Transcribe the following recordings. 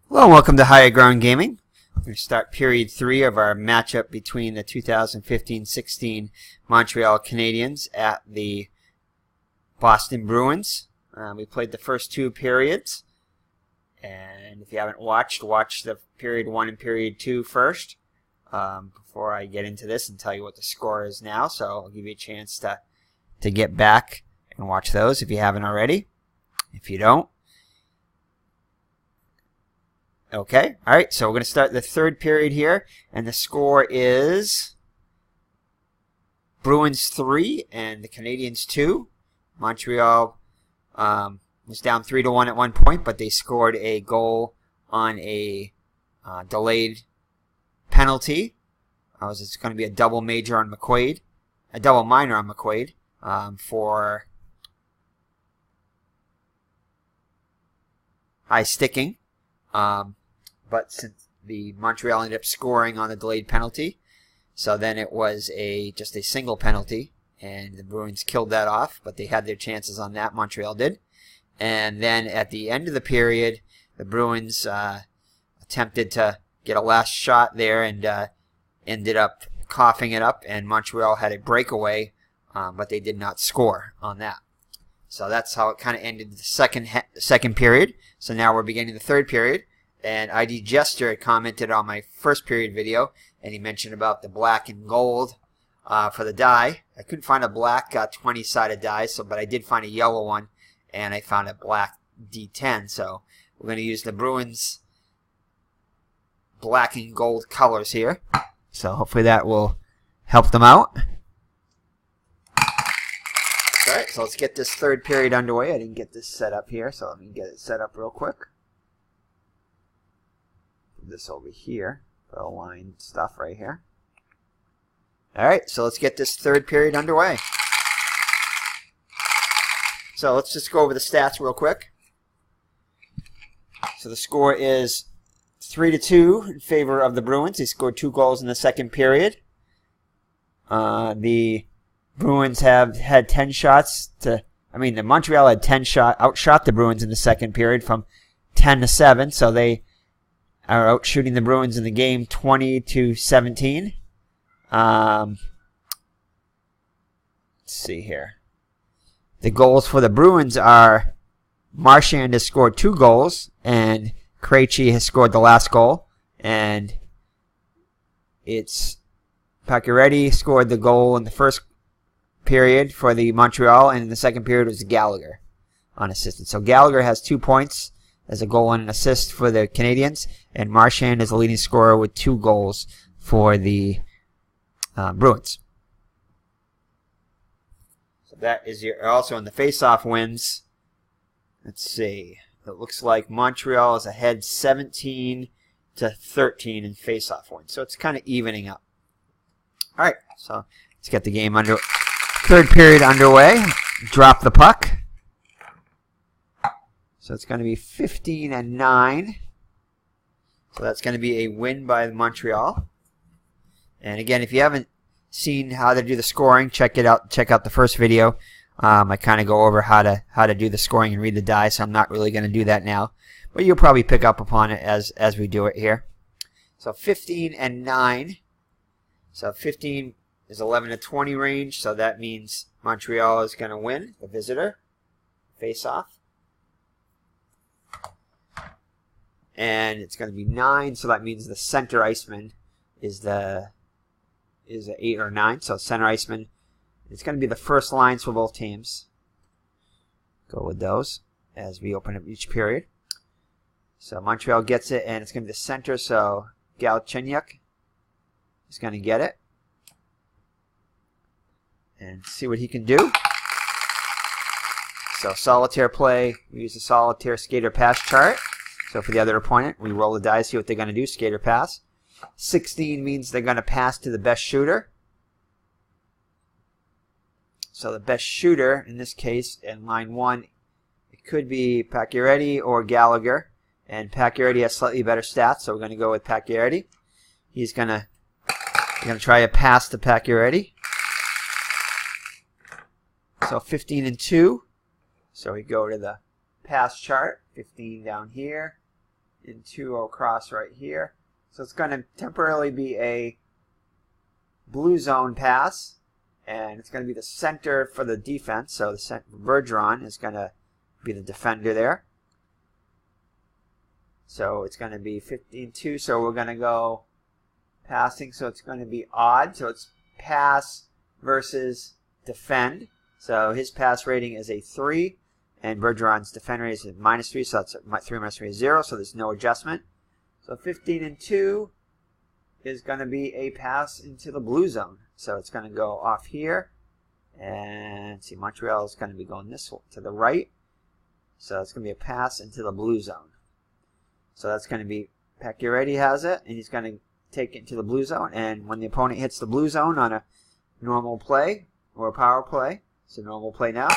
Hello and welcome to Higher Ground Gaming. We're going to start period 3 of our matchup between the 2015-16 Montreal Canadiens at the Boston Bruins. We played the first 2 periods, and if you haven't watch the period 1 and period 2 first before I get into this and tell you what the score is now. So I'll give you a chance to get back and watch those if you haven't already. If you don't, okay, all right, so we're going to start the third period here, and the score is Bruins 3 and the Canadiens 2. Montreal was down 3-1 at one point, but they scored a goal on a delayed penalty. It's going to be a double major on McQuaid, a double minor on McQuaid for high sticking. But since the Montreal ended up scoring on the delayed penalty, so then it was just a single penalty, and the Bruins killed that off, but they had their chances on that, Montreal did. And then at the end of the period, the Bruins attempted to get a last shot there and ended up coughing it up, and Montreal had a breakaway, but they did not score on that. So that's how it kind of ended the second period. So now we're beginning the third period. And ID Jester had commented on my first period video, and he mentioned about the black and gold for the die. I couldn't find a black 20-sided die, but I did find a yellow one, and I found a black D10. So we're going to use the Bruins black and gold colors here. So hopefully that will help them out. All right, so let's get this third period underway. I didn't get this set up here, so let me get it set up real quick. This over here, the line stuff right here. Alright, so let's get this third period underway. So let's just go over the stats real quick. So the score is 3-2 in favor of the Bruins. They scored 2 goals in the second period. The Bruins have had 10 shots the Montreal had 10 outshot the Bruins in the second period from 10-7, so they are out shooting the Bruins in the game 20-17. Let's see here. The goals for the Bruins are Marchand has scored 2 goals, and Krejci has scored the last goal. And it's Pacioretty scored the goal in the first period for the Montreal, and in the second period was Gallagher unassisted. So Gallagher has 2 points as a goal and an assist for the Canadiens, and Marchand is the leading scorer with 2 goals for the Bruins. So that is also in the face-off wins. Let's see. It looks like Montreal is ahead 17-13 in face-off wins. So it's kind of evening up. All right, so let's get the game third period underway. Drop the puck. So it's going to be 15-9. So that's going to be a win by Montreal. And again, if you haven't seen how to do the scoring, check it out. Check out the first video. I kind of go over how to do the scoring and read the die. So I'm not really going to do that now, but you'll probably pick up upon it as we do it here. So 15-9. So 15 is 11-20 range. So that means Montreal is going to win the visitor face-off. And it's going to be 9, so that means the center iceman is a 8 or 9. So center iceman, it's going to be the first lines for both teams. Go with those as we open up each period. So Montreal gets it, and it's going to be the center. So Galchenyuk is going to get it and see what he can do. So solitaire play. We use the solitaire skater pass chart. So for the other opponent, we roll the dice, see what they're going to do, skater pass. 16 means they're going to pass to the best shooter. So the best shooter, in this case, in line 1, it could be Pacioretty or Gallagher. And Pacioretty has slightly better stats, so we're going to go with Pacioretty. He's going to try a pass to Pacioretty. So 15-2. So we go to the pass chart, 15 down here, and 2 across right here. So it's going to temporarily be a blue zone pass, and it's going to be the center for the defense. So the Bergeron is going to be the defender there. So it's going to be 15-2. So we're going to go passing. So it's going to be odd. So it's pass versus defend. So his pass rating is a 3, and Bergeron's defend rating is a -3. So that's 3 minus 3 is 0. So there's no adjustment. So 15-2 is going to be a pass into the blue zone. So it's going to go off here. And see, Montreal is going to be going this way, to the right. So it's going to be a pass into the blue zone. So that's going to be, Pacioretty has it, and he's going to take it into the blue zone. And when the opponent hits the blue zone on a normal play or a power play, it's a normal play now,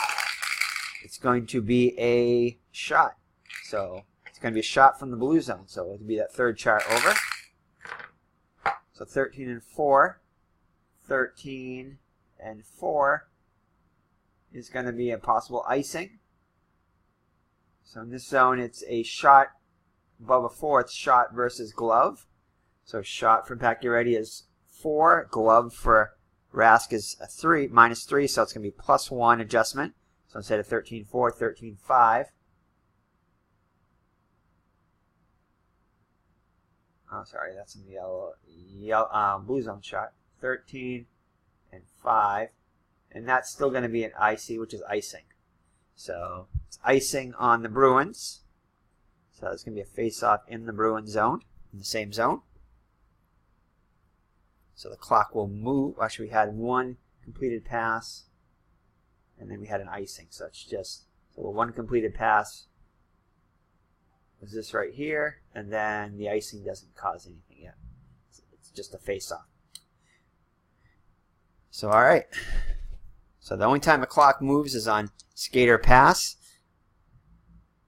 it's going to be a shot. So it's going to be a shot from the blue zone. So it'll be that third chart over. So 13-4. 13-4 is going to be a possible icing. So in this zone, it's a shot above a 4. It's shot versus glove. So shot for Pacioretty is 4. Glove for Rask is a 3, -3. So it's going to be +1 adjustment. So instead of 13-4, 13-5. Oh, sorry, that's in the blue zone shot. 13-5. And that's still going to be an IC, which is icing. So it's icing on the Bruins. So it's going to be a face-off in the Bruins zone, in the same zone. So the clock will move. Actually, we had one completed pass, and then we had an icing. So it's just, so the one completed pass was this right here, and then the icing doesn't cause anything yet. It's just a face-off. So, all right. So the only time the clock moves is on skater pass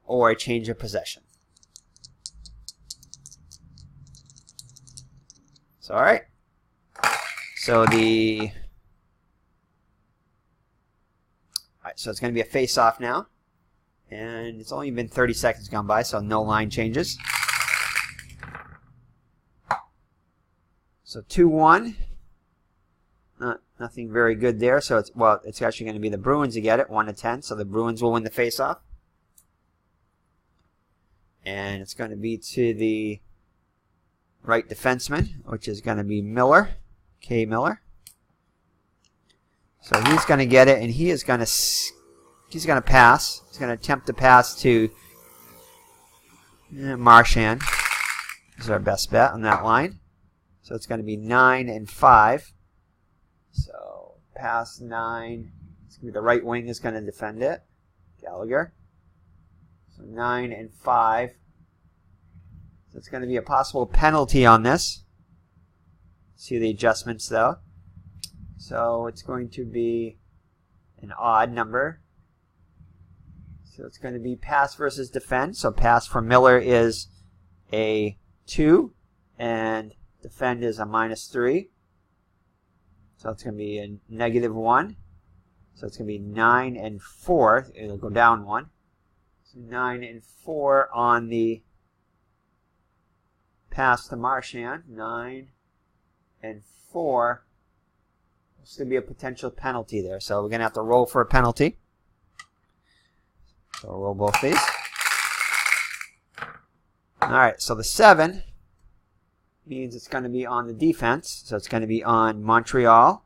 or a change of possession. So, all right. So so it's going to be a face-off now. And it's only been 30 seconds gone by, so no line changes. So 2-1. Nothing very good there. So it's actually going to be the Bruins to get it, 1-10. So the Bruins will win the face-off. And it's going to be to the right defenseman, which is going to be Miller, K. Miller. So he's going to get it, and he's going to pass. He's going to attempt to pass to Marchand. This is our best bet on that line. So it's going to be 9-5. So pass 9. It's going to be the right wing is going to defend it. Gallagher. So 9-5. So it's going to be a possible penalty on this. See the adjustments though. So it's going to be an odd number. So it's going to be pass versus defend. So pass for Miller is a 2 and defend is a -3. So it's going to be a -1. So it's going to be 9-4. It'll go down 1. So 9-4 on the pass to Marchand. 9-4. There'll still be a potential penalty there. So we're going to have to roll for a penalty. So we'll roll both these. Alright, so the 7 means it's going to be on the defense. So it's going to be on Montreal.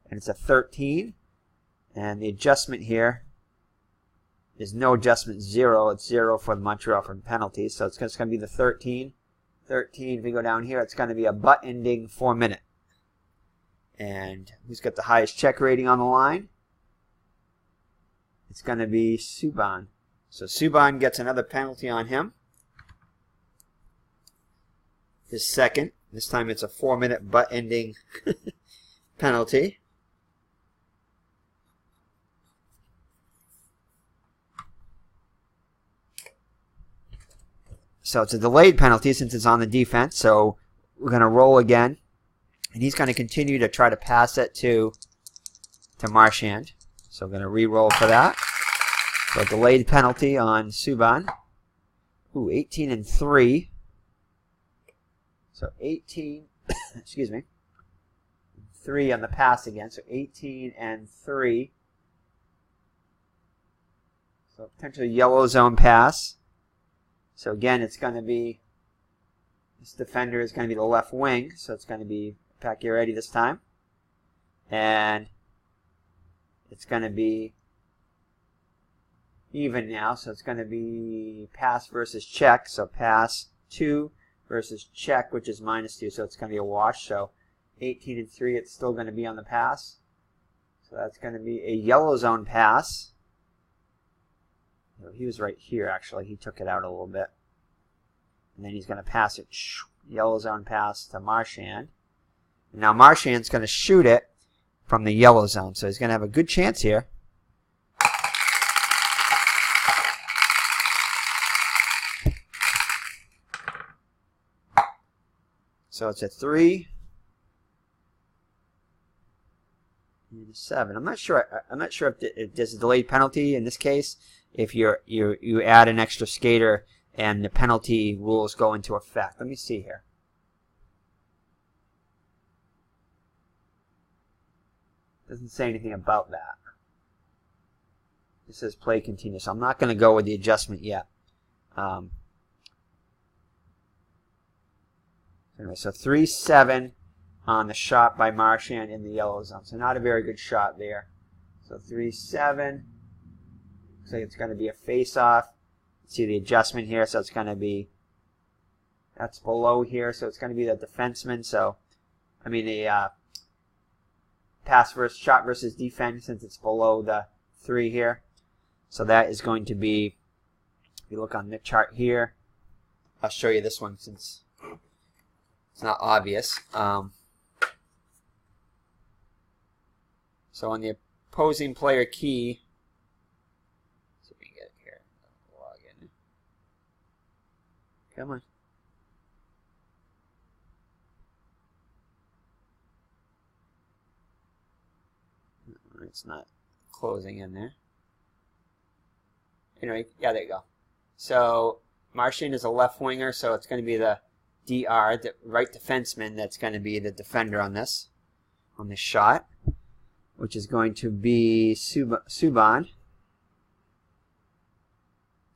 And it's a 13. And the adjustment here is no adjustment, 0. It's 0 for Montreal for penalties. So it's going to be the 13. 13, if we go down here, it's going to be a butt ending 4-minute. And who's got the highest check rating on the line? It's going to be Subban. So Subban gets another penalty on him. His second. This time it's a 4-minute butt-ending penalty. So it's a delayed penalty since it's on the defense. So we're going to roll again. And he's going to continue to try to pass it to Marchand. So we're going to re-roll for that. So delayed penalty on Subban. Ooh, 18-3. So 18, excuse me, 3 on the pass again. So 18 and 3. So potentially yellow zone pass. So again, it's going to be, this defender is going to be the left wing. So it's going to be Pacioretty this time. And it's going to be even now. So it's going to be pass versus check. So pass 2 versus check, which is -2. So it's going to be a wash. So 18 and 3, it's still going to be on the pass. So that's going to be a yellow zone pass. He was right here, actually. He took it out a little bit. And then he's going to pass it, yellow zone pass to Marchand. And now Marchand's going to shoot it from the yellow zone. So he's going to have a good chance here. So it's a 3 and a 7. I'm not sure if there's a delayed penalty in this case. If you add an extra skater and the penalty rules go into effect. Let me see here. Doesn't say anything about that. It says play continues. So I'm not going to go with the adjustment yet. Anyway, so 3-7 on the shot by Marchand in the yellow zone. So not a very good shot there. So 3-7. Looks like it's going to be a face-off. See the adjustment here. So it's going to be, that's below here. So it's going to be the defenseman. So, I mean the pass versus shot versus defense, since it's below the 3 here. So that is going to be, if you look on the chart here, I'll show you this one since it's not obvious. So on the opposing player key, let's see if we can get it here. Log in. Come on. It's not closing in there. Anyway, yeah, there you go. So Marchand is a left winger, so it's going to be the DR, the right defenseman, that's going to be the defender on this shot, which is going to be Subban.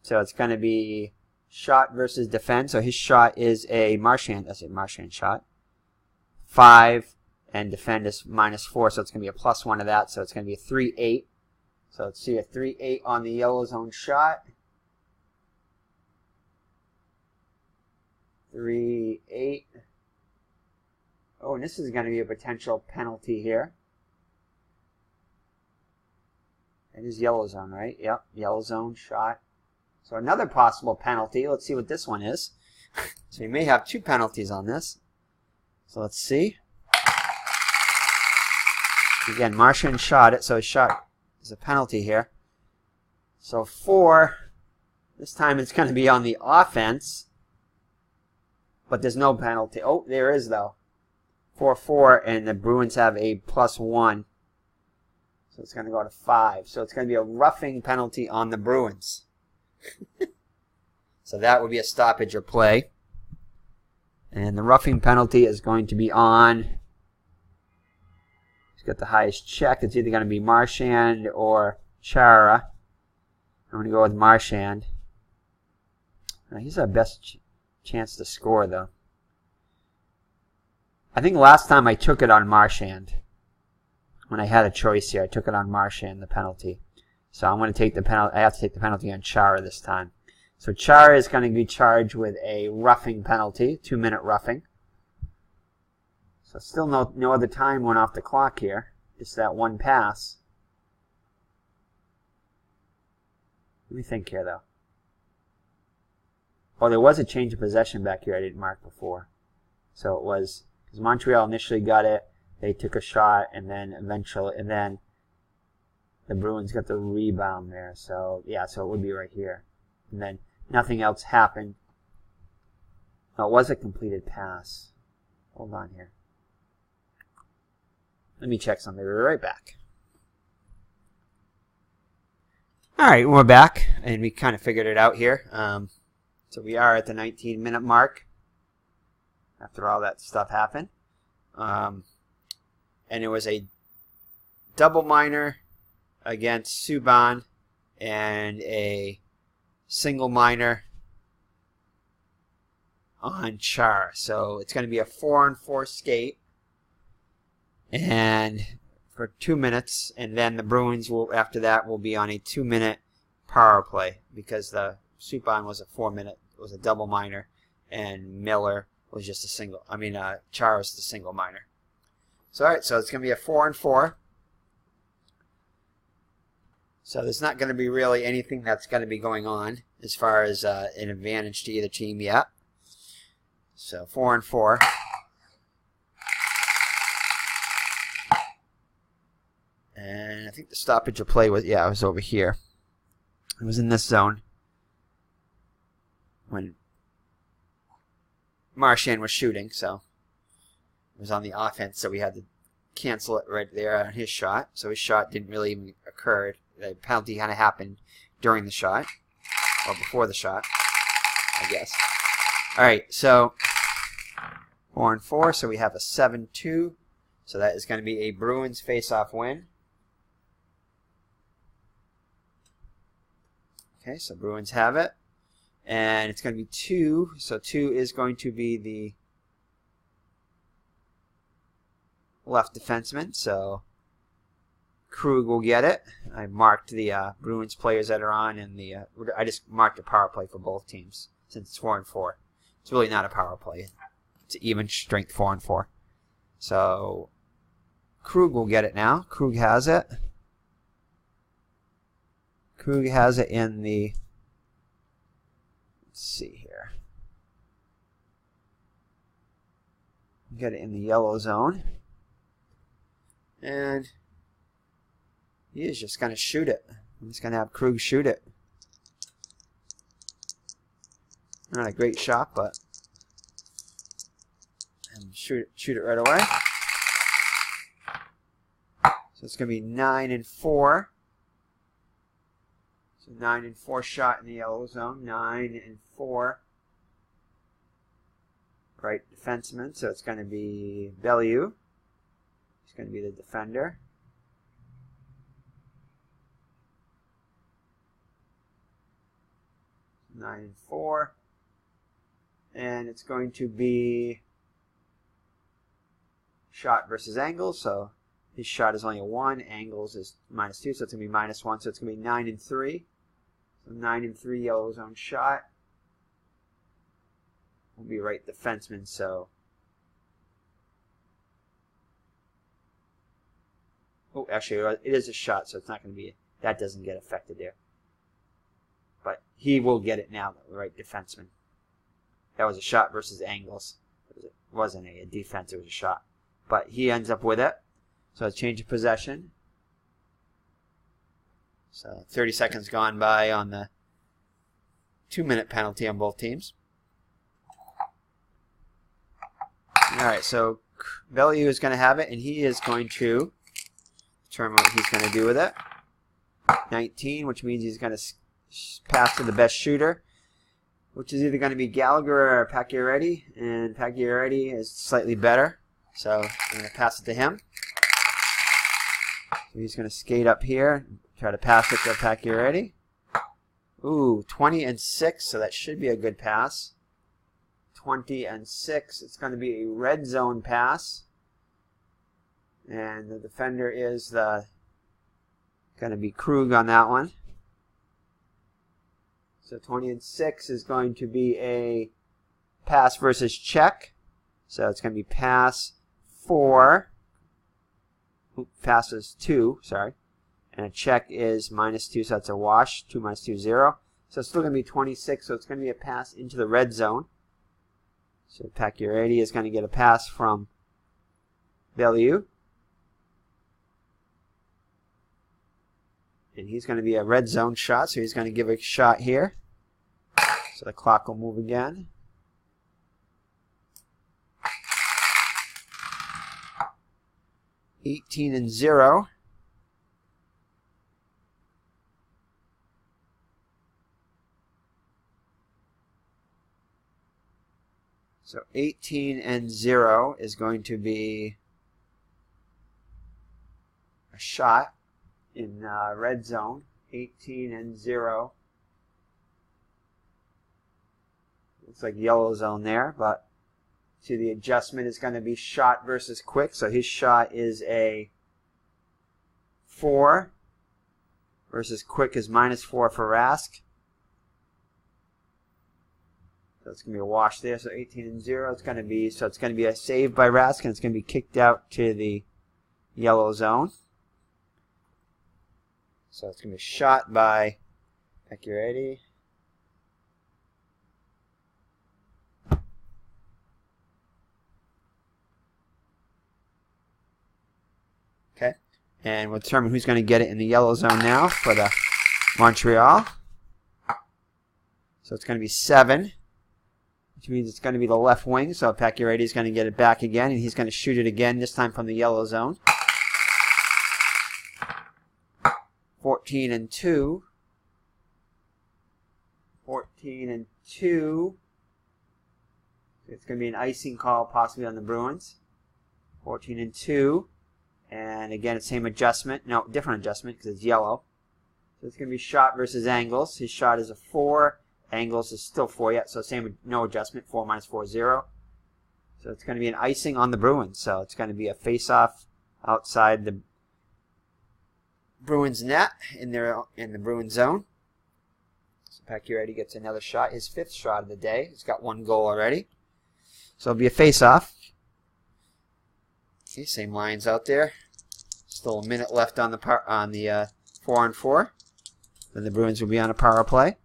So it's going to be shot versus defense. So his shot is a Marchand shot. 5 and defend is -4, so it's going to be a +1 of that. So it's going to be a 3-8. So let's see a 3-8 on the yellow zone shot. 3-8. Oh, and this is going to be a potential penalty here. It is yellow zone, right? Yep, yellow zone shot. So another possible penalty. Let's see what this one is. So we may have 2 penalties on this. So let's see. Again, Marchand shot it, so his shot is a penalty here. So 4. This time it's going to be on the offense. But there's no penalty. Oh, there is, though. 4-4, and the Bruins have a +1. So it's going to go to 5. So it's going to be a roughing penalty on the Bruins. So that would be a stoppage or play. And the roughing penalty is going to be on, he's got the highest check. It's either going to be Marchand or Chara. I'm going to go with Marchand. He's our best chance to score, though. I think last time I took it on Marchand. When I had a choice here, I took it on Marchand, the penalty. So I'm going to take the penalty. I have to take the penalty on Chara this time. So Chara is going to be charged with a roughing penalty, 2-minute roughing. So still no other time went off the clock here. Just that one pass. Let me think here, though. Oh, there was a change of possession back here I didn't mark before. So it was, because Montreal initially got it, they took a shot, and then the Bruins got the rebound there. So, yeah, so it would be right here. And then nothing else happened. No, it was a completed pass. Hold on here. Let me check something. We'll be right back. Alright, we're back, and we kind of figured it out here. So we are at the 19-minute mark. after all that stuff happened. And it was a double minor against Subban and a single minor on Char. So it's going to be a 4-on-4 skate, and for 2 minutes, and then the Bruins will, after that, will be on a 2-minute power play, because the Subban was a 4-minute, was a double minor, and Miller was just a single. Char was the single minor. So all right, so it's going to be a 4-on-4. So there's not going to be really anything that's going to be going on as far as an advantage to either team yet. So 4-on-4. And I think the stoppage of play was, yeah, it was over here. It was in this zone when Marchand was shooting, so it was on the offense, so we had to cancel it right there on his shot. So his shot didn't really even occur. The penalty kind of happened during the shot, or before the shot, I guess. All right, so 4-on-4, so we have a 7-2. So that is going to be a Bruins face-off win. Okay, so Bruins have it. And it's going to be 2. So 2 is going to be the left defenseman. So Krug will get it. I marked the Bruins players that are on, and I just marked a power play for both teams since it's 4-on-4. It's really not a power play. It's an even strength 4-on-4. So Krug will get it now. Krug has it. Krug has it in the, let's see here. Get it in the yellow zone. And he is just going to shoot it. I'm just going to have Krug shoot it. Not a great shot, but and shoot it right away. So it's going to be 9-4. So 9-4 shot in the yellow zone. 9-4. Right defenseman. So it's going to be Bellew. He's going to be the defender. 9-4. And it's going to be shot versus Angles. So his shot is only a 1. Angles is -2, so it's going to be -1. So it's going to be 9-3. So 9-3 yellow zone shot. Will be right defenseman, so. Oh, actually, it is a shot, so it's not going to be, that doesn't get affected there. But he will get it now, the right defenseman. That was a shot versus Angles. It wasn't a defense, it was a shot. But he ends up with it. So a change of possession. So 30 seconds gone by on the 2-minute penalty on both teams. Alright, so Bellew is going to have it, and he is going to determine what he's going to do with it. 19, which means he's going to pass to the best shooter, which is either going to be Gallagher or Pacioretty, and Pacioretty is slightly better, so I'm going to pass it to him. So he's going to skate up here, try to pass it to Pacioretty. Ooh, 20-6, so that should be a good pass. 20-6, it's going to be a red zone pass, and the defender is going to be Krug on that one. So 20-6 is going to be a pass versus check. So it's going to be pass 4. Pass is 2, sorry. And a check is -2, so that's a wash. 2 - 2, 0. So it's still going to be 26, so it's going to be a pass into the red zone. So Pacioretty is going to get a pass from Bellew. And he's going to be a red zone shot, so he's going to give a shot here. So the clock will move again. (18-0). So 18-0 is going to be a shot in red zone. 18-0. Looks like yellow zone there, but see the adjustment is going to be shot versus quick. So his shot is a 4 versus quick is -4 for Rask. So it's going to be a wash there. So 18-0. It's going to be a save by Rask, and it's going to be kicked out to the yellow zone. So it's going to be shot by Pacioretty. Okay. And we'll determine who's going to get it in the yellow zone now for the Montreal. So it's going to be 7, which means it's going to be the left wing. So Pacioretty is going to get it back again, and he's going to shoot it again, this time from the yellow zone. 14-2. 14-2. It's going to be an icing call possibly on the Bruins. 14-2. And again, it's same adjustment. No, different adjustment because it's yellow. So it's going to be shot versus Angles. His shot is a 4. Angles is still 4 yet, so same, no adjustment. 4 - 4, 0. So it's going to be an icing on the Bruins. So it's going to be a face-off outside the Bruins net in the Bruins zone. So Pacioretty gets another shot, his 5th shot of the day. He's got 1 goal already. So it'll be a face-off. Okay, same lines out there. Still a minute left on the 4-on-4. Then the Bruins will be on a power play.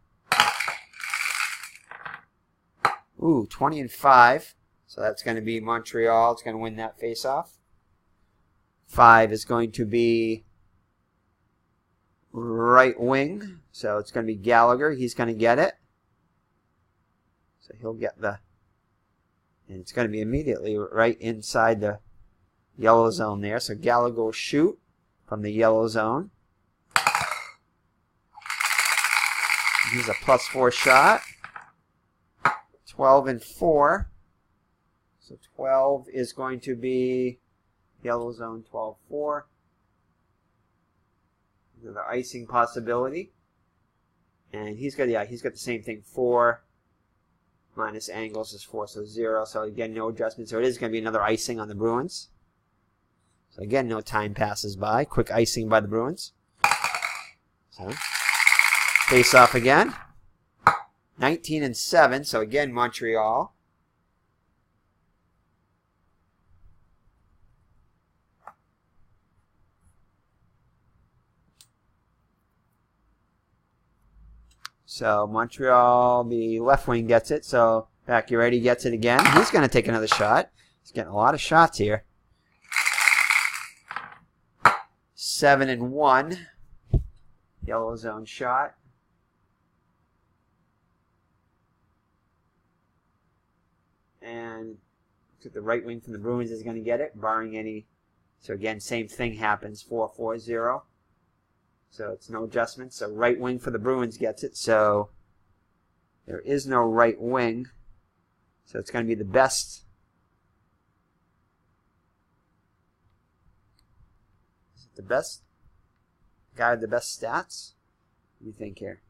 Ooh, 20-5. So that's going to be Montreal. It's going to win that face-off. 5 is going to be right wing. So it's going to be Gallagher. He's going to get it. So he'll get the... And it's going to be immediately right inside the yellow zone there. So Gallagher will shoot from the yellow zone. He's a +4 shot. 12-4. So 12 is going to be yellow zone 12-4. The icing possibility. And he's got the same thing. 4 minus Angles is 4, so 0. So again, no adjustment. So it is going to be another icing on the Bruins. So again, no time passes by. Quick icing by the Bruins. So face off again. 19-7. So again, Montreal. So Montreal, the left wing gets it. So Pacioretty gets it again. He's going to take another shot. He's getting a lot of shots here. 7-1. Yellow zone shot. And looks like the right wing from the Bruins is going to get it, barring any. So again, same thing happens. 4-4-0. So it's no adjustment. So right wing for the Bruins gets it. So there is no right wing. So it's going to be the best. Is it the best guy with the best stats? What do you think here?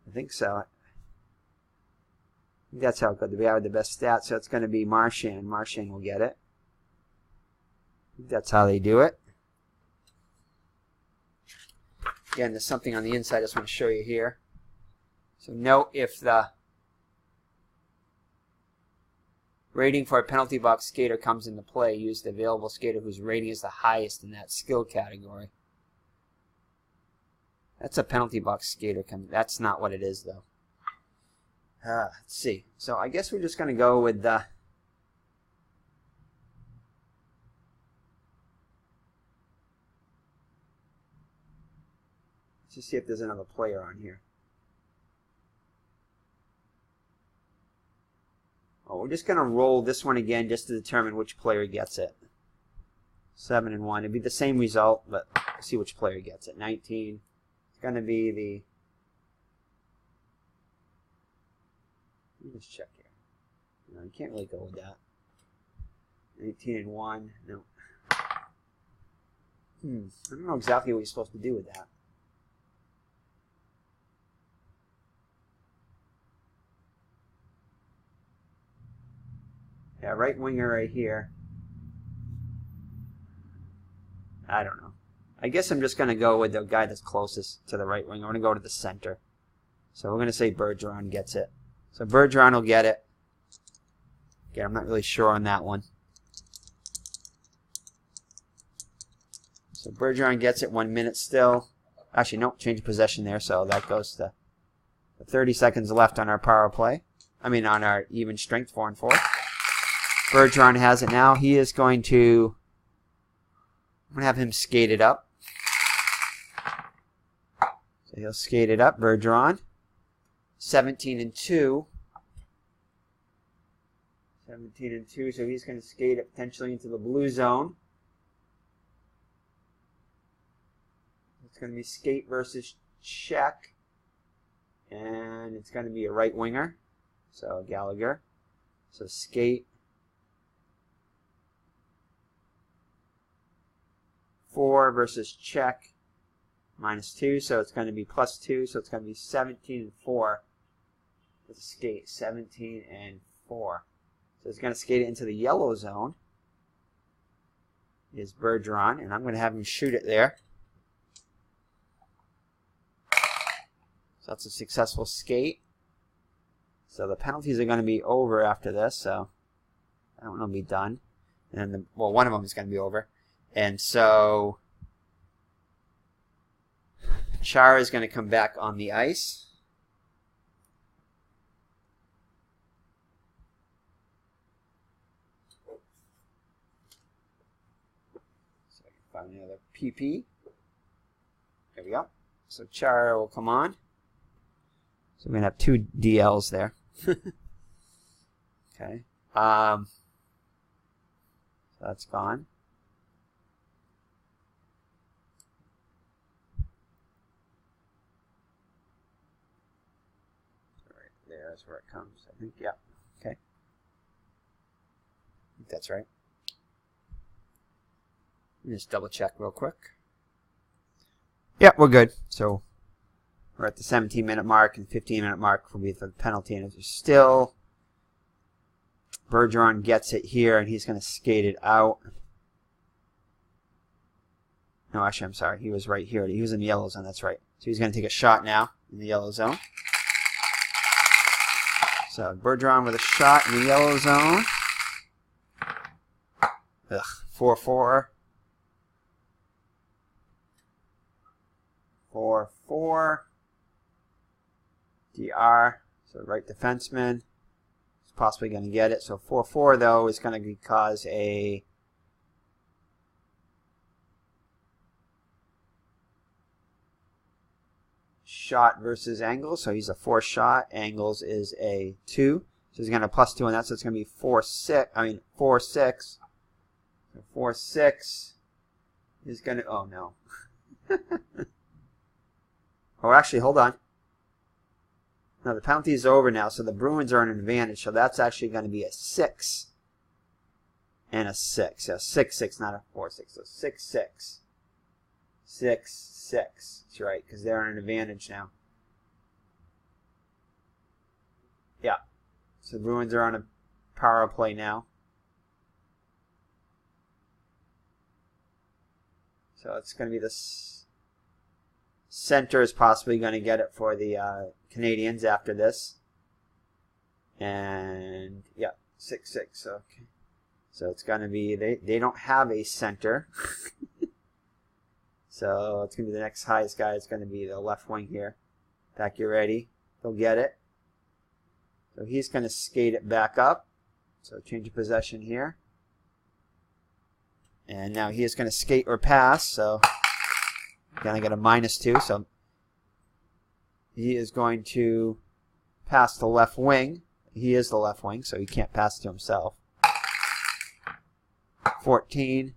I think so. I think that's how good the guy with the best stats. So it's going to be Marchand. Marchand will get it. That's how they do it. Again, there's something on the inside I just want to show you here. So note if the rating for a penalty box skater comes into play, use the available skater whose rating is the highest in that skill category. That's a penalty box skater. That's not what it is, though. Let's see. So I guess we're just going to go with the... Let's just see if there's another player on here. Oh, we're just going to roll this one again just to determine which player gets it. 7-1. It'd be the same result, but we'll see which player gets it. 19. It's going to be the Let's check here. No, you can't really go with that. 19-1. No. I don't know exactly what you're supposed to do with that. Yeah, right winger right here. I don't know. I guess I'm just going to go with the guy that's closest to the right wing. I'm going to go to the center. So we're going to say Bergeron gets it. So Bergeron will get it. Again, I'm not really sure on that one. So Bergeron gets it, 1 minute still. Actually, nope, change of possession there. So that goes to 30 seconds left on our power play. I mean, on our even strength 4-4. Bergeron has it now. He is going to... I'm going to have him skate it up. So he'll skate it up, Bergeron. 17-2. 17-2, so he's going to skate it potentially into the blue zone. It's going to be skate versus check. And it's going to be a right winger. So Gallagher. So skate. 4 versus check. -2, so it's going to be +2, so it's going to be 17-4. Let's skate 17-4. So it's going to skate it into the yellow zone. Is Bergeron, and I'm going to have him shoot it there. So that's a successful skate. So the penalties are going to be over after this, so that one will be done. And well, one of them is going to be over. And so Chara is going to come back on the ice. So I can find another PP. There we go. So Chara will come on. So we're going to have 2 DLs there. Okay. So that's gone. That's where it comes, I think. Yeah. Okay. I think that's right. Let me just double check real quick. Yeah, we're good. So we're at the 17-minute mark, and 15-minute mark will be for the penalty. And it's still Bergeron gets it here, and he's going to skate it out. No, actually, I'm sorry. He was right here. He was in the yellow zone. That's right. So he's going to take a shot now in the yellow zone. So Bergeron with a shot in the yellow zone. 4-4. 4-4. DR. So right defenseman is possibly going to get it. So 4-4 though is going to cause a shot versus Angles, so he's a 4 shot. Angles is a 2, so he's going to +2 on that, so it's going to be 4-6. I mean 4-6. So 4-6 is going to. Oh no. Oh, actually, hold on. No, the penalty is over now, so the Bruins are in an advantage. So that's actually going to be a 6 and a 6. So 6-6, not a 4-6. So 6-6. 6-6. That's right, because they're in an advantage now. Yeah. So the Bruins are on a power play now. So it's going to be this. Center is possibly going to get it for the Canadians after this. And yeah, 6-6. Okay. So it's going to be, they don't have a center. So it's going to be the next highest guy. It's going to be the left wing here. Back, you ready? They'll get it. So he's going to skate it back up. So change of possession here. And now he is going to skate or pass. So going to get a -2. So he is going to pass the left wing. He is the left wing, so he can't pass to himself. 14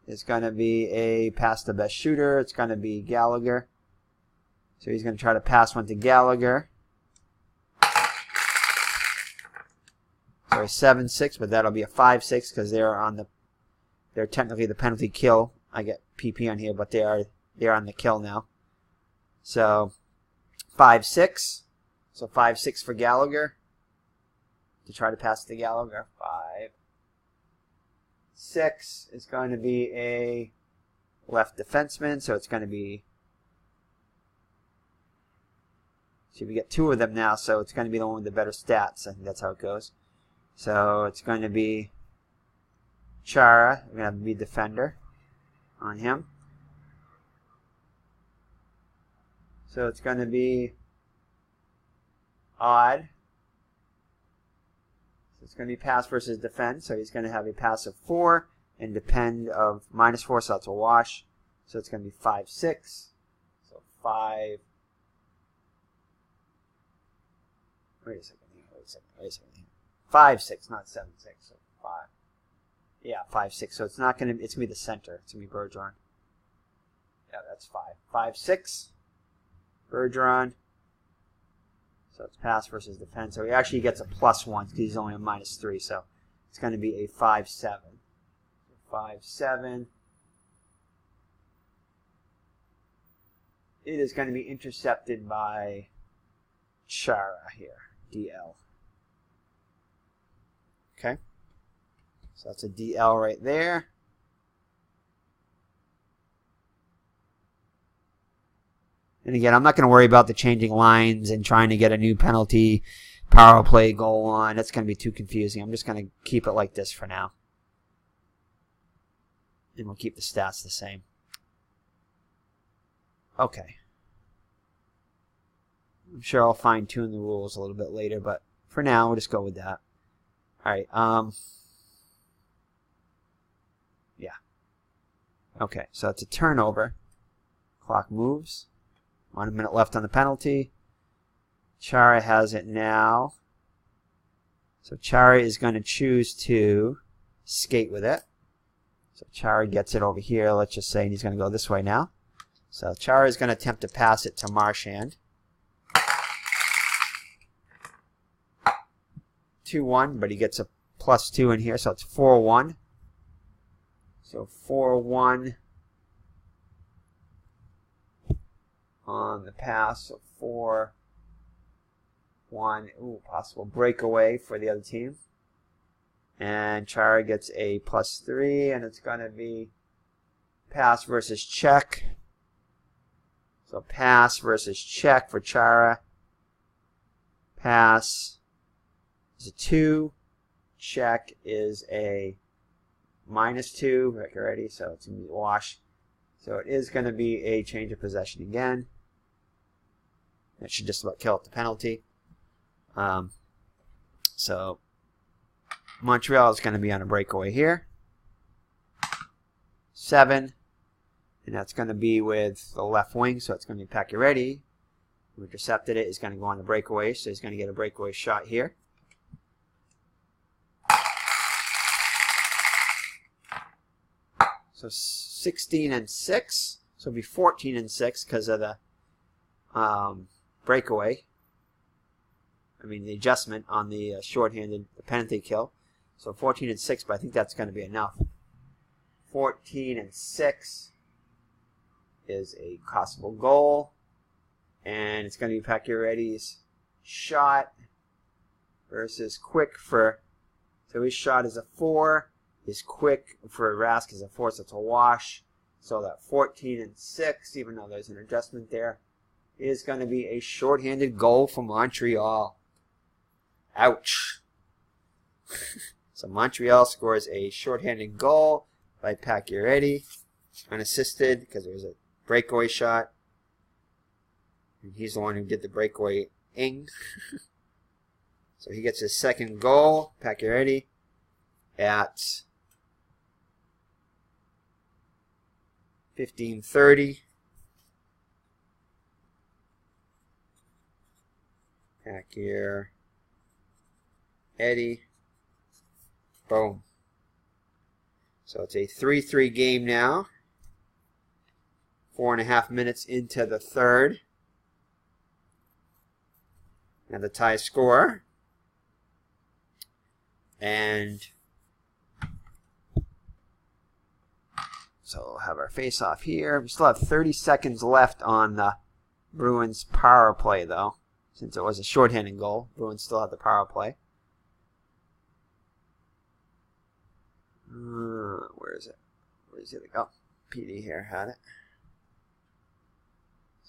is going to be a pass the best shooter. It's going to be Gallagher. So he's going to try to pass one to Gallagher. or a 7-6, but that'll be a 5-6 because they're technically the penalty kill. I get PP on here, but they're on the kill now. So 5-6. So 5-6 for Gallagher to try to pass to Gallagher. 5-6 is going to be a left defenseman, so it's going to be. See, we get two of them now, so it's going to be the one with the better stats. I think that's how it goes. So it's going to be Chara. We're going to have to be defender on him. So it's going to be odd. So it's going to be pass versus defense. So he's going to have a pass of 4 and depend of -4, so that's a wash. So it's going to be 5-6. So 5. Wait a second here. 5-6, not 7-6. So 5. Yeah, 5-6. So it's not going to. It's going to be the center. It's going to be Bergeron. Yeah, that's 5. 5-6. Bergeron. So it's pass versus defense. So he actually gets a +1 because he's only a -3. So it's going to be a 5-7. 5-7. It is going to be intercepted by Chara here. DL. Okay. So that's a DL right there. And again, I'm not going to worry about the changing lines and trying to get a new penalty power play goal on. That's going to be too confusing. I'm just going to keep it like this for now. And we'll keep the stats the same. Okay. I'm sure I'll fine-tune the rules a little bit later, but for now, we'll just go with that. Alright, yeah. Okay, so it's a turnover. Clock moves. 1 minute left on the penalty. Chara has it now. So Chara is going to choose to skate with it. So Chara gets it over here, let's just say, and he's going to go this way now. So Chara is going to attempt to pass it to Marchand. 2-1, but he gets a +2 in here, so it's 4-1. So 4-1 on the pass. So 4-1. Ooh, possible breakaway for the other team. And Chara gets a +3, and it's going to be pass versus check. So pass versus check for Chara. Pass is a 2. Check is a -2. Like already, so it's going to be a wash. So it is going to be a change of possession again. That should just about kill out the penalty. So Montreal is going to be on a breakaway here. 7. And that's going to be with the left wing, so it's going to be Pacioretty, who intercepted it, is going to go on the breakaway, so he's going to get a breakaway shot here. So 16-6, so it'll be 14-6 because of the breakaway. I mean the adjustment on the shorthanded penalty kill. So 14-6, but I think that's going to be enough. 14-6 is a possible goal, and it's going to be Pacioretty's shot versus Quick for. So his shot is a 4. His Quick for Rask is a 4, so it's a wash. So that 14-6, even though there's an adjustment there, is going to be a shorthanded goal for Montreal. Ouch. So Montreal scores a shorthanded goal by Pacioretty, unassisted because it was a breakaway shot. And he's the one who did the breakaway-ing. So he gets his second goal, Pacioretty, at 15:30. Pacioretty. Boom. So it's a 3-3 game now. 4.5 minutes into the third. And the tie score And so we'll have our face-off here. We still have 30 seconds left on the Bruins power play, though. Since it was a shorthanded goal, Bruins still have the power play. Where is it? Where is it? Oh, PD here had it.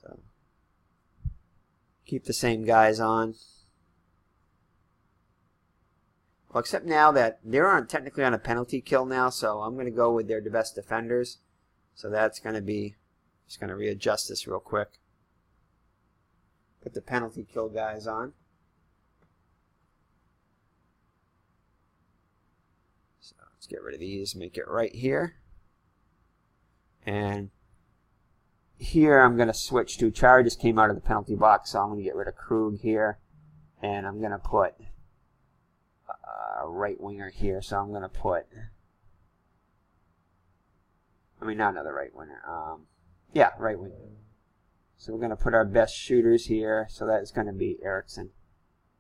So keep the same guys on. Well, except now that they're technically on a penalty kill now, so I'm going to go with their best defenders. So that's going to be, just going to readjust this real quick. Put the penalty kill guys on. So let's get rid of these, make it right here. And here I'm going to switch to, Chara just came out of the penalty box, so I'm going to get rid of Krug here. And I'm going to put right winger here, so I'm going to put, not another right winger, yeah, right winger. So we're going to put our best shooters here, so that's going to be Eriksson.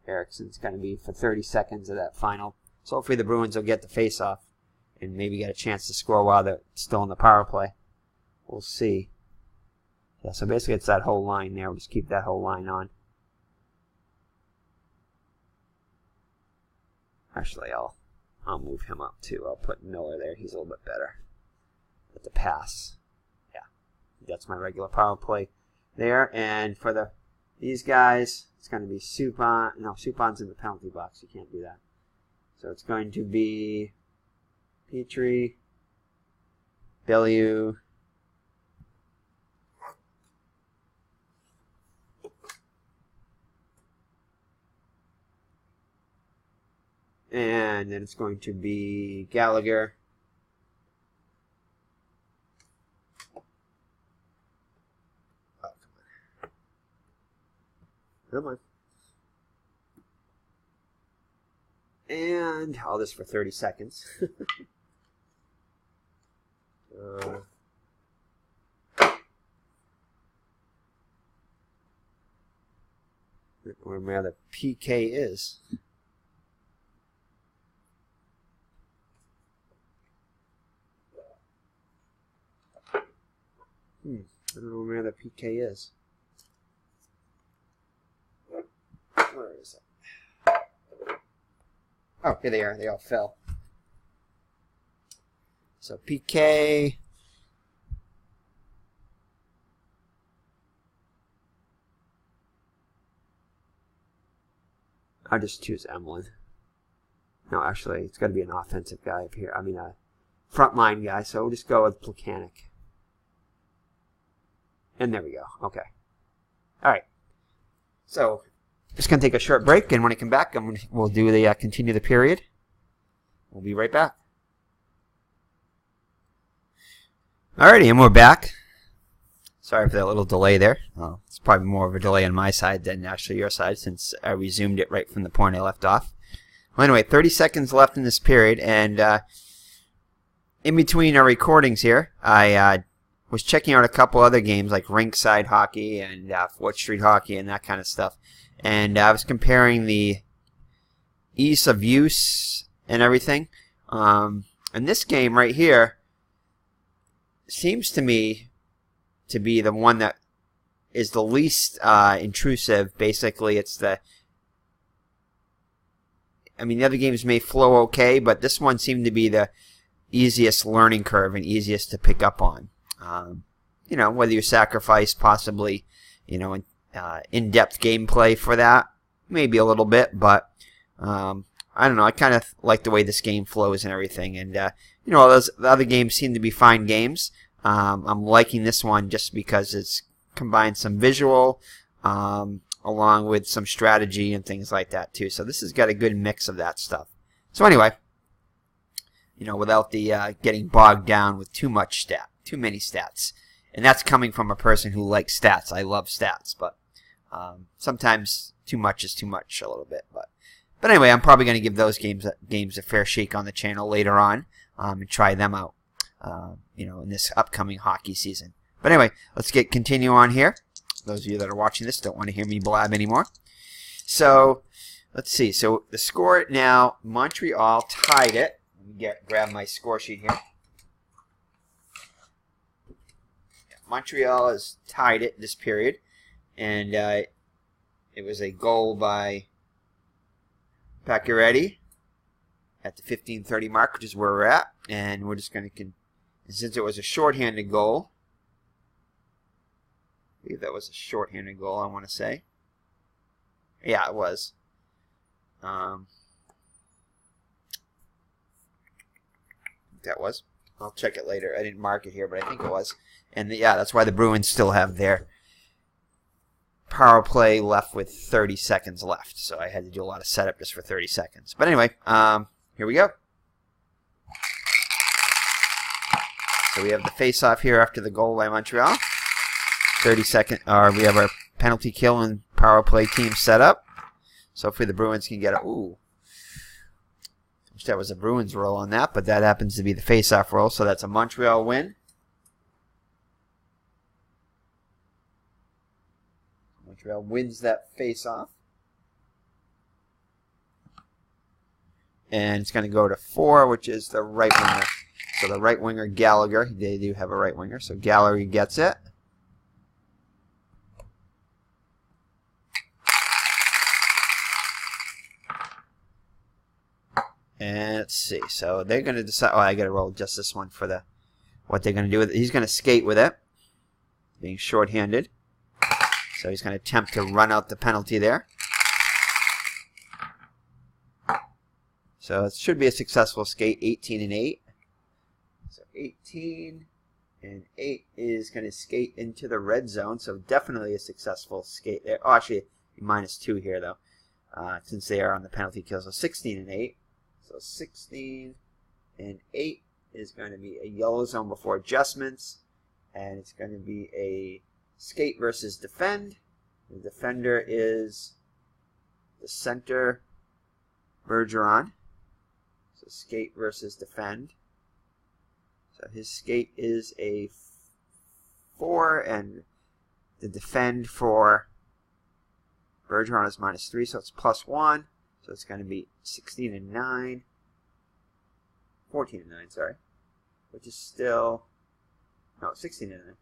Eriksson's going to be for 30 seconds of that final. So hopefully the Bruins will get the face-off and maybe get a chance to score while they're still in the power play. We'll see. Yeah, so basically it's that whole line there. We'll just keep that whole line on. Actually, I'll move him up too. I'll put Miller there. He's a little bit better at the pass. Yeah, that's my regular power play there. And for these guys, it's going to be Subban. No, Subban's in the penalty box. You can't do that. So it's going to be Petrie, Bellew, and then it's going to be Gallagher. Oh, come on. And all this for 30 seconds. Where the PK is. I don't know where the PK is. Where is it? Oh, here they are. They all fell. So PK. I'll just choose Emlyn. No, actually, it's got to be an offensive guy up here. A frontline guy. So we'll just go with Plekanec. And there we go. Okay. All right. So just going to take a short break, and when I come back, we'll do the continue the period. We'll be right back. Alrighty, and we're back. Sorry for that little delay there. Well, it's probably more of a delay on my side than actually your side, since I resumed it right from the point I left off. Well, anyway, 30 seconds left in this period, and in between our recordings here, I was checking out a couple other games like Rinkside Hockey and 4th Street Hockey and that kind of stuff. And I was comparing the ease of use and everything. And this game right here seems to me to be the one that is the least intrusive. Basically, it's the other games may flow okay, but this one seemed to be the easiest learning curve and easiest to pick up on. Whether you sacrifice possibly, in-depth gameplay for that, maybe a little bit, but I don't know. I kind of like the way this game flows and everything, and the other games seem to be fine games. I'm liking this one just because it's combined some visual, along with some strategy and things like that too. So this has got a good mix of that stuff. So anyway, without the getting bogged down with too many stats. And that's coming from a person who likes stats. I love stats, but sometimes too much is too much a little bit. But anyway, I'm probably going to give those games a fair shake on the channel later on and try them out, in this upcoming hockey season. But anyway, let's continue on here. Those of you that are watching this don't want to hear me blab anymore. So let's see. So the score now, Montreal tied it. Let me grab my score sheet here. Montreal has tied it this period, and it was a goal by Pacioretty at the 15:30 mark, which is where we're at, and we're just going to, since it was a shorthanded goal, I believe that was a shorthanded goal, I want to say. Yeah, it was. That was. I'll check it later. I didn't mark it here, but I think it was. And yeah, that's why the Bruins still have their power play left with 30 seconds left. So I had to do a lot of setup just for 30 seconds. But anyway, here we go. So we have the face-off here after the goal by Montreal. 30-second, we have our penalty kill and power play team set up. So hopefully the Bruins can get a, ooh. Wish that was a Bruins roll on that, but that happens to be the face-off roll, so that's a Montreal win. Montreal wins that face-off. And it's going to go to 4, which is the right winger. So the right winger, Gallagher, they do have a right winger, so Gallagher gets it. And let's see. So they're going to decide. Oh, I got to roll just this one for what they're going to do with it. He's going to skate with it, being shorthanded. So he's going to attempt to run out the penalty there. So it should be a successful skate. 18-8. So 18 and 8 is going to skate into the red zone. So definitely a successful skate there. Oh, actually -2 here though, since they are on the penalty kill. So 16-8. So 16 and 8 is going to be a yellow zone before adjustments. And it's going to be a skate versus defend. The defender is the center, Bergeron. So skate versus defend. So his skate is a 4, and the defend for Bergeron is -3, so it's +1. So it's going to be 16-9, 14-9, sorry, which is still, no, 16-9,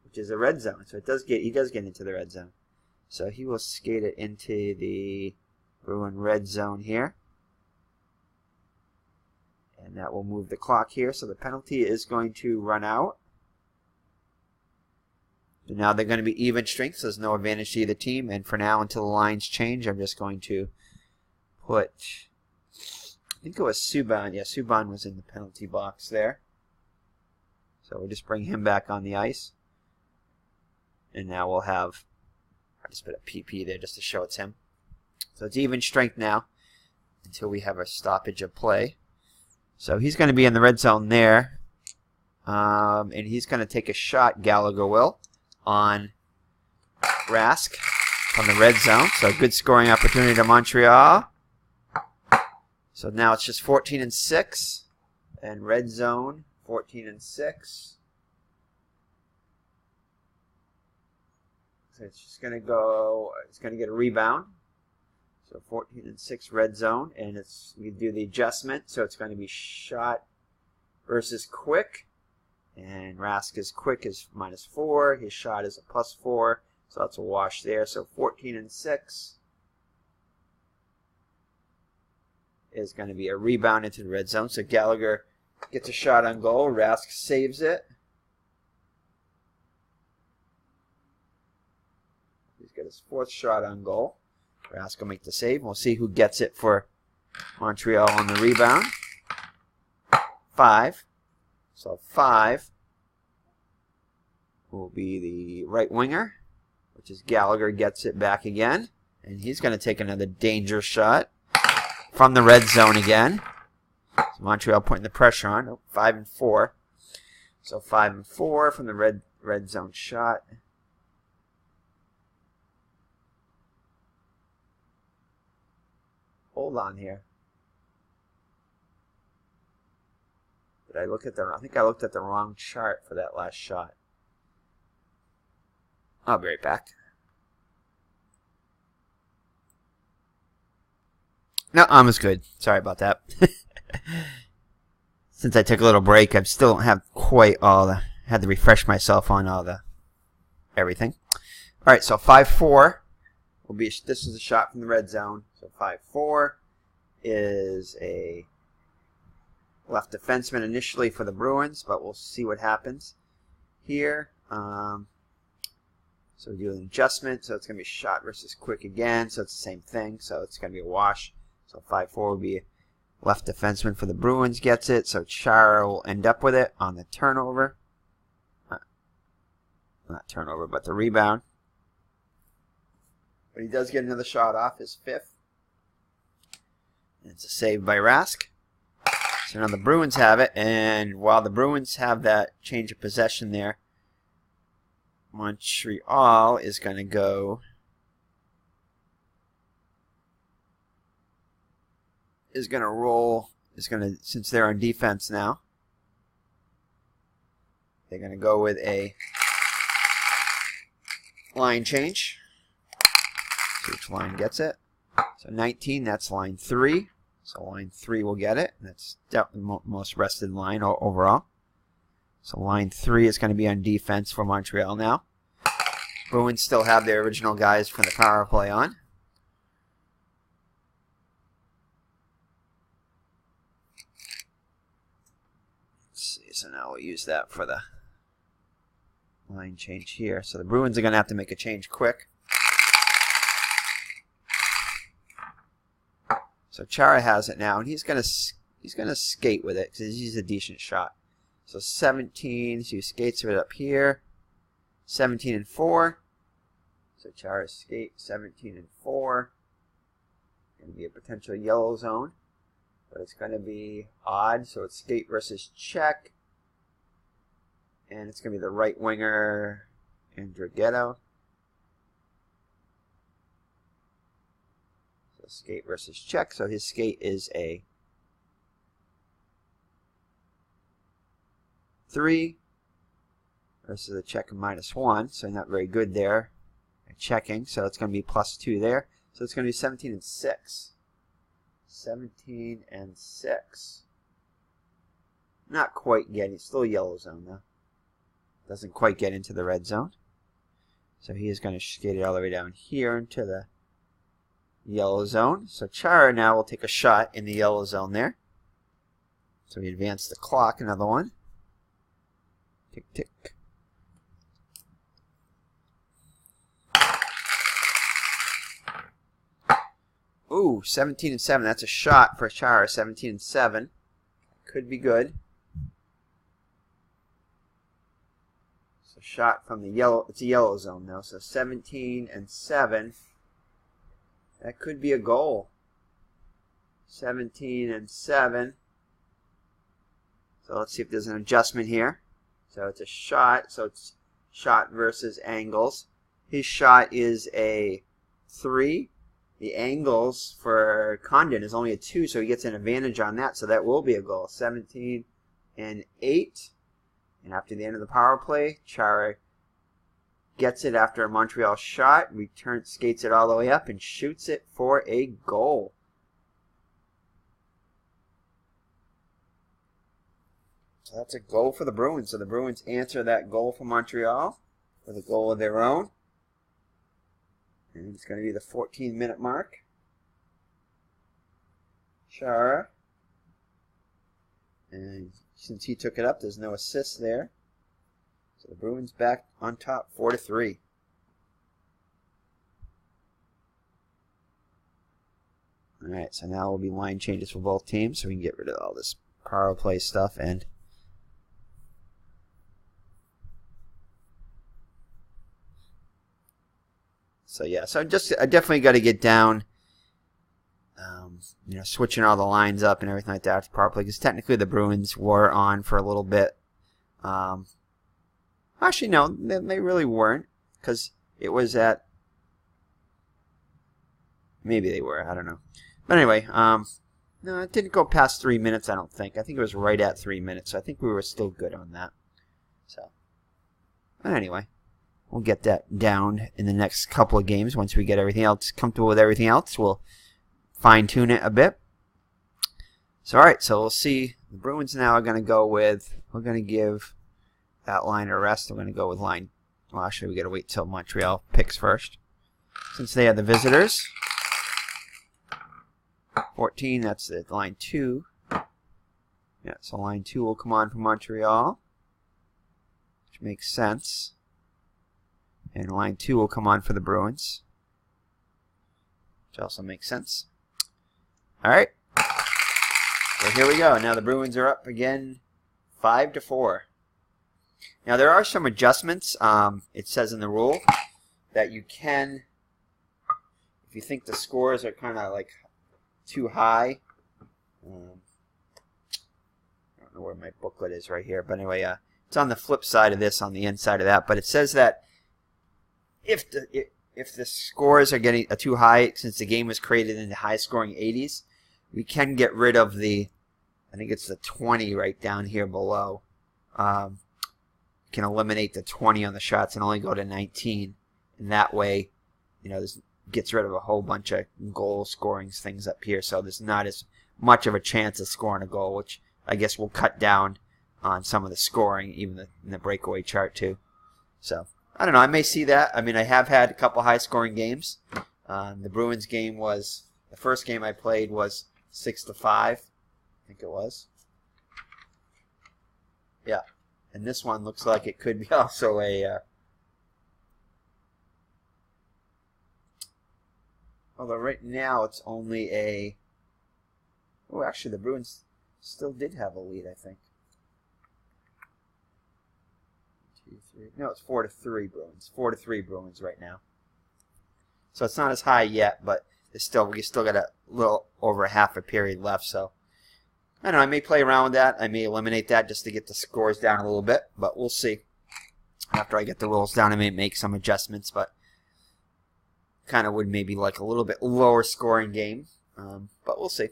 which is a red zone. So he does get into the red zone. So he will skate it into the Bruin red zone here. And that will move the clock here. So the penalty is going to run out. So now they're going to be even strength, so there's no advantage to either team. And for now, until the lines change, I'm just going to put, I think it was Subban. Yeah, Subban was in the penalty box there. So we'll just bring him back on the ice. And now we'll have, I just put a PP there just to show it's him. So it's even strength now until we have a stoppage of play. So he's going to be in the red zone there. And he's going to take a shot, Gallagher will, on Rask from the red zone. So good scoring opportunity to Montreal. So now it's just 14-6. And red zone, 14-6. So it's just going to go, it's going to get a rebound. So 14-6 red zone, and we do the adjustment. So it's going to be shot versus quick, and Rask is quick is -4. His shot is a +4, so that's a wash there. So 14-6 is going to be a rebound into the red zone. So Gallagher gets a shot on goal. Rask saves it. He's got his 4th shot on goal. Rask will make the save. We'll see who gets it for Montreal on the rebound. 5. So 5 will be the right winger, which is Gallagher gets it back again. And he's going to take another dangerous shot from the red zone again. So Montreal putting the pressure on. 5-4. So 5-4 from the red zone shot. Hold on here. Did I look at I think I looked at the wrong chart for that last shot. I'll be right back. No, almost good. Sorry about that. Since I took a little break, I still don't have quite all the... Had to refresh myself on all the... everything. Alright, so 5-4 will be... This is a shot from the red zone. So 5-4 is a left defenseman initially for the Bruins, but we'll see what happens here. So we do an adjustment, so it's going to be shot versus quick again, so it's the same thing, so it's going to be a wash. So 5-4 will be left defenseman for the Bruins gets it, so Chara will end up with it on the turnover. Not turnover, but the rebound. But he does get another shot off, his fifth. And it's a save by Rask. So now the Bruins have it, and while the Bruins have that change of possession there, Montreal is going to go... is going to roll... is going to, since they're on defense now, they're going to go with a line change. See which line gets it. So 19, that's line 3. So line 3 will get it. That's definitely the most rested line overall. So line 3 is going to be on defense for Montreal now. Bruins still have their original guys from the power play on. Let's see, so now we'll use that for the line change here. So the Bruins are going to have to make a change quick. So Chara has it now, and he's gonna skate with it because he's a decent shot. So 17, so he skates with it up here. 17 and 4. So Chara skate 17 and 4. Gonna be a potential yellow zone, but it's gonna be odd. So it's skate versus check, and it's gonna be the right winger Andrighetto. Skate versus check, so his skate is a 3 versus a check of -1, so not very good there. Checking, so it's going to be +2 there, so it's going to be 17 and 6. 17 and 6. Not quite getting, still yellow zone though. Doesn't quite get into the red zone, so he is going to skate it all the way down here into the yellow zone. So Chara now will take a shot in the yellow zone there. So we advance the clock, another one. Tick, tick. Ooh, 17 and 7. That's a shot for Chara. 17 and 7. Could be good. So shot from the yellow. It's a yellow zone now. So 17 and 7. That could be a goal. 17 and 7. So let's see if there's an adjustment here. So it's a shot. So it's shot versus angles. His shot is a 3. The angles for Condon is only a 2, so he gets an advantage on that. So that will be a goal. 17 and 8. And after the end of the power play, Chara gets it after a Montreal shot, skates it all the way up, and shoots it for a goal. So that's a goal for the Bruins. So the Bruins answer that goal for Montreal with a goal of their own. And it's going to be the 14-minute mark. Chara. And since he took it up, there's no assist there. So the Bruins back on top, 4-3. All right, so now will be line changes for both teams, so we can get rid of all this power play stuff. And so yeah, so I definitely got to get down, switching all the lines up and everything like that after power play, because technically the Bruins were on for a little bit. Actually, no, they really weren't, because it was at... Maybe they were, I don't know. But anyway, no, it didn't go past 3 minutes, I don't think. I think it was right at 3 minutes, so I think we were still good on that. So, but anyway, we'll get that down in the next couple of games. Once we get everything else comfortable with everything else, we'll fine-tune it a bit. So, all right, so we'll see. The Bruins now are going to go with, we're going to give that line a rest. We're going to go with line, well, actually, we got to wait till Montreal picks first. Since they are the visitors. 14, that's the line 2. Yeah, so line 2 will come on for Montreal, which makes sense. And line 2 will come on for the Bruins, which also makes sense. All right. So here we go. Now the Bruins are up again 5-4. Now there are some adjustments. It says in the rule that you can, if you think the scores are kind of like too high, I don't know where my booklet is right here, but anyway, it's on the flip side of this, on the inside of that. But it says that if the scores are getting too high, since the game was created in the high-scoring 80s, we can get rid of the, I think it's the 20 right down here below. Can eliminate the 20 on the shots and only go to 19. And that way, you know, this gets rid of a whole bunch of goal scoring things up here. So there's not as much of a chance of scoring a goal, which I guess will cut down on some of the scoring, even in the breakaway chart too. So I don't know. I may see that. I mean, I have had a couple high-scoring games. The Bruins game was, the first game I played was 6-5. I think it was. Yeah. And this one looks like it could be also a... although right now it's only a... Oh, actually the Bruins still did have a lead, I think. 2, 3. No, it's 4-3 Bruins. 4-3 Bruins right now. So it's not as high yet, but it's still, we still got a little over half a period left. So I don't know. I may play around with that. I may eliminate that just to get the scores down a little bit, but we'll see. After I get the rules down, I may make some adjustments, but kind of would maybe like a little bit lower scoring game, but we'll see.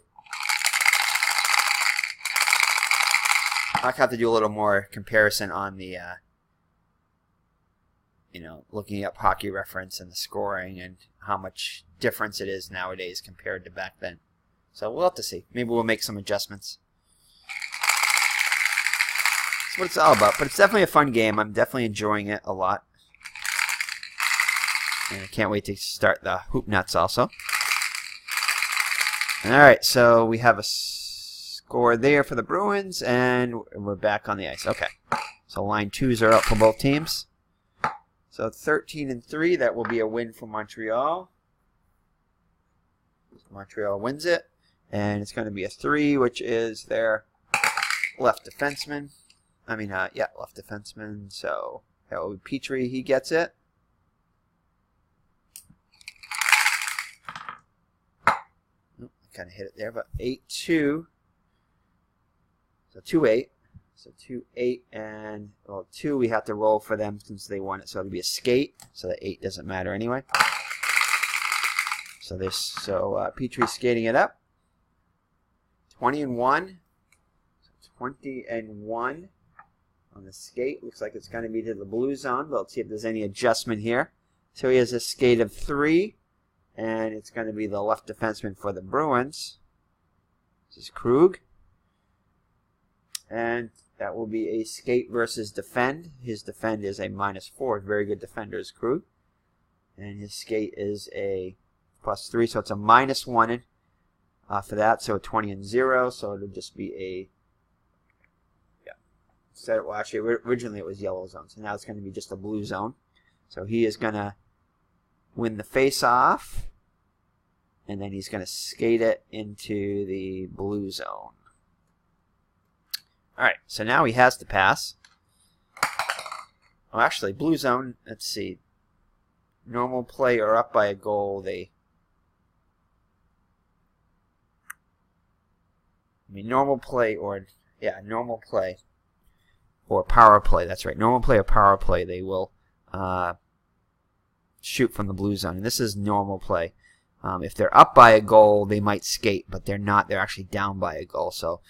I'll have to do a little more comparison on the, you know, looking up Hockey Reference and the scoring and how much difference it is nowadays compared to back then. So we'll have to see. Maybe we'll make some adjustments. That's what it's all about. But it's definitely a fun game. I'm definitely enjoying it a lot. And I can't wait to start the Hoop Nuts also. Alright, so we have a score there for the Bruins, and we're back on the ice. Okay, so line 2s are up for both teams. So 13-3, that will be a win for Montreal. Montreal wins it. And it's going to be a 3, which is their left defenseman. Left defenseman. So that will be Petrie. He gets it. Oh, I kind of hit it there, but 8-2. So 2-8. So 2-8 and, well, 2 we have to roll for them since they won it. So it'll be a skate. So the 8 doesn't matter anyway. So Petrie's skating it up. 20-1. So 20-1 on the skate. Looks like it's going to be to the blue zone, but let's see if there's any adjustment here. So he has a skate of 3, and it's going to be the left defenseman for the Bruins. This is Krug. And that will be a skate versus defend. His defend is a -4. Very good defender is Krug. And his skate is a +3, so it's a -1 for that. So 20-0, so it'll just be a, well, actually originally it was yellow zone, so now it's going to be just a blue zone. So he is going to win the face-off, and then he's going to skate it into the blue zone. All right, so now he has to pass. Oh, actually, blue zone, let's see. Normal play or up by a goal, normal play or power play. That's right. Normal play or power play, they will shoot from the blue zone. And this is normal play. If they're up by a goal, they might skate, but they're not. They're actually down by a goal. So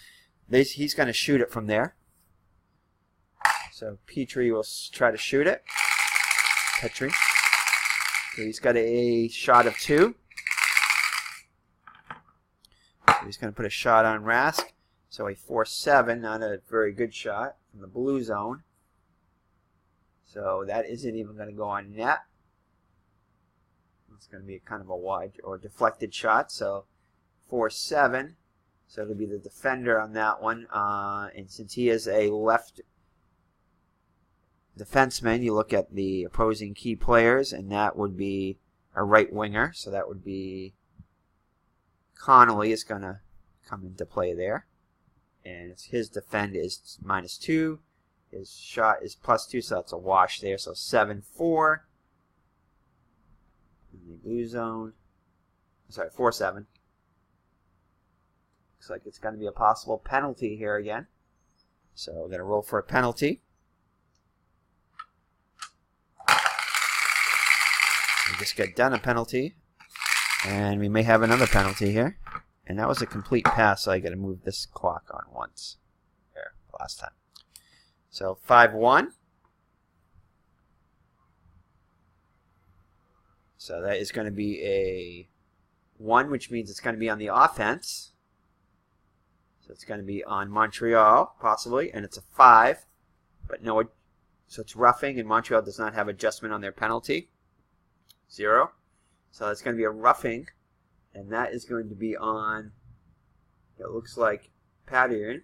he's going to shoot it from there. So Petrie will try to shoot it. Petrie. So he's got a shot of 2. he's going to put a shot on Rask. So a 4-7, not a very good shot from the blue zone. So that isn't even going to go on net. It's going to be kind of a wide or deflected shot. So 4-7. So it'll be the defender on that one. And since he is a left defenseman, you look at the opposing key players, and that would be a right winger. So that would be Connolly is going to come into play there. And his defend is -2. His shot is +2, so that's a wash there. So 7-4. In the blue zone. Sorry, 4-7. Looks like it's going to be a possible penalty here again. So we're going to roll for a penalty. We just got done a penalty. And we may have another penalty here. And that was a complete pass, so I got to move this clock on once. There, last time. So 5-1. So that is going to be a 1, which means it's going to be on the offense. So it's going to be on Montreal, possibly, and it's a 5. But no, so it's roughing, and Montreal does not have adjustment on their penalty. 0. So it's going to be a roughing, and that is going to be on, it looks like Patterson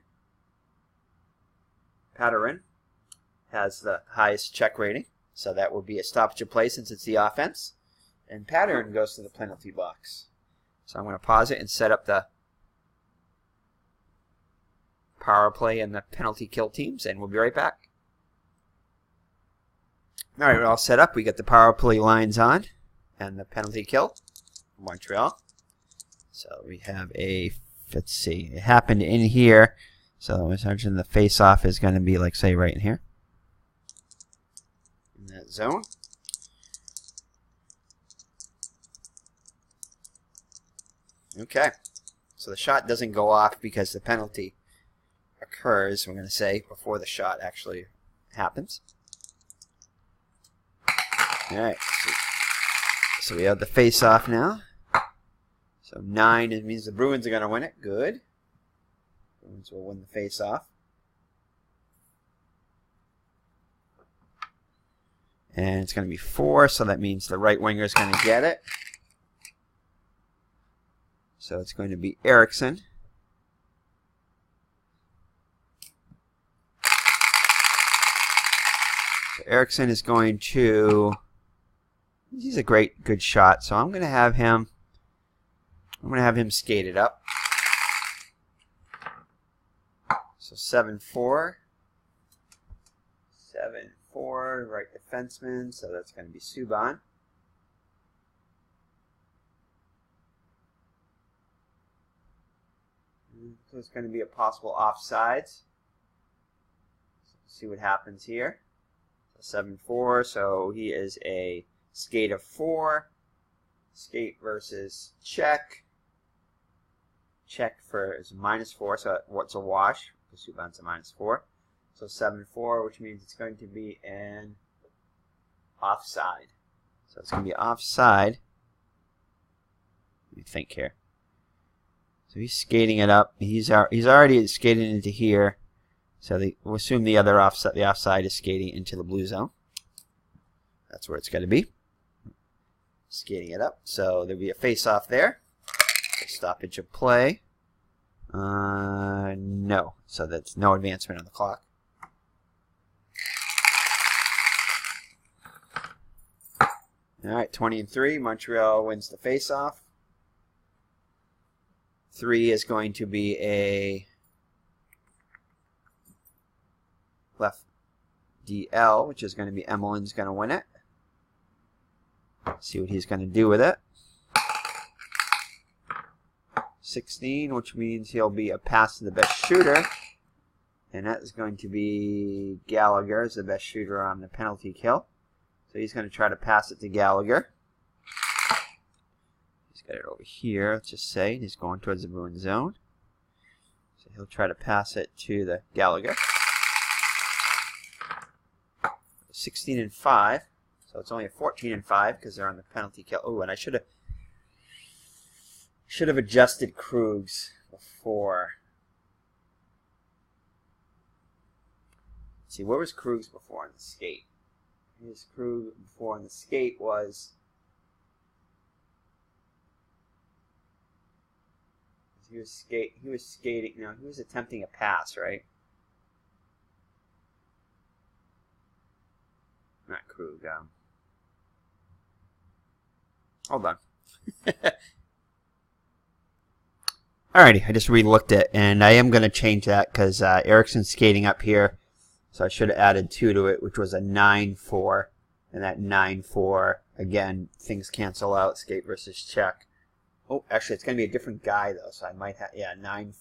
has the highest check rating. So that would be a stoppage of play since it's the offense. And Patterson goes to the penalty box. So I'm going to pause it and set up the power play and the penalty kill teams, and we'll be right back. All right, we're all set up. We got the power play lines on and the penalty kill. Montreal. So we have a, let's see, it happened in here. So essentially the face-off is going to be, like, say, right in here. In that zone. Okay, so the shot doesn't go off because the penalty occurs, we're going to say, before the shot actually happens. All right, so we have the face-off now. So 9, it means the Bruins are going to win it. Good. Bruins will win the face-off. And it's going to be 4, so that means the right winger is going to get it. So it's going to be Eriksson. So Eriksson is going to, he's a good shot, so I'm going to have him skate it up. So 7-4. 7-4, right defenseman, so that's going to be Subban. So it's going to be a possible offsides. Let's see what happens here. So 7-4, so he is a skate of 4. Skate versus check. Check for is -4, so what's a wash? Because Subban's a -4. So 7-4, which means it's going to be an offside. So it's going to be offside. Let me think here. So he's skating it up. He's already skating into here. So we'll assume the offside is skating into the blue zone. That's where it's going to be. Skating it up. So there'll be a face-off there. Stoppage of play. No. So that's no advancement on the clock. All right, 20-3. Montreal wins the face-off. 3 is going to be a left DL, which is going to be Emelin's going to win it. See what he's going to do with it. 16, which means he'll be a pass to the best shooter. And that is going to be Gallagher as the best shooter on the penalty kill. So he's going to try to pass it to Gallagher. He's got it over here, let's just say. He's going towards the Bruin zone. So he'll try to pass it to the Gallagher. 16-5. So it's only a 14-5 because they're on the penalty kill. Oh, and I should have adjusted Krug's before. Let's see, where was Krug's before on the skate? His Krug before on the skate was... He was skating, no, he was attempting a pass, right? Not Krug, hold on. Alrighty, I just re-looked it, and I am going to change that because Ericsson's skating up here, so I should have added 2 to it, which was a 9-4, and that 9-4, again, things cancel out, skate versus check. Oh, actually, it's going to be a different guy, though, so I might have, yeah, 9-4.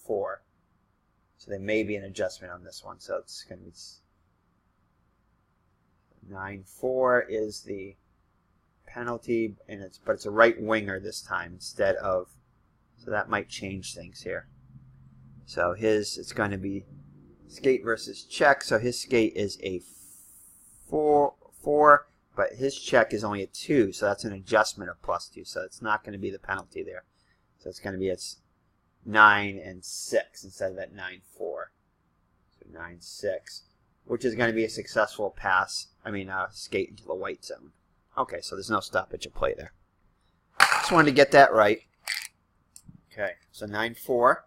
So there may be an adjustment on this one, so it's going to be 9-4 is the penalty, and but it's a right winger this time instead of, so that might change things here. So it's going to be skate versus check, so his skate is a 4, but his check is only a 2, so that's an adjustment of +2, so it's not going to be the penalty there. So it's going to be 9 and 6 instead of that 9-4. So 9-6, which is going to be a successful pass, skate into the white zone. Okay, so there's no stoppage of play there. Just wanted to get that right. Okay, so 9-4.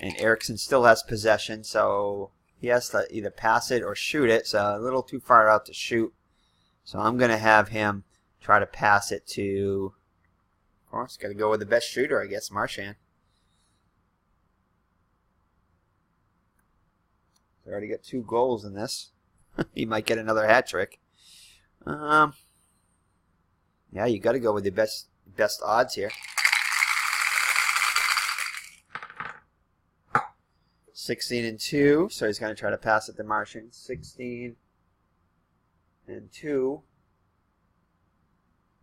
And Eriksson still has possession, so he has to either pass it or shoot it, so a little too far out to shoot. So I'm going to have him try to pass it to, of course, got to go with the best shooter, I guess, Marchand. He's already got 2 goals in this. He might get another hat trick. Yeah, you got to go with the best odds here. 16-2, so he's going to try to pass it to Marchand. 16-2,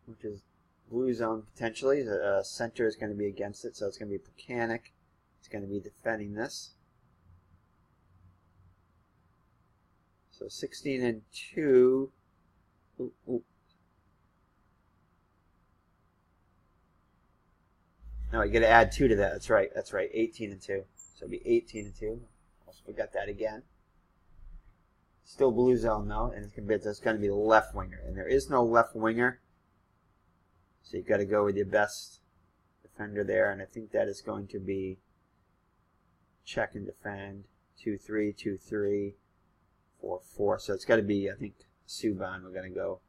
which is blue zone potentially. The center is going to be against it, so it's going to be Plekanec. It's going to be defending this. So 16-2. Ooh. No, you got to add 2 to that. That's right. 18-2. So it'll be 18-2. Also, we got that again. Still blue zone though, and it's going to be the left winger, and there is no left winger. So you've got to go with your best defender there, and I think that is going to be check and defend 2-3, 2-3, 4-4. So it's got to be, I think, Subban. We're going to go.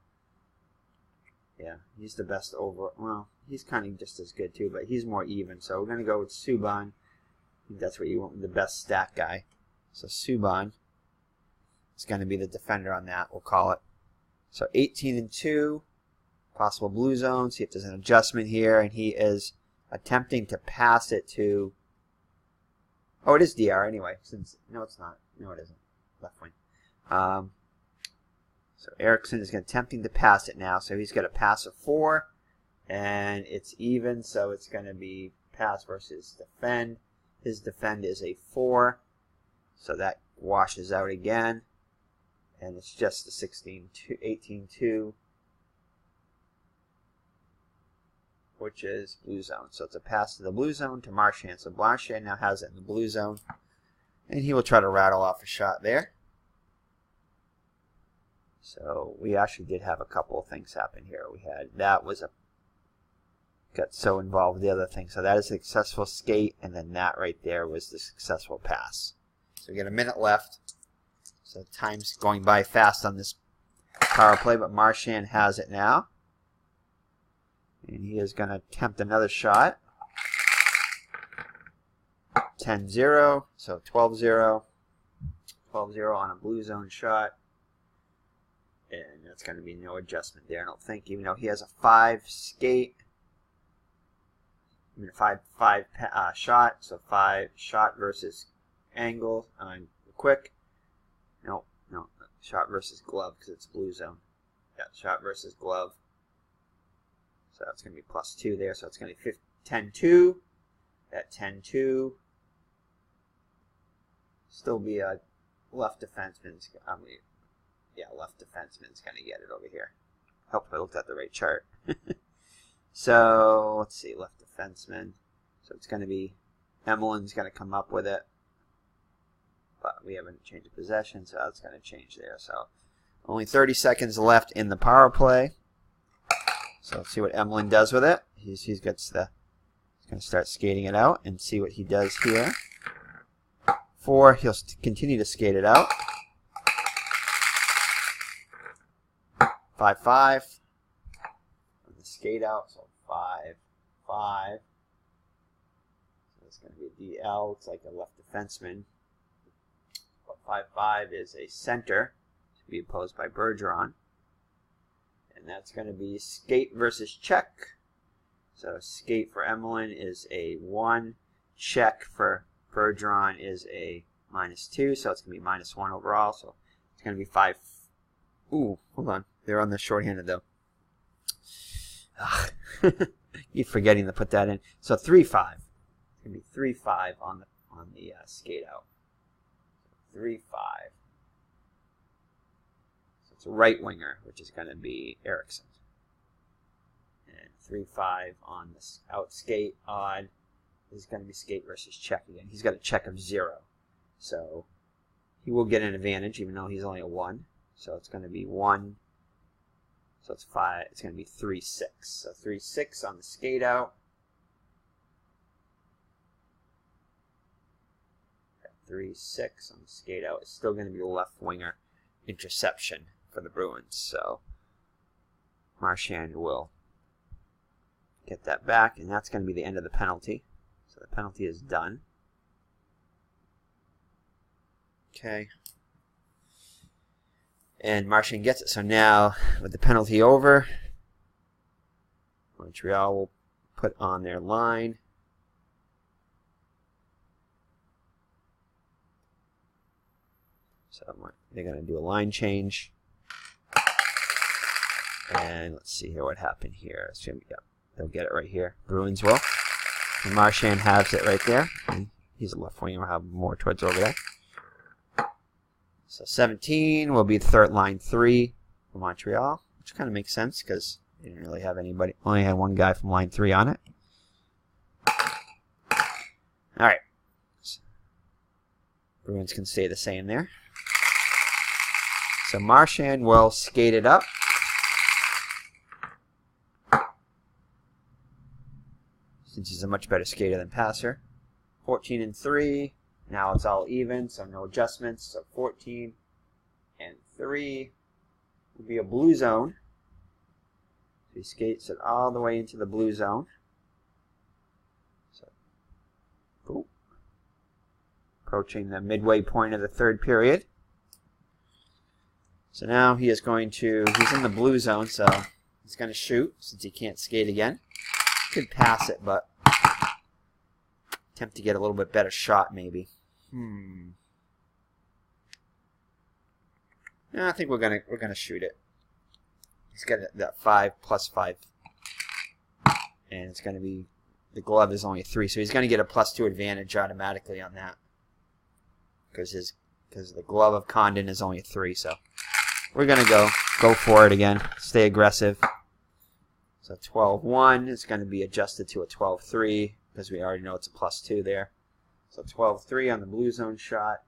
Yeah, he's the best over. Well, he's kind of just as good too, but he's more even. So we're going to go with Subban. I think that's what you want with the best stat guy. So Subban is going to be the defender on that, we'll call it. So 18-2, possible blue zone. See if there's an adjustment here, and he is attempting to pass it to. Oh, it is DR anyway. No, it's not. No, it isn't. Left wing. So Eriksson is attempting to pass it now. So he's got a pass of 4, and it's even. So it's going to be pass versus defend. His defend is a 4, so that washes out again, and it's just the 18-2, which is blue zone. So it's a pass to the blue zone to Marchand. So Marchand now has it in the blue zone, and he will try to rattle off a shot there. So we actually did have a couple of things happen here. Got so involved with the other thing. So that is a successful skate, and then that right there was the successful pass. So we got a minute left. So time's going by fast on this power play, but Marchand has it now. And he is going to attempt another shot. 10-0, so 12-0. 12-0 on a blue zone shot. And that's going to be no adjustment there, I don't think, even though he has a 5 skate. Five shot, so 5 shot versus angle, quick. No, shot versus glove because it's blue zone. Yeah, shot versus glove. So that's going to be +2 there, so it's going to be 10-2. That 10-2. Still be a left defenseman's. Left defenseman's going to get it over here. Hope I looked at the right chart. So let's see, left defenseman. So it's going to be Emmeline's going to come up with it, but we haven't changed the possession, so that's going to change there. So only 30 seconds left in the power play. So let's see what Emmeline does with it. He's going to start skating it out and see what he does here. 4, he'll continue to skate it out. 5-5. The skate out, so 5-5. So it's going to be a DL. Looks like a left defenseman. But 5-5 is a center to be opposed by Bergeron. And that's going to be skate versus check. So skate for Emmeline is a 1. Check for Bergeron is a -2. So it's going to be -1 overall. So it's going to be 5. Ooh, hold on. They're on the shorthanded though. Keep forgetting to put that in. So 3-5. It's going to be 3-5 on the skate out. 3-5. So it's a right winger, which is going to be Erickson. And 3-5 on the out skate. Odd. This is going to be skate versus check again. He's got a check of 0. So he will get an advantage even though he's only a 1. So it's going to be 1. So it's 5. It's going to be 3-6. So 3-6 on the skate out. 3-6 on the skate out. It's still going to be a left winger interception for the Bruins. So Marchand will get that back, and that's going to be the end of the penalty. So the penalty is done. Okay. And Marchand gets it. So now, with the penalty over, Montreal will put on their line. So they're going to do a line change. And let's see here what happened here. So, yeah, they'll get it right here. Bruins will. And Marchand has it right there. And he's a left winger. We'll have more towards over there. So 17 will be the third line 3 for Montreal, which kind of makes sense because they didn't really have anybody. Only had one guy from line 3 on it. All right. So Bruins can stay the same there. So Marchand will skate it up. Since he's a much better skater than passer. 14-3. Now it's all even, so no adjustments. So 14-3 will be a blue zone. So he skates it all the way into the blue zone. So, ooh, approaching the midway point of the third period. So now he is going to, he's in the blue zone, so he's going to shoot since he can't skate again. Could pass it, but attempt to get a little bit better shot maybe. No, I think we're gonna shoot it. He's got that 5+5, and it's gonna be, the glove is only 3, so he's gonna get a +2 advantage automatically on that because the glove of Condon is only 3. So we're gonna go for it again. Stay aggressive. So 12-1 is gonna be adjusted to a 12-3 because we already know it's a +2 there. So 12-3 on the blue zone shot.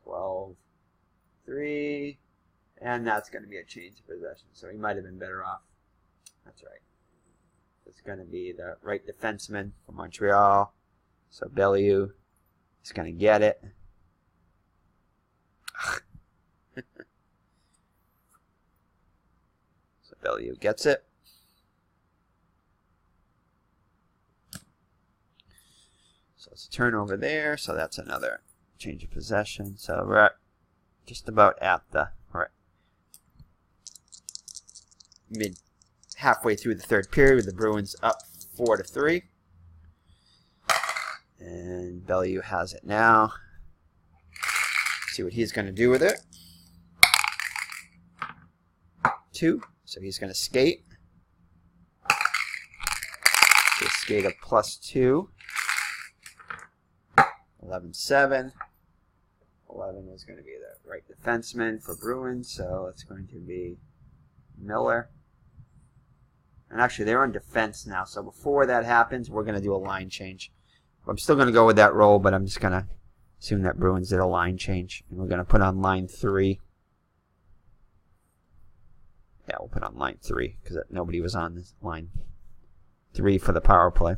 12-3. And that's going to be a change of possession. So he might have been better off. That's right. It's going to be the right defenseman for Montreal. So Bellew is going to get it. So Bellew gets it. So it's a turnover there, so that's another change of possession. So we're just about at the halfway through the third period with the Bruins up 4-3. And Bellew has it now. See what he's going to do with it. 2, so he's going to skate. So skate a +2. 11-7. 11 is going to be the right defenseman for Bruins, so it's going to be Miller. And actually, they're on defense now. So before that happens, we're going to do a line change. I'm still going to go with that roll, but I'm just going to assume that Bruins did a line change. And we're going to put on line 3. Yeah, we'll put on line 3 because nobody was on this line 3 for the power play.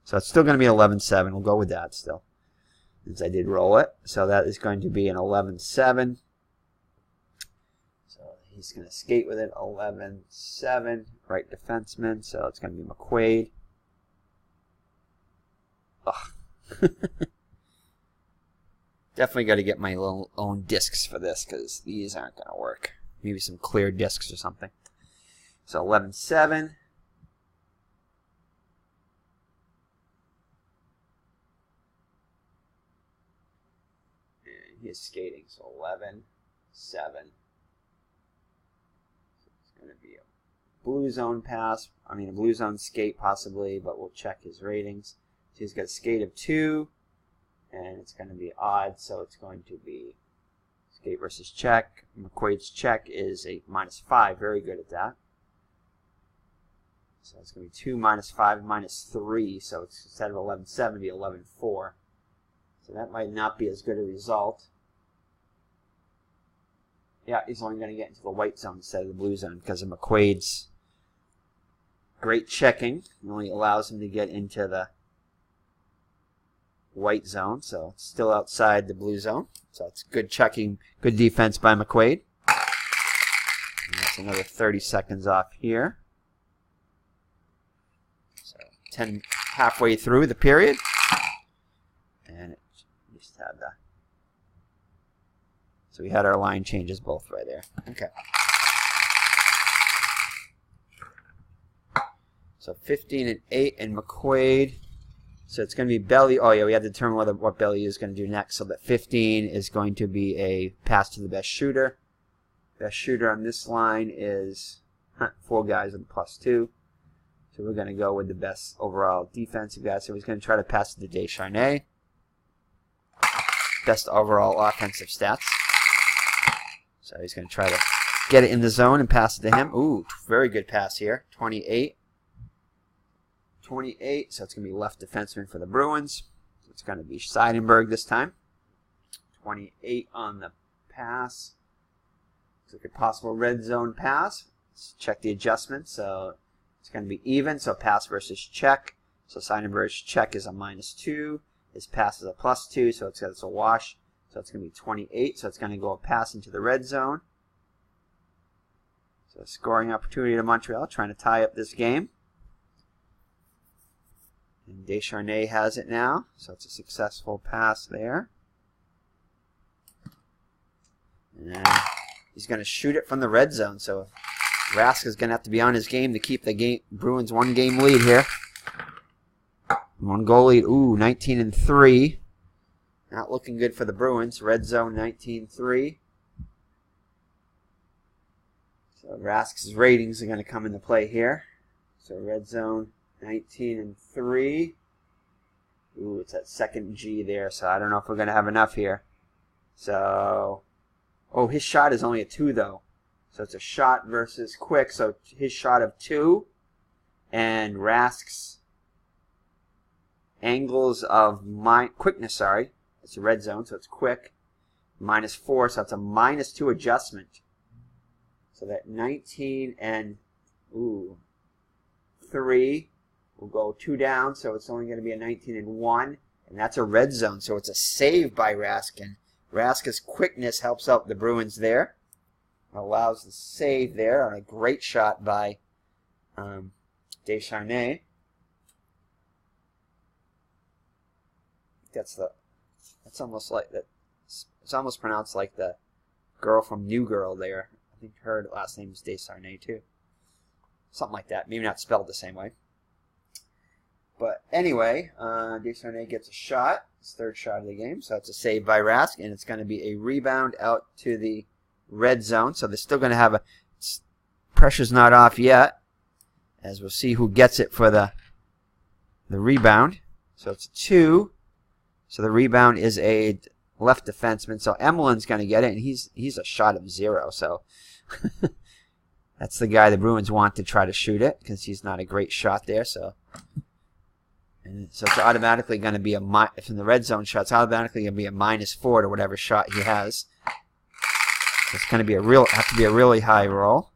So it's still going to be 11-7. We'll go with that still, since I did roll it. So that is going to be an 11-7. So he's going to skate with it. 11-7. Right defenseman. So it's going to be McQuaid. Ugh. Definitely got to get my own discs for this because these aren't going to work. Maybe some clear discs or something. So 11-7. He is skating, so 11-7. So it's going to be a blue zone pass. I mean, a blue zone skate possibly, but we'll check his ratings. So he's got a skate of 2, and it's going to be odd, so it's going to be skate versus check. McQuaid's check is a -5. Very good at that. So it's going to be 2 -5 -3. So it's instead of 11-7, it'll be 11-4. So that might not be as good a result. Yeah, he's only going to get into the white zone instead of the blue zone because of McQuaid's great checking. It only allows him to get into the white zone, so it's still outside the blue zone. So it's good checking, good defense by McQuaid. And that's another 30 seconds off here. So 10 halfway through the period. And it just had the... So we had our line changes both right there. Okay. So 15-8 and McQuaid. So it's going to be Belly. Oh, yeah, we have to determine what Belly is going to do next. So that 15 is going to be a pass to the best shooter. Best shooter on this line is 4 guys with +2. So we're going to go with the best overall defensive guy. So he's going to try to pass to Descharnais. Best overall offensive stats. So he's going to try to get it in the zone and pass it to him. Ooh, very good pass here. 28. So it's going to be left defenseman for the Bruins. So it's going to be Seidenberg this time. 28 on the pass. Looks like a possible red zone pass. Let's check the adjustments. So it's going to be even. So pass versus check. So Seidenberg's check is a -2. His pass is a +2. So it's a wash. So it's going to be 28. So it's going to go a pass into the red zone. So scoring opportunity to Montreal, trying to tie up this game. And Descharnais has it now. So it's a successful pass there. And he's going to shoot it from the red zone. So Rask is going to have to be on his game to keep the Bruins 1-game lead here. 1-goal lead. Ooh, 19-3. Not looking good for the Bruins. Red zone 19-3. So Rask's ratings are going to come into play here. So red zone 19-3. Ooh, it's that second G there. So I don't know if we're going to have enough here. So, oh, his shot is only a 2 though. So it's a shot versus quick. So his shot of 2 and Rask's angles of quickness. Sorry. It's a red zone, so it's quick. -4, so it's a -2 adjustment. So that 19 and 3 will go 2 down, so it's only going to be a 19-1, and that's a red zone. So it's a save by Rask, and Rask's quickness helps out the Bruins there. Allows the save there on a great shot by Descharnais. That's almost like that. It's almost pronounced like the girl from New Girl there. I think her last name is Descharnais too. Something like that. Maybe not spelled the same way. But anyway, Descharnais gets a shot. His 3rd shot of the game. So it's a save by Rask, and it's going to be a rebound out to the red zone. So they're still going to have a... Pressure's not off yet, as we'll see who gets it for the rebound. So it's a 2. So the rebound is a left defenseman. So Emelin's going to get it, and he's a shot of 0. So That's the guy the Bruins want to try to shoot it because he's not a great shot there. So it's automatically going to be a from the red zone shot. It's automatically going to be a -4 to whatever shot he has. So it's going to be have to be a really high roll.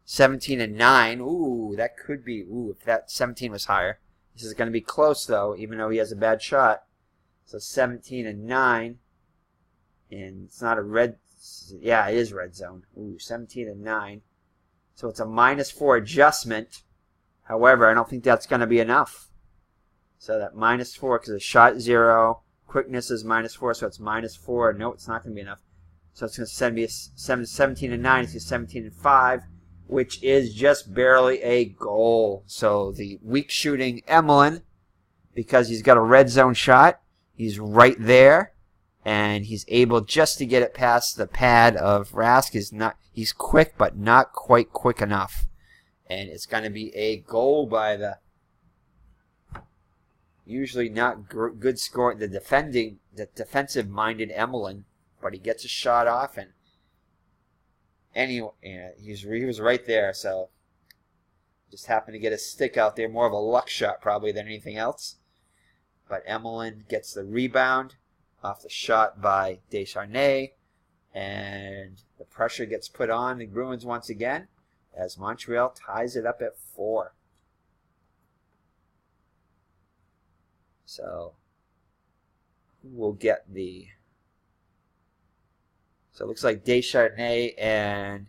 17 and 9. Ooh, that could be. Ooh, if that 17 was higher. This is going to be close though, even though he has a bad shot. So 17 and 9, and it's not a red. Yeah, it is red zone. Ooh, 17 and 9. So it's a -4 adjustment. However, I don't think that's going to be enough. So that -4, because the shot 0, quickness is -4, so it's -4. No, it's not going to be enough. So it's going to be a 17 and 9. It's 17 and 5, which is just barely a goal. So the weak shooting Emelin, because he's got a red zone shot, he's right there. And he's able just to get it past the pad of Rask. He's quick, but not quite quick enough. And it's going to be a goal by the usually not good score, the defensive-minded Emelin. But he gets a shot off, and anyway, he was right there. So just happened to get a stick out there, more of a luck shot probably than anything else. But Emelin gets the rebound off the shot by Descharnais, and the pressure gets put on the Bruins once again as Montreal ties it up at 4. So who will get the... So it looks like Descharnais and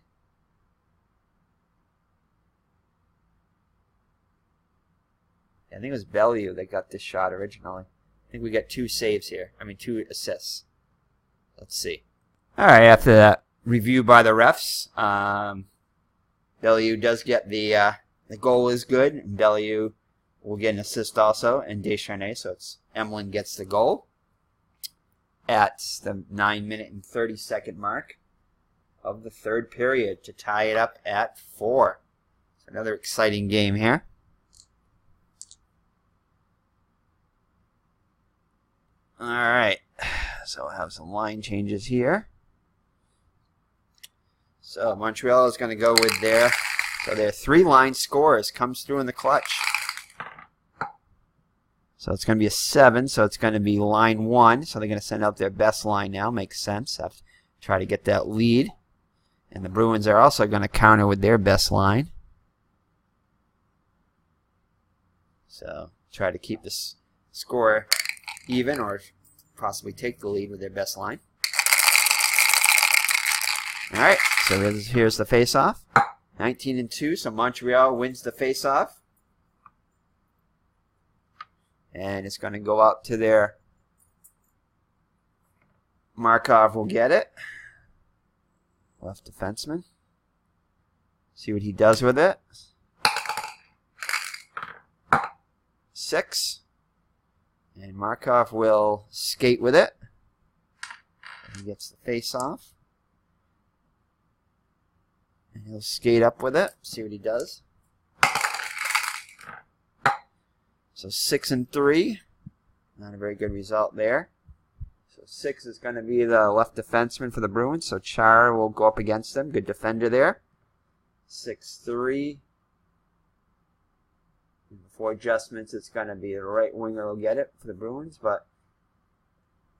I think it was Bellew that got this shot originally. I think we got 2 saves here. 2 assists. Let's see. All right, after that review by the refs, Bellew does get the goal is good. And Bellew will get an assist also, and Descharnais. So it's Emelin gets the goal at the 9-minute and 30-second mark of the third period to tie it up at 4. So another exciting game here. All right, so we'll have some line changes here. So Montreal is going to go with their 3-line scorers comes through in the clutch. So it's going to be a 7, so it's going to be line 1. So they're going to send out their best line now. Makes sense. Have to try to get that lead. And the Bruins are also going to counter with their best line. So try to keep this score even or possibly take the lead with their best line. All right, so here's the face-off. 19 and 2, so Montreal wins the face-off. And it's going to go out to their... Markov will get it. Left defenseman. See what he does with it. 6. And Markov will skate with it. He gets the face-off. And he'll skate up with it. See what he does. So 6 and 3. Not a very good result there. So 6 is going to be the left defenseman for the Bruins. So Chara will go up against them. Good defender there. 6-3. Before adjustments, it's going to be the right winger will get it for the Bruins, but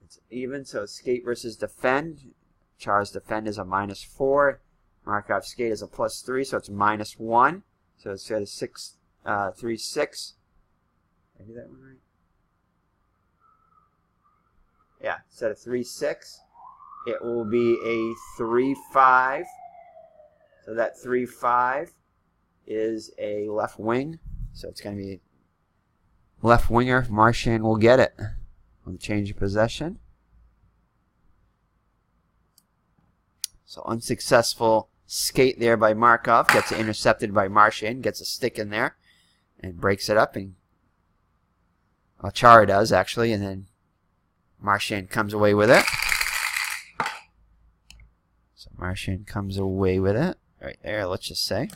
it's even. So skate versus defend. Chara's defend is a -4. Markov's skate is a +3, so it's -1. So it's got a 6, 3-6. Did I do that one right? Yeah, instead of 3-6, it will be a 3-5. So that 3-5 is a left wing. So it's going to be left winger. Marchand will get it on the change of possession. So unsuccessful skate there by Markov. Gets intercepted by Marchand. Gets a stick in there and breaks it up. And Chara does, actually. And then Marchand comes away with it. So Marchand comes away with it. Right there, let's just say.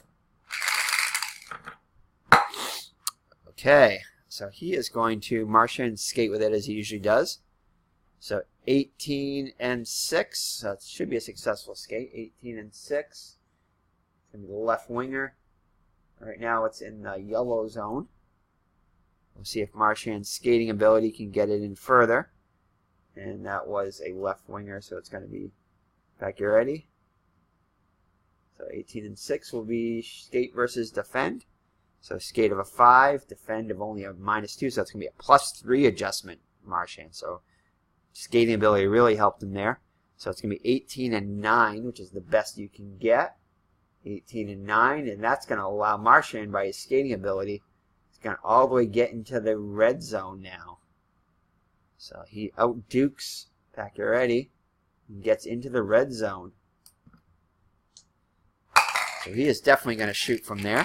Okay, so he is going to Marchand skate with it as he usually does. So 18 and 6. So it should be a successful skate. 18 and 6. going to be the left winger. Right now it's in the yellow zone. We'll see if Marchand's skating ability can get it in further. And that was a left winger, so it's going to be back here ready. So 18 and 6 will be skate versus defend. So skate of a 5, defend of only a -2, so that's going to be a +3 adjustment, Marchand. So skating ability really helped him there. So it's going to be 18 and 9, which is the best you can get. 18 and 9, and that's going to allow Marchand, by his skating ability, he's going to all the way get into the red zone now. So he out-dukes Pacioretty and gets into the red zone. So he is definitely going to shoot from there.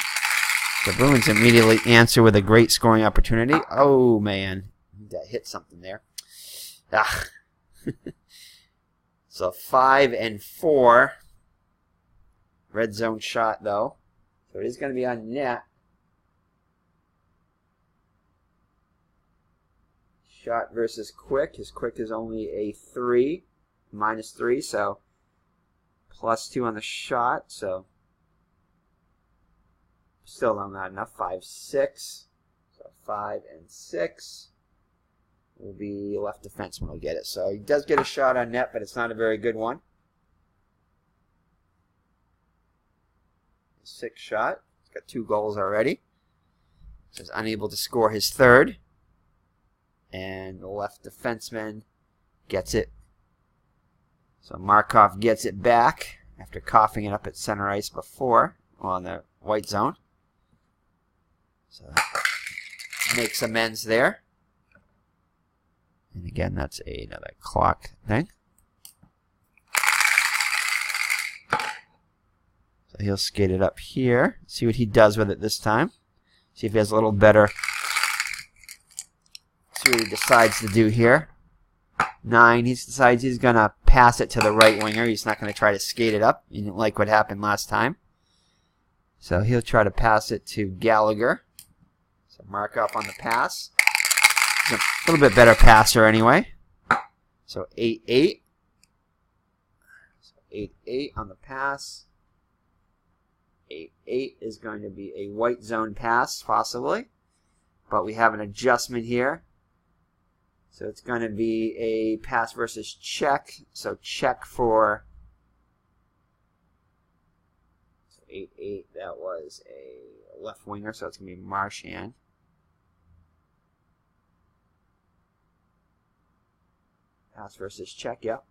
The Bruins immediately answer with a great scoring opportunity. Oh, man. That hit something there. Ah. So 5 and 4. Red zone shot, though. So it is going to be on net. Shot versus quick. His quick is only a 3. -3, so +2 on the shot. So still not enough. 5, 6. So 5 and 6 will be left defenseman will get it. So he does get a shot on net, but it's not a very good one. 6 shot. He's got 2 goals already. So he's unable to score his 3rd. And the left defenseman gets it. So Markov gets it back after coughing it up at center ice before on the white zone. So makes amends there. And again, that's another clock thing. So he'll skate it up here. See what he does with it this time. See if he has a little better. See what he decides to do here. 9, he decides he's going to pass it to the right winger. He's not going to try to skate it up. He didn't like what happened last time. So he'll try to pass it to Gallagher. So Markov on the pass. He's a little bit better passer anyway. So 8-8. So 8-8 on the pass. 8-8 is going to be a white zone pass, possibly. But we have an adjustment here. So it's going to be a pass versus check. So check for 8-8. That was a left winger, so it's going to be Marchand. Pass versus check, yep.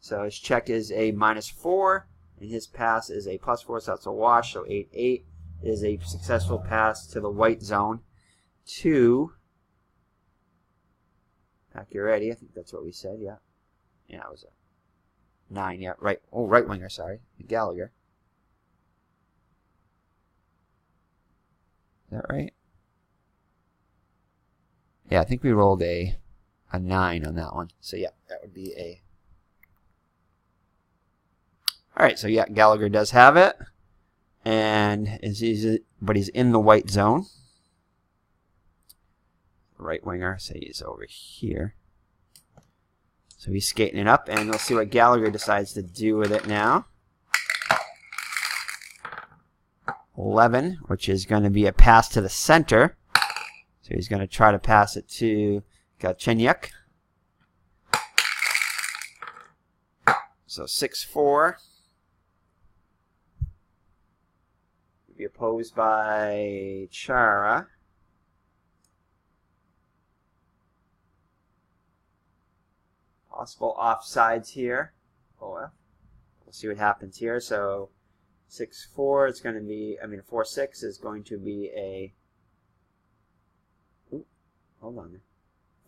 So his check is a -4, and his pass is a +4, so that's a wash. So 8-8 is a successful pass to the white zone to Pacioretty. I think that's what we said, yeah. Yeah, it was a 9, yeah, right. Oh, right winger, sorry. Gallagher. Is that right? Yeah, I think we rolled a 9 on that one. So yeah, that would be a... Alright, so yeah, Gallagher does have it. And but he's in the white zone. Right winger, so he's over here. So he's skating it up, and we'll see what Gallagher decides to do with it now. 11, which is going to be a pass to the center. So he's going to try to pass it to Galchenyuk. So 6-4. Be opposed by Chara. Possible offsides here. Oh, well. We'll see what happens here. So 6-4, it's going to be, 4-6 is going to be a, ooh, hold on there.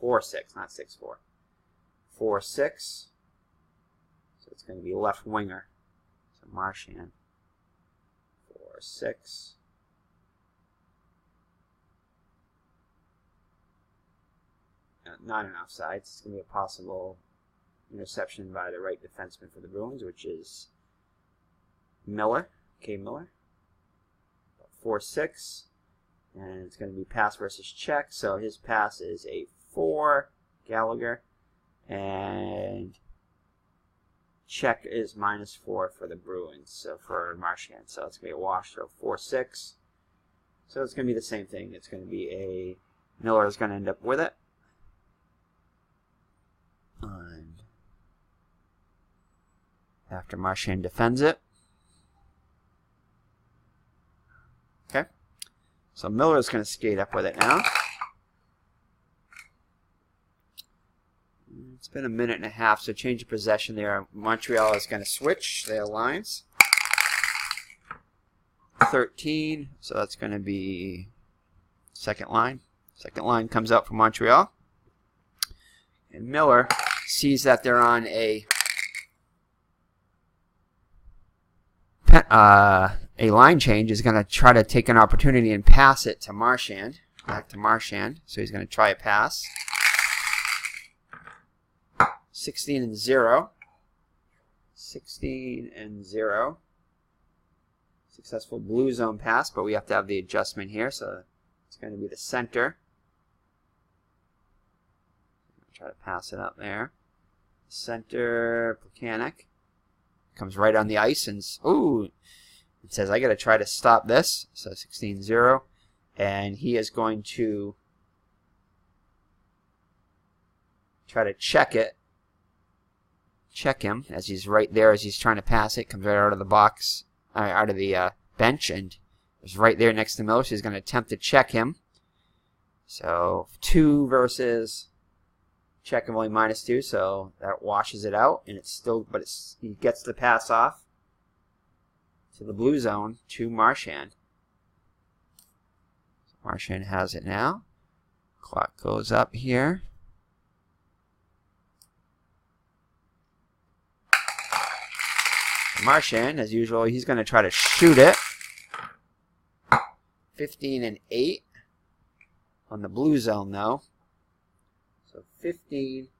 4-6, not 6-4. 4-6. So it's going to be left winger. So Marchand. 4-6. Not an offside. It's going to be a possible interception by the right defenseman for the Bruins, which is Miller, K. Miller. 4-6. And it's going to be pass versus check. So his pass is a 4, Gallagher. And check is -4 for the Bruins, so for Marchand. So it's going to be a wash, so 4-6. So it's going to be the same thing. It's going to be a Miller is going to end up with it. And after Marchand defends it. Okay. So Miller is going to skate up with it now. It's been a minute and a half, so change of possession there. Montreal is going to switch their lines. 13, so that's going to be second line. Second line comes out for Montreal. And Miller sees that they're on a line change, is going to try to take an opportunity and pass it to Marchand. Back to Marchand, so he's going to try a pass. 16-0. 16-0. Successful blue zone pass, but we have to have the adjustment here, so it's going to be the center. Try to pass it up there. Center, Plekanec. Comes right on the ice, and ooh, it says, I got to try to stop this. So 16-0. And he is going to try to check it. Check him as he's right there as he's trying to pass it. Comes right out of the box, out of the bench, and is right there next to Miller. So he's going to attempt to check him. So 2 versus check him only -2, so that washes it out, and it's still, but he gets the pass off to the blue zone to Marchand. So Marchand has it now. Clock goes up here. Marchand, as usual, he's going to try to shoot it. 15-8 on the blue zone, though. So 15-8.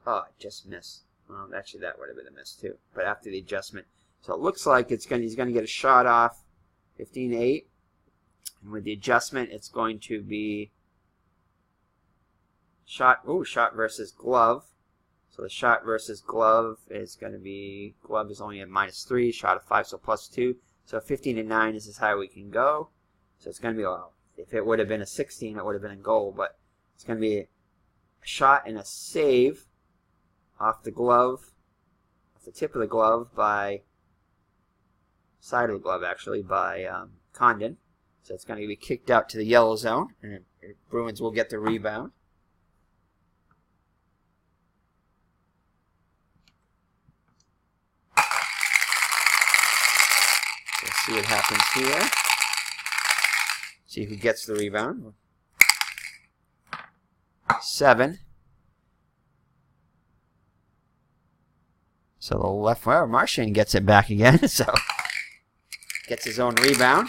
Oh, it just missed. Well, actually, that would have been a miss, too. But after the adjustment. So it looks like he's going to get a shot off. 15-8. And with the adjustment, it's going to be shot versus glove. So the shot versus glove is going to be, glove is only at -3, shot of 5, so +2. So 15-9 is as high we can go. So it's going to be, well, if it would have been a 16, it would have been a goal. But it's going to be a shot and a save off the glove, off the tip of the glove by, side of the glove actually, by Condon. So it's going to be kicked out to the yellow zone, and Bruins will get the rebound. See what happens here. See who gets the rebound. 7. So the left, well, Marchand gets it back again. So gets his own rebound.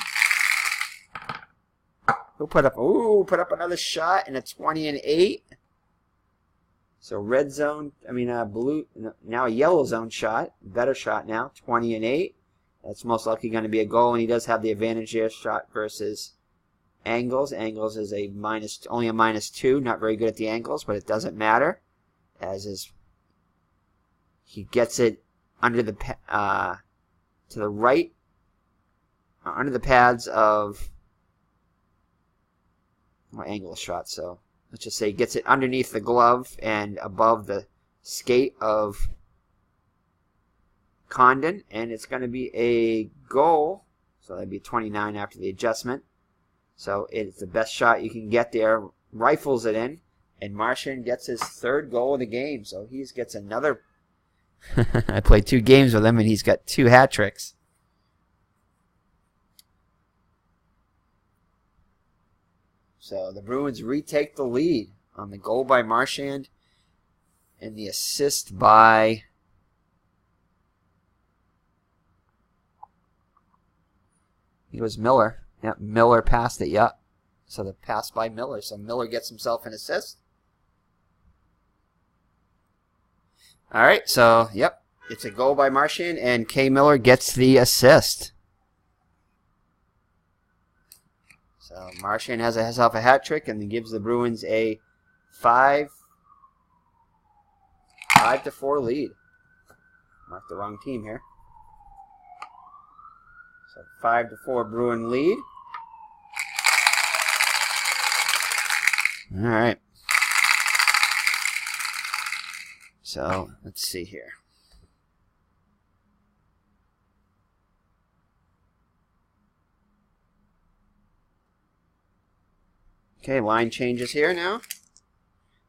Who put up? Ooh, put up another shot, and a 20-8. So red zone. Blue. Now a yellow zone shot. Better shot now. 20-8. That's most likely going to be a goal, and he does have the advantage here. Shot versus angles. Angles is only a -2. Not very good at the angles, but it doesn't matter, as is he gets it under the to the right, under the pads of angle shot. So let's just say he gets it underneath the glove and above the skate of Condon, and it's going to be a goal. So that'd be 29 after the adjustment. So it's the best shot you can get there. Rifles it in, and Marchand gets his 3rd goal of the game. So he gets another. I played 2 games with him, and he's got 2 hat tricks. So the Bruins retake the lead on the goal by Marchand and the assist by it was Miller. Yep, Miller passed it, yep. So the pass by Miller. So Miller gets himself an assist. All right, so, yep, it's a goal by Marchand, and K. Miller gets the assist. So Marchand has himself a hat trick, and gives the Bruins a 5-4 lead. Marked the wrong team here. So 5-4 Bruin lead. All right. So let's see here. Okay, line changes here now.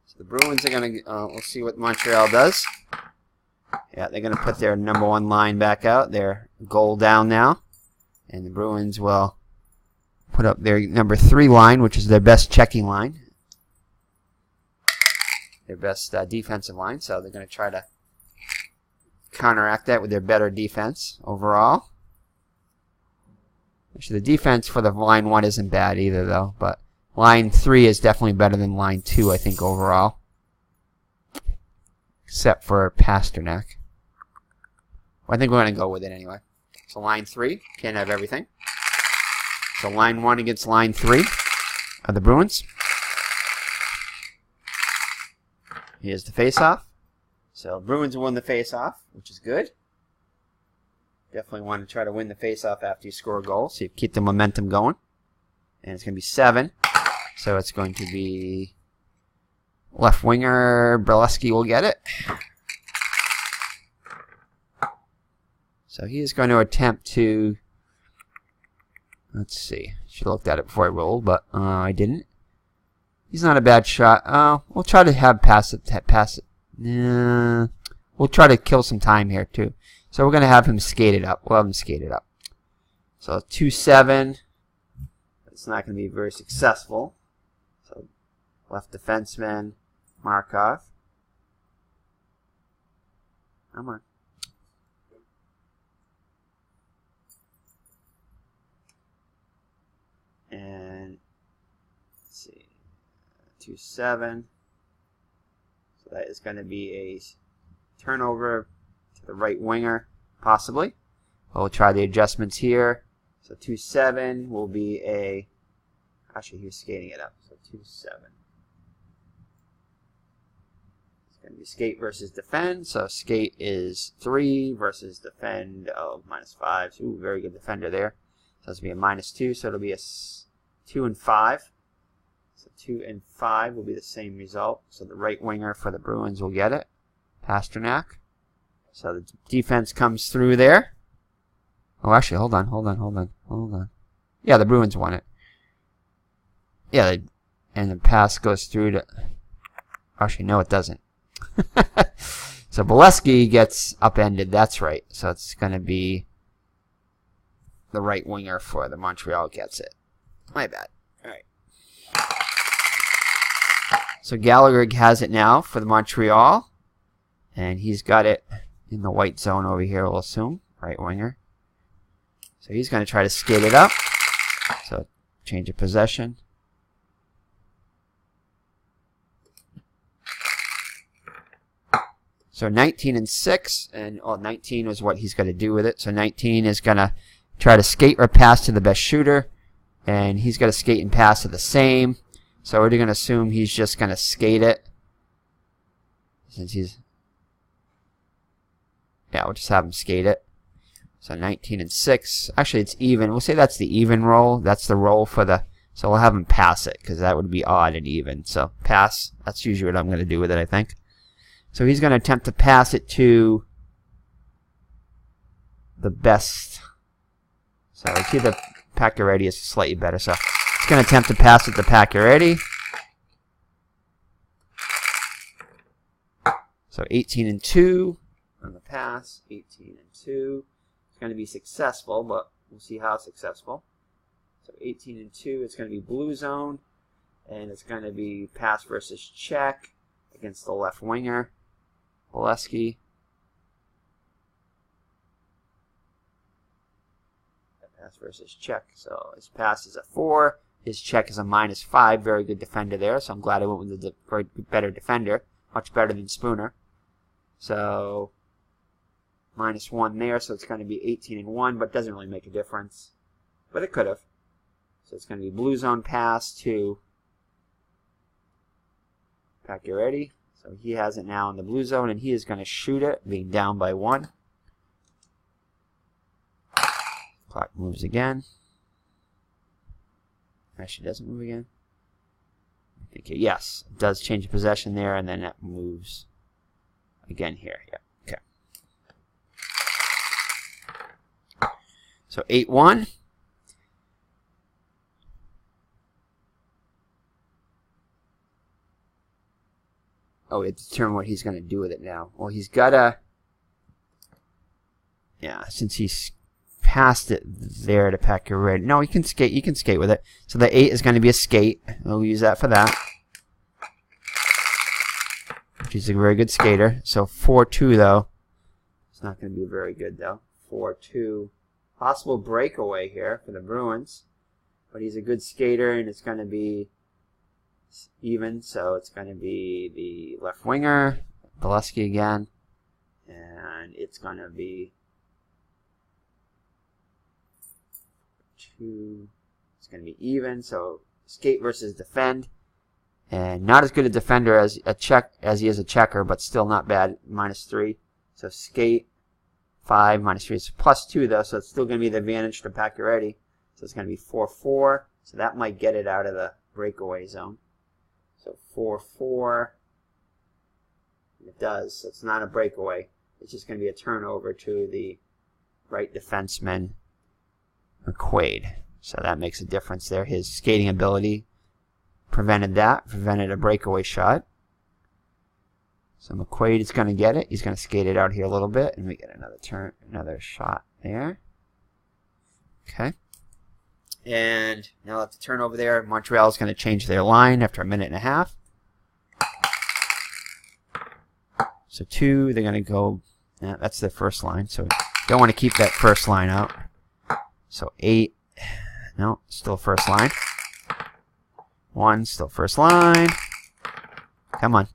So the Bruins are going to, we'll see what Montreal does. Yeah, they're going to put their number 1 line back out. Their goal down now. And the Bruins will put up their number 3 line, which is their best checking line. Their best defensive line. So they're going to try to counteract that with their better defense overall. Actually, the defense for the line 1 isn't bad either, though. But line 3 is definitely better than line 2, I think, overall. Except for Pasternak. Well, I think we're going to go with it anyway. So line 3, can't have everything. So line 1 against line 3 of the Bruins. Here's the face-off. So Bruins won the face-off, which is good. Definitely want to try to win the face-off after you score a goal, so you keep the momentum going. And it's going to be 7. So it's going to be left winger Brodie will get it. So he is going to attempt to, let's see, should have looked at it before I rolled, but I didn't. He's not a bad shot. We'll try to have pass it. We'll try to kill some time here too. So we're going to have him skate it up. We'll have him skate it up. So 2-7. It's not going to be very successful. So left defenseman Markov. Come on. And let's see, 2-7. So that is going to be a turnover to the right winger, possibly. We'll try the adjustments here. So 2-7 will be a. Actually, he was skating it up. So 2-7. It's going to be skate versus defend. So skate is 3 versus defend of -5. Ooh, very good defender there. So it's going to be a -2. So it'll be a 2 and 5. So 2 and 5 will be the same result. So the right winger for the Bruins will get it. Pasternak. So the defense comes through there. Oh, actually, hold on. Yeah, the Bruins won it. Yeah, and the pass goes through to. Actually, no, it doesn't. So Brodie gets upended. That's right. So it's going to be the right winger for the Montreal gets it. My bad. All right. So Gallagher has it now for the Montreal. And he's got it in the white zone over here, we'll assume. Right winger. So he's going to try to skate it up. So change of possession. So 19 and 6. And 19 was what he's going to do with it. So 19 is going to try to skate or pass to the best shooter. And he's got to skate and pass to the same. So we're going to assume he's just going to skate it. Since he's. Yeah, we'll just have him skate it. So 19 and 6. Actually, it's even. We'll say that's the even roll. That's the roll for the. So we'll have him pass it because that would be odd and even. So pass. That's usually what I'm going to do with it, I think. So he's going to attempt to pass it to the best. So I see the Pacioretty is slightly better. So he's going to attempt to pass it to Pacioretty. So 18 and 2 on the pass. 18 and 2. It's going to be successful, but we'll see how successful. So 18 and 2. It's going to be blue zone, and it's going to be pass versus check against the left winger, Brodie. Pass versus check. So his pass is a 4. His check is a -5. Very good defender there. So I'm glad I went with the better defender. Much better than Spooner. So -1 there. So it's going to be 18 and 1, but doesn't really make a difference. But it could have. So it's going to be blue zone pass to Pacioretty. So he has it now in the blue zone, and he is going to shoot it, being down by 1. Clock moves again. Actually, doesn't move again. I think yes, it does change the possession there, and then it moves again here. Yeah. Okay. So 8-1. Oh, we have to determine what he's going to do with it now. Well, he's got to... Yeah, since he's passed it there to Pacioretty. No, he can skate. You can skate with it. So the 8 is going to be a skate. We'll use that for that. He's a very good skater. So 4-2, though. It's not going to be very good, though. 4-2. Possible breakaway here for the Bruins. But he's a good skater, and it's going to be even. So it's going to be the left winger, Bolesky again. And it's going to be... It's going to be even, so skate versus defend, and not as good a defender as he is a checker, but still not bad. -3, so skate 5 -3 is +2 though, so it's still going to be the advantage to Pacioretty. So it's going to be 4-4, so that might get it out of the breakaway zone. So 4-4, it does. So it's not a breakaway. It's just going to be a turnover to the right defenseman, McQuaid. So that makes a difference there. His skating ability prevented a breakaway shot. So McQuaid is going to get it. He's going to skate it out here a little bit, and we get another shot there. Okay. And now at the turnover there, Montreal is going to change their line after a minute and a half. So 2, they're going to go. Yeah, that's their first line. So don't want to keep that first line out. So 8, no, still first line. 1, still first line. Come on.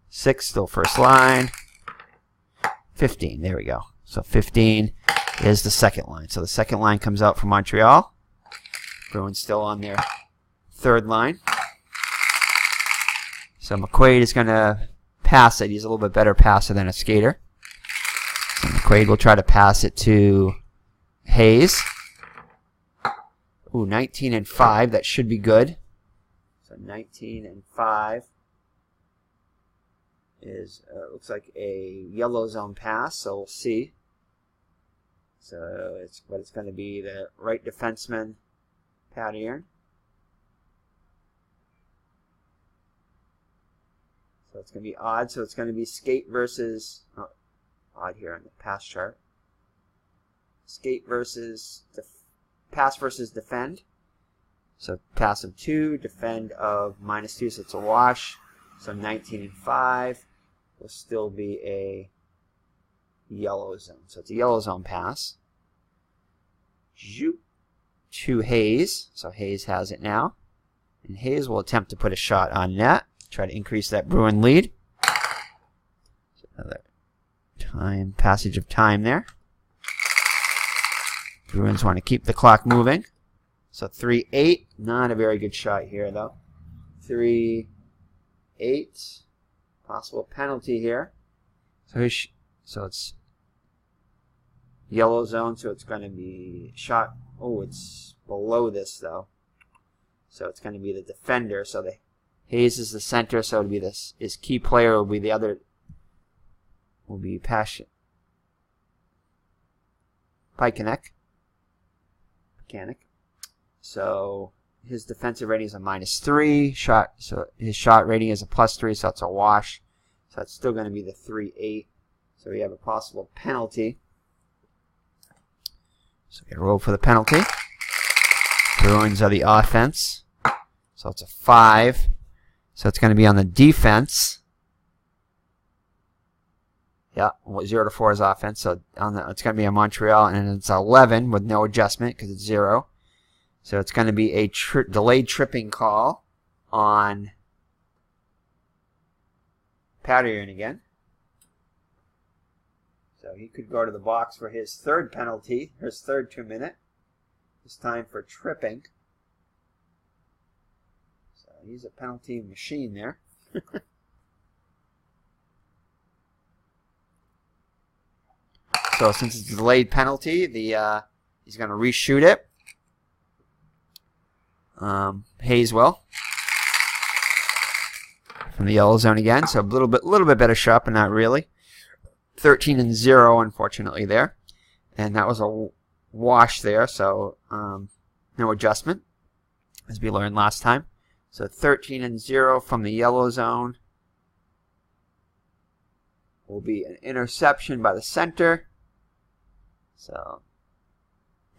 6, still first line. 15, there we go. So 15 is the second line. So the second line comes out from Montreal. Bruins still on their third line. So McQuaid is going to pass it. He's a little bit better passer than a skater. So McQuaid will try to pass it to Hayes. Ooh, 19-5. That should be good. So 19-5 is looks like a yellow zone pass. So we'll see. So it's going to be the right defenseman, Pattern. So it's going to be odd. So it's going to be skate versus odd here on the pass chart. Skate versus pass versus defend. So pass of 2, defend of -2, so it's a wash. So 19-5 will still be a yellow zone. So it's a yellow zone pass. To Hayes. So Hayes has it now. And Hayes will attempt to put a shot on net. Try to increase that Bruin lead. So another passage of time there. Bruins want to keep the clock moving. So 3-8. Not a very good shot here, though. 3-8. Possible penalty here. So it's yellow zone, so it's going to be shot. Oh, it's below this, though. So it's going to be the defender. So the Hayes is the center, so it'll be this. His key player will be the other. Will be Passion. Mechanic. So his defensive rating is a -3 shot. So his shot rating is a +3, so it's a wash. So it's still going to be the 3-8. So we have a possible penalty. So we roll for the penalty. Bruins are the offense. So it's a 5. So it's going to be on the defense. Yeah, 0-4 is offense. So it's going to be a Montreal, and it's 11 with no adjustment because it's 0. So it's going to be a delayed tripping call on Pattern again. So he could go to the box for his third penalty, his third 2-minute. This time for tripping. So he's a penalty machine there. So since it's a delayed penalty, the He's going to reshoot it. Hayes will. From the yellow zone again, so a little bit better shot, but not really. 13-0, unfortunately, there. And that was a wash there, so no adjustment, as we learned last time. So 13-0 from the yellow zone will be an interception by the center. So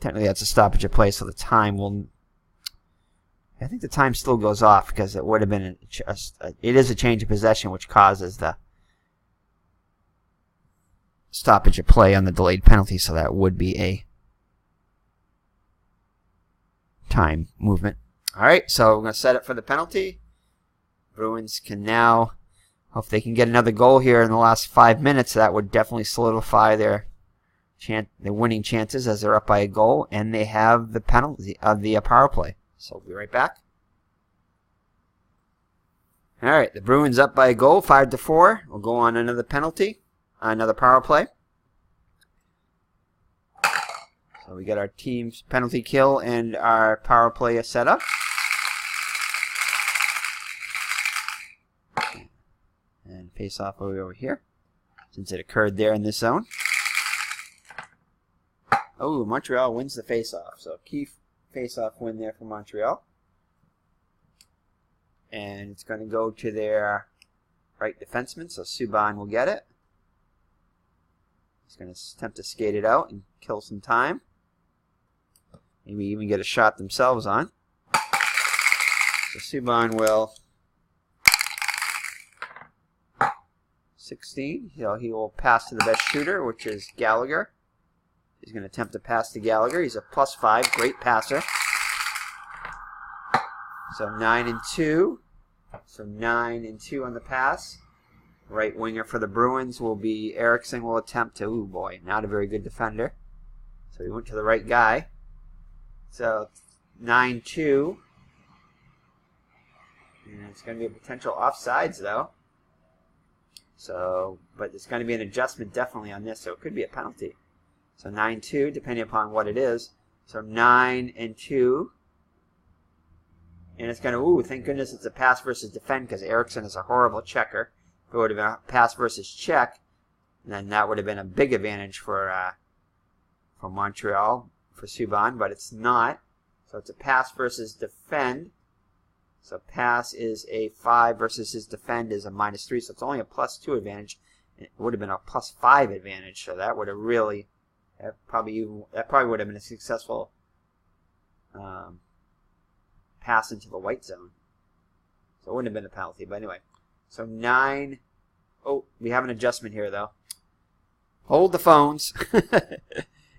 technically that's a stoppage of play, so the time will... I think the time still goes off because it would have been it is a change of possession which causes the stoppage of play on the delayed penalty, so that would be a time movement. Alright, so we're going to set it for the penalty. Bruins can now, if they can get another goal here in the last 5 minutes, that would definitely solidify their winning chances as they're up by a goal, and they have the penalty of the power play. So we'll be right back. Alright, the Bruins up by a goal, 5-4. We'll go on another penalty, another power play. So we got our team's penalty kill and our power play set up. And face off over here, since it occurred there in this zone. Oh, Montreal wins the face off. So key face-off win there for Montreal. And it's going to go to their right defenseman, so Subban will get it. He's going to attempt to skate it out and kill some time. Maybe even get a shot themselves on. So Subban will 16. He will pass to the best shooter, which is Gallagher. He's going to attempt to pass to Gallagher. He's a +5, great passer. So 9-2. So 9-2 on the pass. Right winger for the Bruins will be Eriksson. Will attempt to, ooh boy, not a very good defender. So he went to the right guy. So 9-2. And it's going to be a potential offsides though. So, but it's going to be an adjustment definitely on this, so it could be a penalty. So 9-2, depending upon what it is. So 9-2. And it's going to, ooh, thank goodness it's a pass versus defend, because Eriksson is a horrible checker. If it would have been a pass versus check, then that would have been a big advantage for Montreal, for Subban, but it's not. So it's a pass versus defend. So pass is a 5 versus his defend is a -3, so it's only a +2 advantage. It would have been a +5 advantage, so that would have really... That probably would have been a successful pass into the white zone. So it wouldn't have been a penalty. But anyway, so 9. Oh, we have an adjustment here, though. Hold the phones.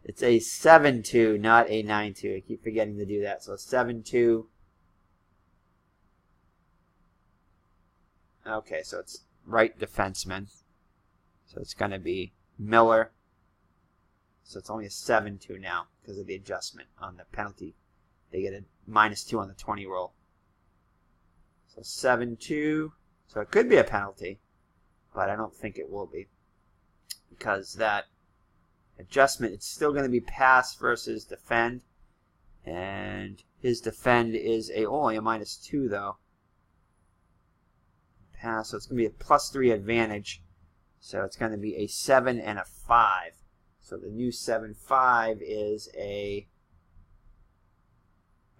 It's a 7-2, not a 9-2. I keep forgetting to do that. So 7-2. Okay, so it's right defenseman. So it's going to be Miller. So it's only a 7-2 now because of the adjustment on the penalty. They get a -2 on the 20 roll. So 7-2. So it could be a penalty, but I don't think it will be. Because that adjustment, it's still going to be pass versus defend. And his defend is only a -2 though. Pass, so it's going to be a +3 advantage. So it's going to be a 7 and a 5. So the new 7-5 is a...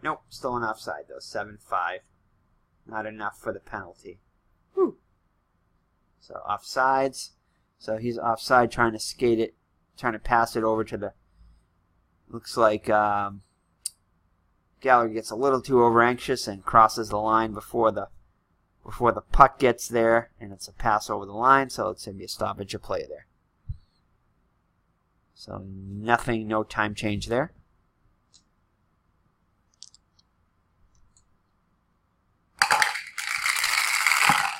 Nope, still an offside though. 7-5. Not enough for the penalty. Whew. So offsides. So he's offside trying to skate it, trying to pass it over to the... Looks like Gallagher gets a little too over anxious and crosses the line before the puck gets there, and it's a pass over the line, so it's going to be a stoppage of play there. So nothing, no time change there.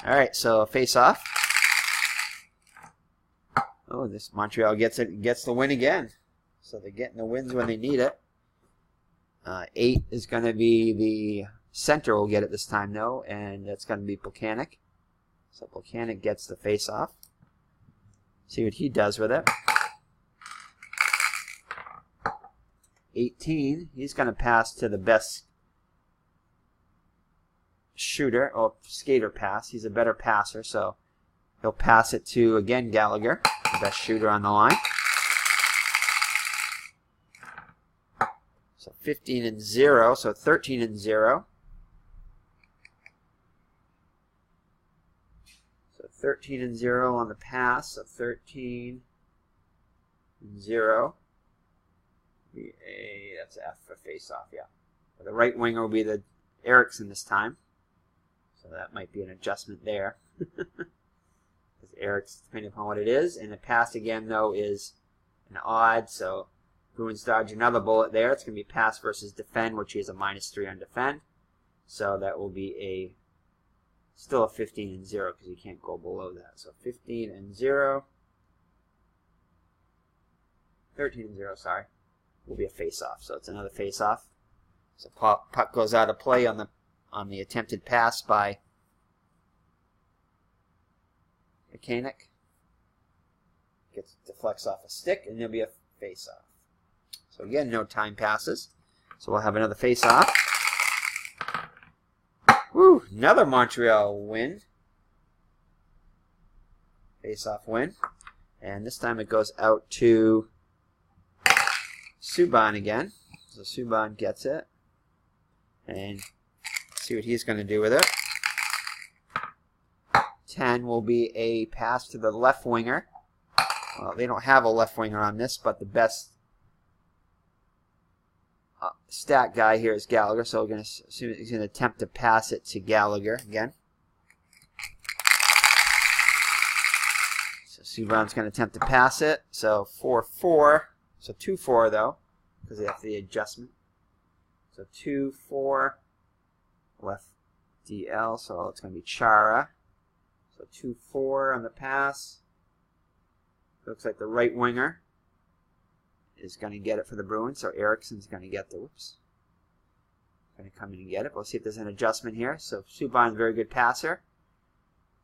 All right, so face off. Oh, this Montreal gets the win again. So they're getting the wins when they need it. 8 is going to be the center will get it this time, though, and that's going to be Plekanec. So Plekanec gets the face off. See what he does with it. 18, he's going to pass to the best shooter, or skater pass. He's a better passer, so he'll pass it to, again, Gallagher, the best shooter on the line. So 15 and 0, so 13 and 0. So 13 and 0 on the pass, so 13 and 0. That's F for face-off, yeah. The right winger will be the Eriksson this time. So that might be an adjustment there. Because Eriksson, depending upon what it is. And the pass again, though, is an odd. So Bruins dodge another bullet there. It's going to be pass versus defend, which is a -3 on defend. So that will be still a 15 and 0 because you can't go below that. So 15 and 0. 13 and 0, sorry. Will be a face-off. So it's another face-off. So puck goes out of play on the attempted pass by Mechanic. Deflects off a stick, and there'll be a face-off. So again, no time passes. So we'll have another face-off. Woo! Another Montreal win. Face-off win. And this time it goes out to Subban again. So Subban gets it. And see what he's going to do with it. 10 will be a pass to the left winger. Well, they don't have a left winger on this, but the best stat guy here is Gallagher. So we're going to assume he's going to attempt to pass it to Gallagher again. So Subban's going to attempt to pass it. So 4-4. So 2-4 though, because they have the adjustment. So 2-4 left DL, so it's going to be Chara. So 2-4 on the pass. Looks like the right winger is going to get it for the Bruins. So Eriksson's going to get the, going to come in and get it. We'll see if there's an adjustment here. So Subban's a very good passer.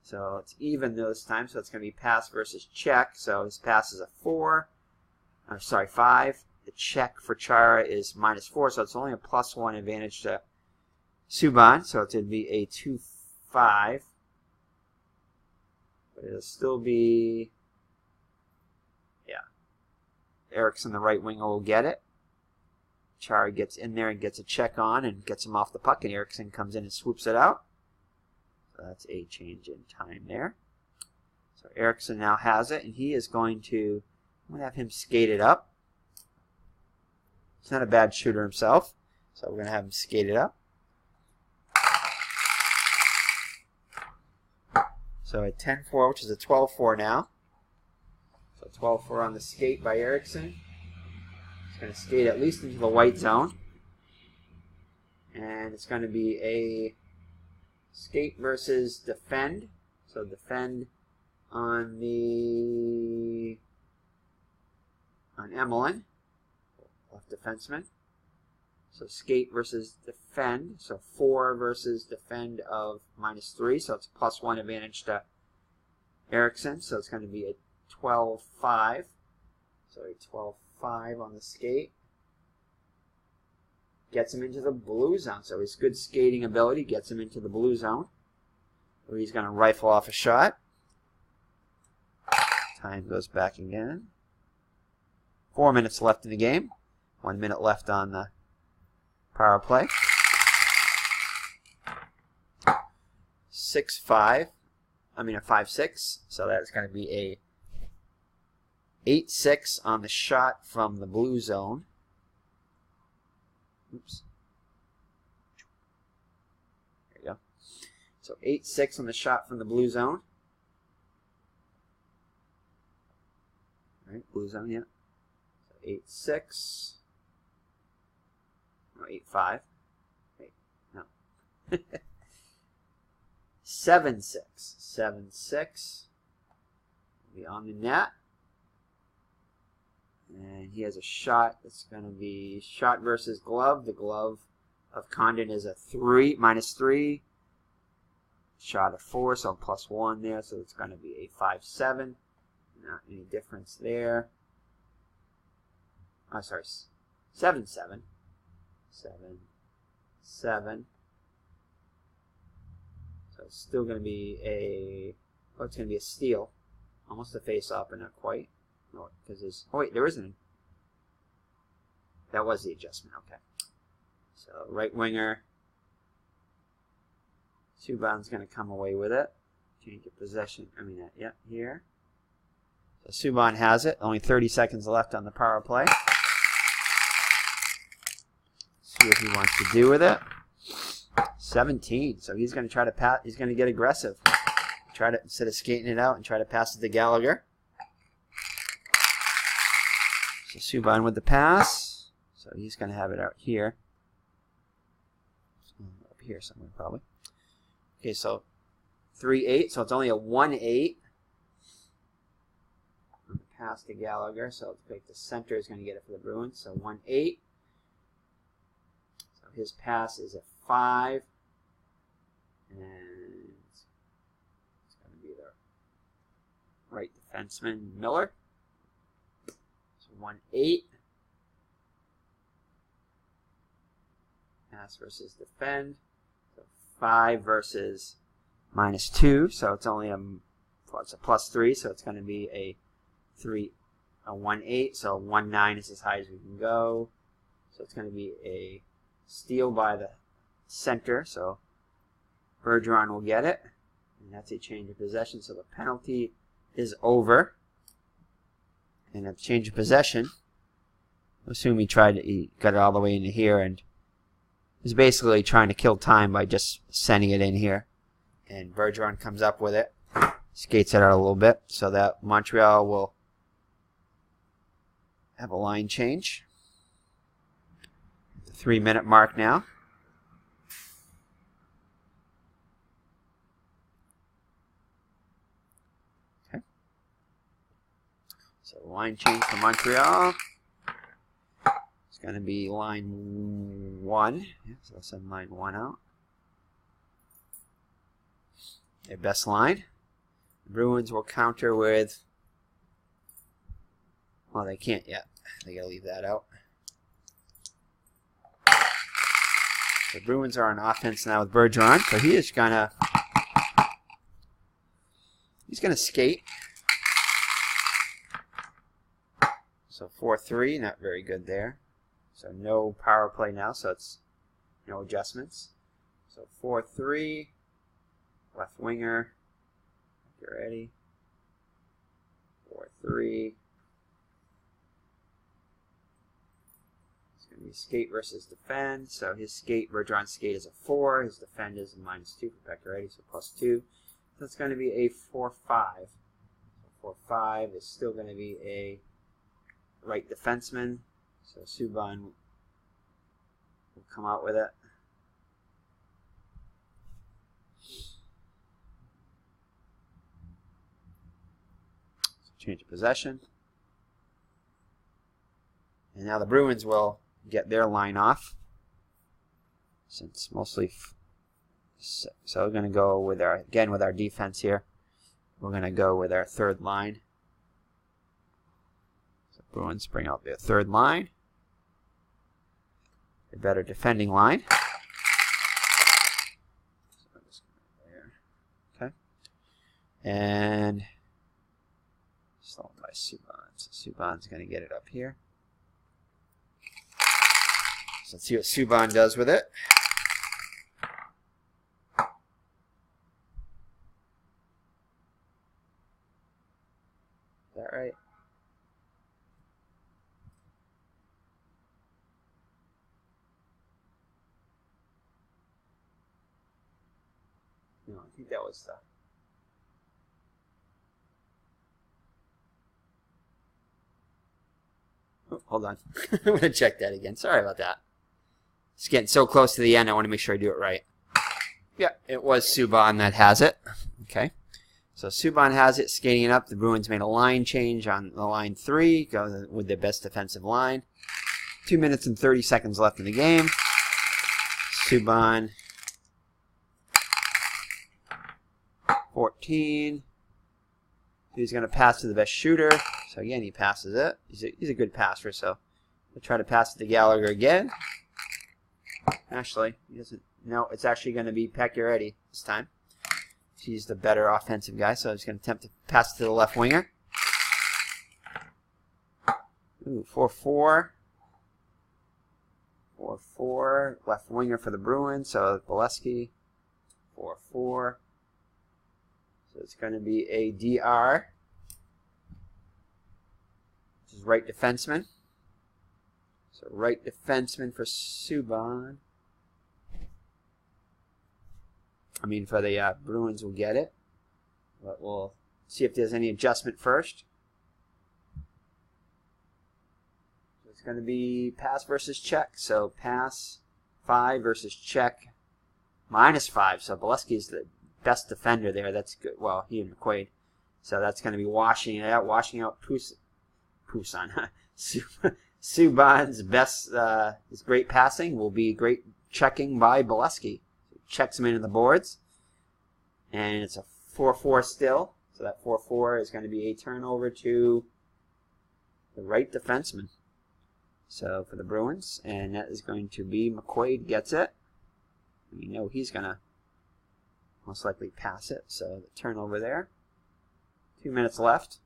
So it's even this time, so it's going to be pass versus check. So his pass is a 5. The check for Chara is -4, so it's only a +1 advantage to Subban. So it's going to be a 2-5. But it'll still be, yeah, Eriksson, the right winger, will get it. Chara gets in there and gets a check on and gets him off the puck, and Eriksson comes in and swoops it out. So that's a change in time there. So Eriksson now has it, and he is going to, I'm going to have him skate it up. He's not a bad shooter himself, so we're going to have him skate it up. So a 10-4, which is a 12-4 now. So 12-4 on the skate by Eriksson. He's going to skate at least into the white zone. And it's going to be a skate versus defend. So defend on Emelin, left defenseman. So skate versus defend. So 4 versus defend of -3. So it's a +1 advantage to Eriksson. So it's going to be a 12-5. So a 12-5 on the skate. Gets him into the blue zone. So his good skating ability gets him into the blue zone, where he's going to rifle off a shot. Time goes back again. 4 minutes left in the game. 1 minute left on the power play. 6-5. I mean a 5-6. So that's going to be a 8-6 on the shot from the blue zone. Oops. There you go. So 8-6 on the shot from the blue zone. All right, blue zone, yeah. So 8-6. No, 8-5. Wait, no. 7-6. 7-6. Be on the net. And he has a shot that's going to be shot versus glove. The glove of Condon is a -3. Shot of 4, so +1 there. So it's going to be a 5-7. Not any difference there. Oh, sorry. 7-7. 7-7. So it's still going to be a, oh, it's going to be a steal. Almost a face-off, but not quite. No, because there's, oh wait, there isn't. That was the adjustment, okay. So right winger, Subban's going to come away with it. Change of possession, yeah, here. So Subban has it. Only 30 seconds left on the power play. See what he wants to do with it. 17. So he's going to try to pass. He's going to get aggressive. Try to, instead of skating it out, and try to pass it to Gallagher. So Subban with the pass. So he's going to have it out here. Up here somewhere probably. Okay, so 3-8. So it's only a 1-8. Pass to Gallagher. So it's like the center is going to get it for the Bruins. So 1-8. So his pass is a 5. And it's going to be the right defenseman, Miller. So 1-8. Pass versus defend. So 5 versus -2. So it's only it's a +3. So it's going to be a 1-8. So 1-9 is as high as we can go. So it's going to be a steal by the center. So Bergeron will get it. And that's a change of possession. So the penalty is over. And at the change of possession, assume he got it all the way into here and is basically trying to kill time by just sending it in here. And Bergeron comes up with it. Skates it out a little bit so that Montreal will have a line change. The 3-minute mark now. Okay. So line change for Montreal. It's going to be line 1. Yeah, so I'll send line 1 out. Their best line. The Bruins will counter with, well, they can't yet. They gotta leave that out. The Bruins are on offense now with Bergeron, so he's gonna skate. So 4-3, not very good there. So no power play now, so it's no adjustments. So 4-3, left winger. Get ready. 4-3. It's going to be skate versus defend. So his skate, Bergeron's skate is a 4. His defend is a -2 for Pacioretty, so +2. So it's going to be a 4-5. So 4-5 is still going to be a right defenseman. So Subban will come out with it. Change of possession. And now the Bruins will get their line off. Since mostly, so we're going to go with our defense here. We're going to go with our third line. So Bruins bring out their third line. A better defending line. So just there. Okay. And stolen by Subban. So Subban's going to get it up here. So let's see what Subban does with it. Is that right? No, I think that was the... Oh, hold on. I'm going to check that again. Sorry about that. It's getting so close to the end, I want to make sure I do it right. Yeah, it was Subban that has it. Okay. So Subban has it, skating it up. The Bruins made a line change on the line 3, go with their best defensive line. 2 minutes and 30 seconds left in the game. Subban, 14. He's going to pass to the best shooter. So again, he passes it. He's a good passer, so We'll try to pass it to Gallagher again. Actually, he doesn't. No, it's actually going to be Pacioretty this time. He's the better offensive guy, so he's going to attempt to pass it to the left winger. Ooh, 4-4. 4-4. Left winger for the Bruins, so Bolesky. 4-4. So it's going to be a DR. Which is right defenseman. So right defenseman for Subban. I mean, for the Bruins will get it. But we'll see if there's any adjustment first. So it's going to be pass versus check. So pass 5 versus check -5. So Bolesky is the best defender there. That's good. Well, he and McQuaid. So that's going to be washing out Poussin. Subban's best, his great passing will be great checking by Bolesky. Checks him into the boards. And it's a 4-4 still. So that 4-4 is going to be a turnover to the right defenseman. So for the Bruins. And that is going to be McQuaid gets it. We know he's going to most likely pass it. So the turnover there. 2 minutes left.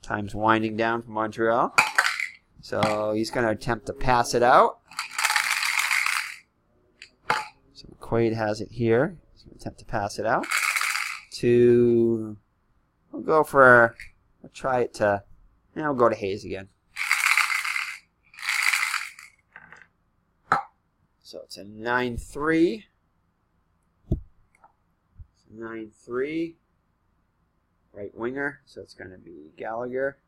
Time's winding down for Montreal. So he's going to attempt to pass it out. So McQuaid has it here. He's going to attempt to pass it out. We'll go for, we'll try it to, and we'll go to Hayes again. So it's a 9-3. 9-3. Right winger. So it's going to be Gallagher.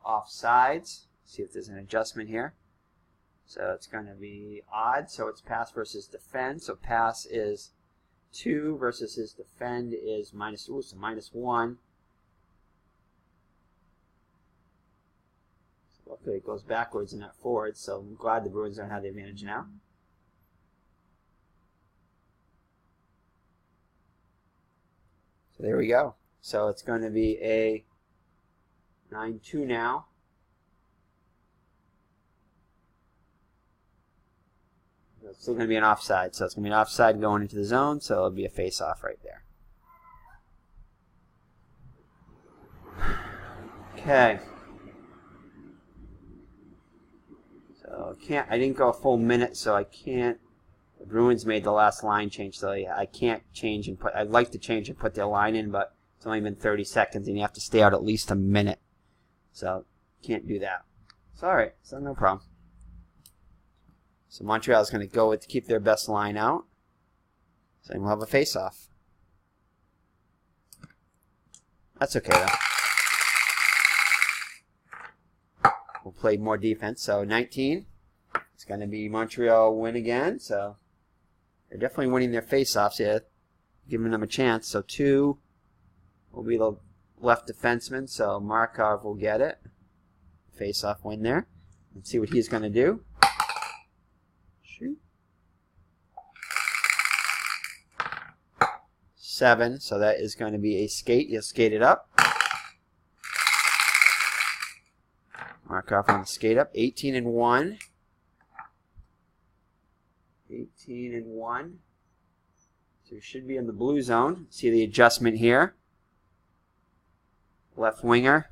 Offsides. See if there's an adjustment here. So it's going to be odd. So it's pass versus defend. So pass is 2 versus his defend is -1. So luckily it goes backwards and not forwards. So I'm glad the Bruins don't have the advantage now. So there we go. So it's going to be a 9-2 now. It's still going to be an offside, so it's going to be an offside going into the zone, so it'll be a face-off right there. Okay. So I didn't go a full minute, so I can't. The Bruins made the last line change, so I can't change and put. I'd like to change and put their line in, but it's only been 30 seconds, and you have to stay out at least a minute. So, can't do that. So, alright. So, no problem. So, Montreal is going to go with to keep their best line out. So, we'll have a face-off. That's okay, though. We'll play more defense. So, 19. It's going to be Montreal win again. So, they're definitely winning their face-offs here. Giving them a chance. So, 2 will be the left defenseman, so Markov will get it. Face-off win there. Let's see what he's going to do. Shoot. 7, so that is going to be a skate. He'll skate it up. Markov on the skate up. 18-1. 18-1. So he should be in the blue zone. See the adjustment here. Left winger.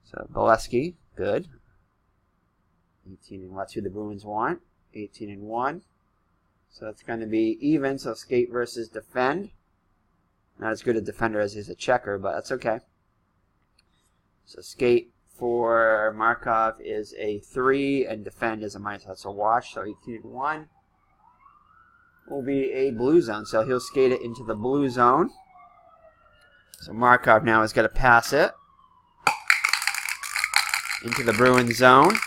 So Bolesky, good. 18 that's who the Bruins want. 18-1. So it's going to be even. So skate versus defend. Not as good a defender as he's a checker, but that's okay. So skate for Markov is a 3, and defend is a -. That's a wash. So 18-1 will be a blue zone. So he'll skate it into the blue zone. So Markov now is going to pass it into the Bruins zone.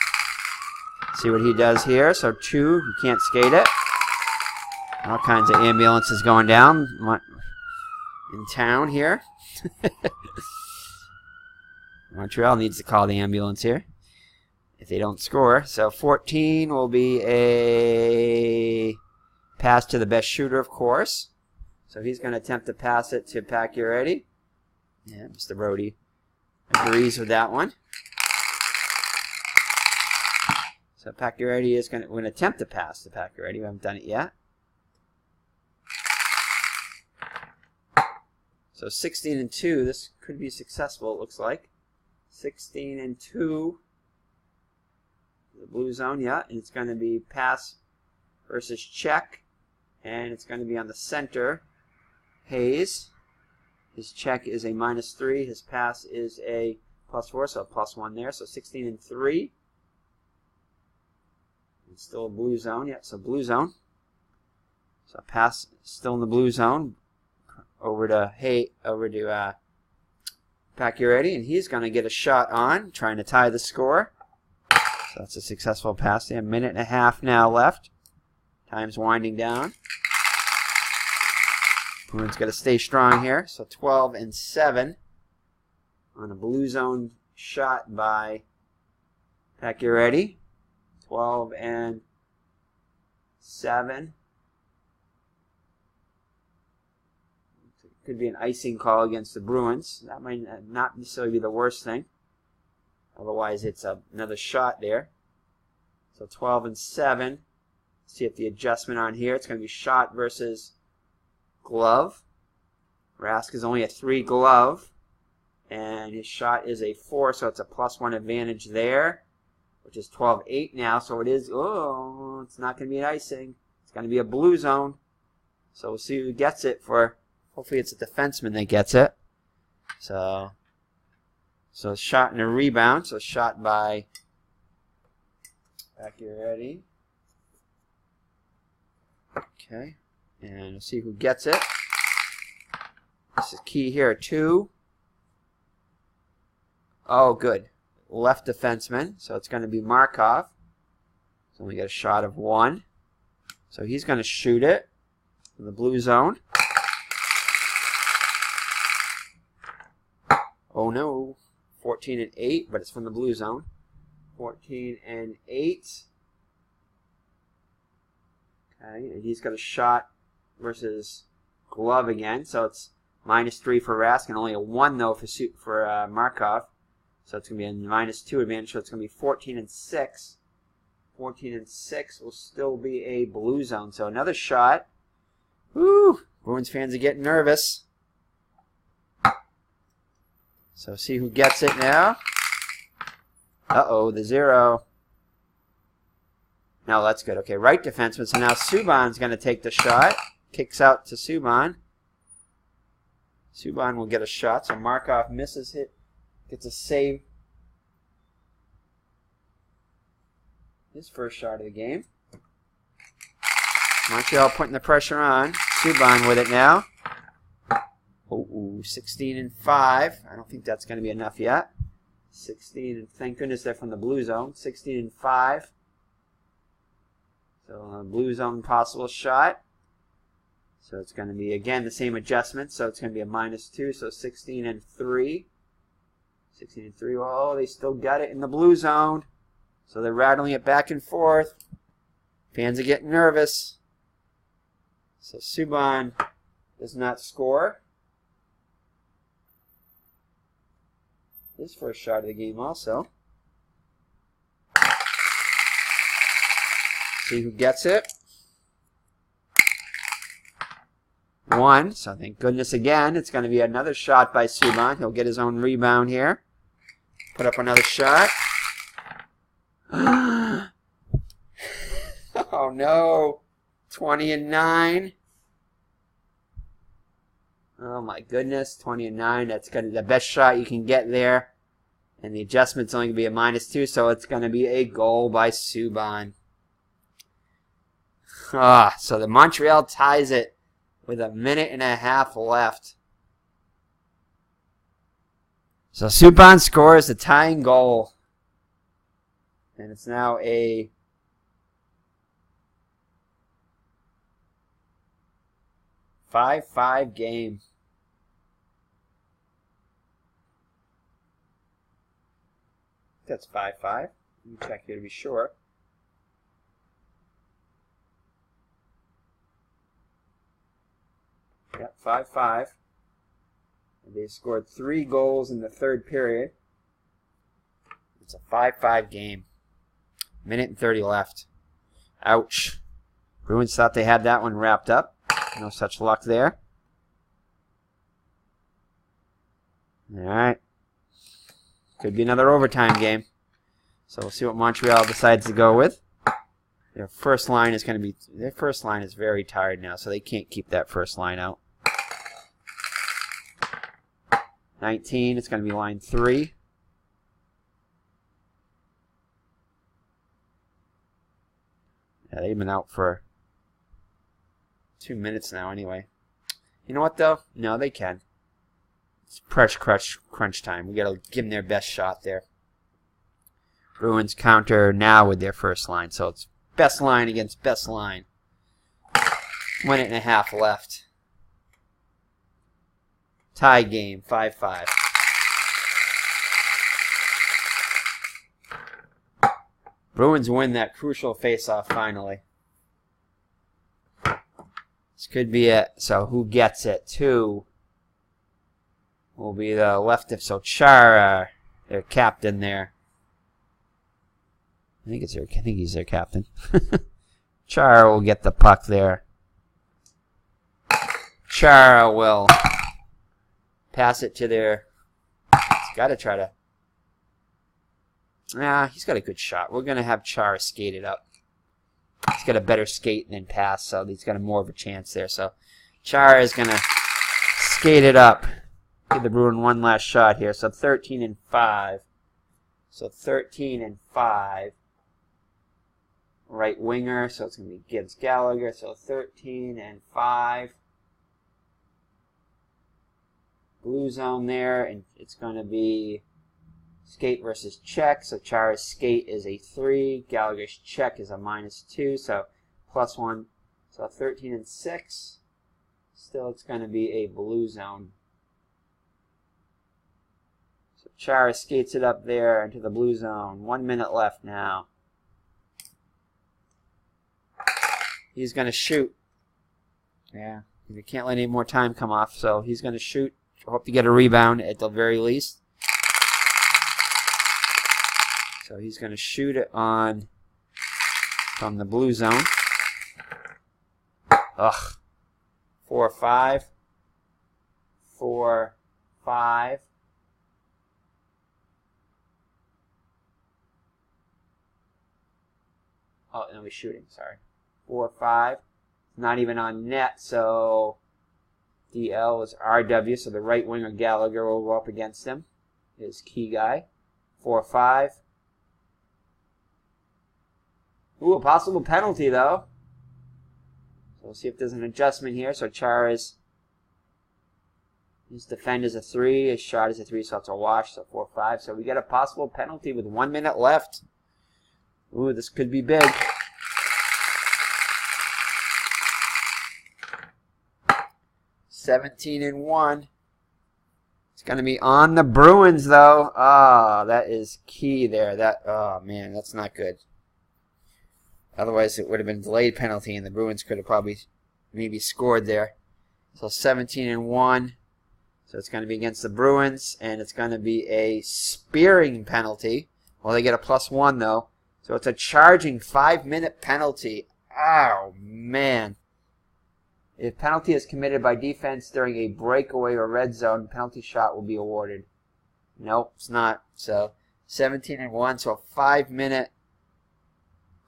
See what he does here. So 2, he can't skate it. All kinds of ambulances going down in town here. Montreal needs to call the ambulance here if they don't score. So 14 will be a pass to the best shooter, of course. So he's going to attempt to pass it to Pacioretty. Yeah, Mr. Brodie agrees with that one. So Pacioretty is going to attempt to pass to Pacioretty. We haven't done it yet. So 16-2. This could be successful, it looks like. 16-2. The blue zone, yeah. And it's going to be pass versus check. And it's going to be on the center. Hayes. His check is a -3. His pass is a +4, so a +1 there. So 16-3. It's still a blue zone. Yeah, so blue zone. So pass still in the blue zone. Over to Pacioretty, and he's going to get a shot on, trying to tie the score. So that's a successful pass. They have a minute and a half now left. Time's winding down. Bruins got to stay strong here. So 12-7 on a blue zone shot by Pacioretty. 12-7. Could be an icing call against the Bruins. That might not necessarily be the worst thing. Otherwise, it's another shot there. So 12-7. See if the adjustment on here, it's going to be shot versus glove. Rask is only a 3 glove. And his shot is a 4, so it's a +1 advantage there. Which is 12-8 now, so it is, oh, it's not going to be an icing. It's going to be a blue zone. So we'll see who gets it for, hopefully it's a defenseman that gets it. So shot and a rebound. So shot by Pacioretty. Okay, and we'll see who gets it. This is key here, 2. Oh, good. Left defenseman, so it's going to be Markov. He's only got a shot of 1. So he's going to shoot it in the blue zone. Oh no, 14-8, but it's from the blue zone. 14-8. Okay, and he's got a shot versus glove again, so it's -3 for Rask and only a 1 though for Markov. So it's going to be a -2 advantage, so it's going to be 14-6. 14-6 will still be a blue zone. So another shot. Woo! Bruins fans are getting nervous. So see who gets it now. Uh-oh, the 0. No, that's good. Okay, right defenseman. So now Subban's going to take the shot. Kicks out to Subban. Subban will get a shot. So Markov misses it. Gets a save. His first shot of the game. Montreal putting the pressure on. Subban with it now. Oh, 16-5. I don't think that's going to be enough yet. 16, and thank goodness they're from the blue zone. 16-5. So blue zone possible shot. So it's going to be, again, the same adjustment. So it's going to be a -2. So 16-3. 16-3. Oh, they still got it in the blue zone. So they're rattling it back and forth. Fans are getting nervous. So Subban does not score. His first shot of the game also. See who gets it. 1. So thank goodness again. It's going to be another shot by Subban. He'll get his own rebound here. Put up another shot. Oh no. 20-9. Oh my goodness. 20-9. That's going to be the best shot you can get there. And the adjustment's only going to be a -2, so it's going to be a goal by Subban. So the Montreal ties it with a minute and a half left. So Subban scores the tying goal. And it's now a 5-5 game. That's 5-5. Let me check here to be sure. Yep, 5-5. They scored 3 goals in the third period. It's a 5-5 game. Minute and 30 left. Ouch. Bruins thought they had that one wrapped up. No such luck there. All right. Could be another overtime game. So we'll see what Montreal decides to go with. Their first line is going to be... Their first line is very tired now, so they can't keep that first line out. 19, it's going to be line 3. Yeah, they've been out for 2 minutes now anyway. You know what, though? No, they can. It's crunch time. We got to give them their best shot there. Bruins counter now with their first line, so it's best line against best line. 1 minute and a half left. Tie game, 5-5. Bruins win that crucial face-off finally. This could be it. So who gets it? 2 will be the left of Chara, their captain there. I think he's their captain. Chara will get the puck there. Chara will pass it to their... He's got to try to... Nah, he's got a good shot. We're going to have Chara skate it up. He's got a better skate than pass, so he's got more of a chance there. So Chara is going to skate it up. Give the Bruin one last shot here. So 13-5. So 13-5. Right winger, so it's going to be Gibbs Gallagher. So 13-5. Blue zone there, and it's going to be skate versus check. So Chara's skate is a 3. Gallagher's check is a -2, so +1. So 13-6. Still, it's going to be a blue zone. So Chara skates it up there into the blue zone. 1 minute left now. He's going to shoot. Yeah, you can't let any more time come off, so he's going to shoot. Hope to get a rebound at the very least. So he's going to shoot it on from the blue zone. Ugh. 4-5. 4-5. Oh, no, he's shooting. Sorry. 4-5. Not even on net, so DL is RW, so the right winger Gallagher will go up against him. His key guy. 4-5. Ooh, a possible penalty, though. So we'll see if there's an adjustment here. So Chara's, his defend is a 3, his shot is a 3, so it's a wash, so 4-5. So we get a possible penalty with 1 minute left. Ooh, this could be big. (17-1). It's going to be on the Bruins, though. Ah, that is key there. Oh, man, that's not good. Otherwise, it would have been a delayed penalty, and the Bruins could have probably maybe scored there. So 17-1. So it's going to be against the Bruins, and it's going to be a spearing penalty. Well, they get a +1, though. So it's a charging 5-minute penalty. Oh, man. If penalty is committed by defense during a breakaway or red zone, penalty shot will be awarded. Nope, it's not. So 17-1, so a 5-minute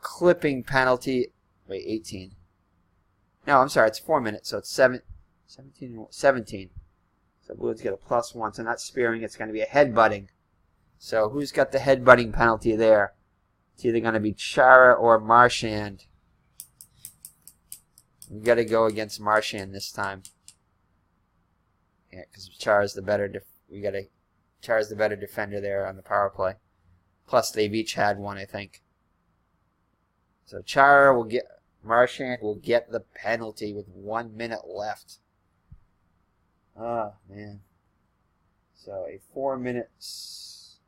clipping penalty. Wait, 18. No, I'm sorry, it's 4 minutes, so it's 17. So Blues get a +1, so not spearing, it's going to be a headbutting. So who's got the headbutting penalty there? It's either going to be Chara or Marchand. We got to go against Marchand this time. Yeah, because Chara's the better. Chara's the better defender there on the power play. Plus, they've each had one, I think. So Chara will get. Marchand will get the penalty with 1 minute left. Oh man. So a 4 minutes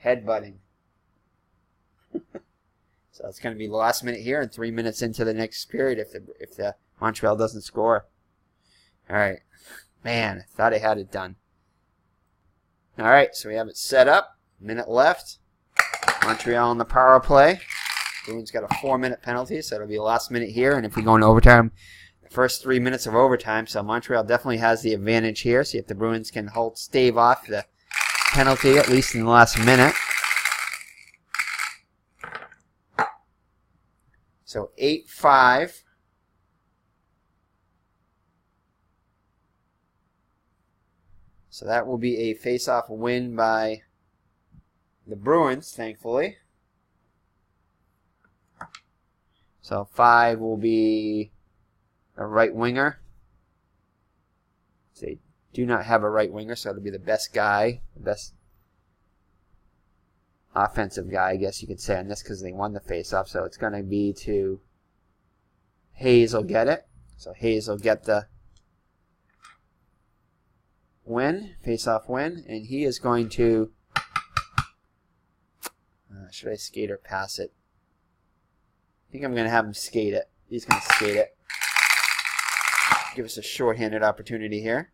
headbutting. So it's going to be the last minute here and 3 minutes into the next period if the Montreal doesn't score. All right. Man, I thought I had it done. All right, so we have it set up. Minute left. Montreal on the power play. Bruins got a 4-minute penalty, so it'll be the last minute here. And if we go into overtime, the first 3 minutes of overtime. So Montreal definitely has the advantage here. See if the Bruins can stave off the penalty, at least in the last minute. So 8-5. So that will be a face-off win by the Bruins, thankfully. So 5 will be a right winger. They do not have a right winger, so it'll be the best guy, the best offensive guy, I guess you could say, on this because they won the face-off. So it's going to be to Hayes will get it. So Hayes will get the win, face-off win, and he is going to, should I skate or pass it? I think I'm going to have him skate it. He's going to skate it. Give us a shorthanded opportunity here.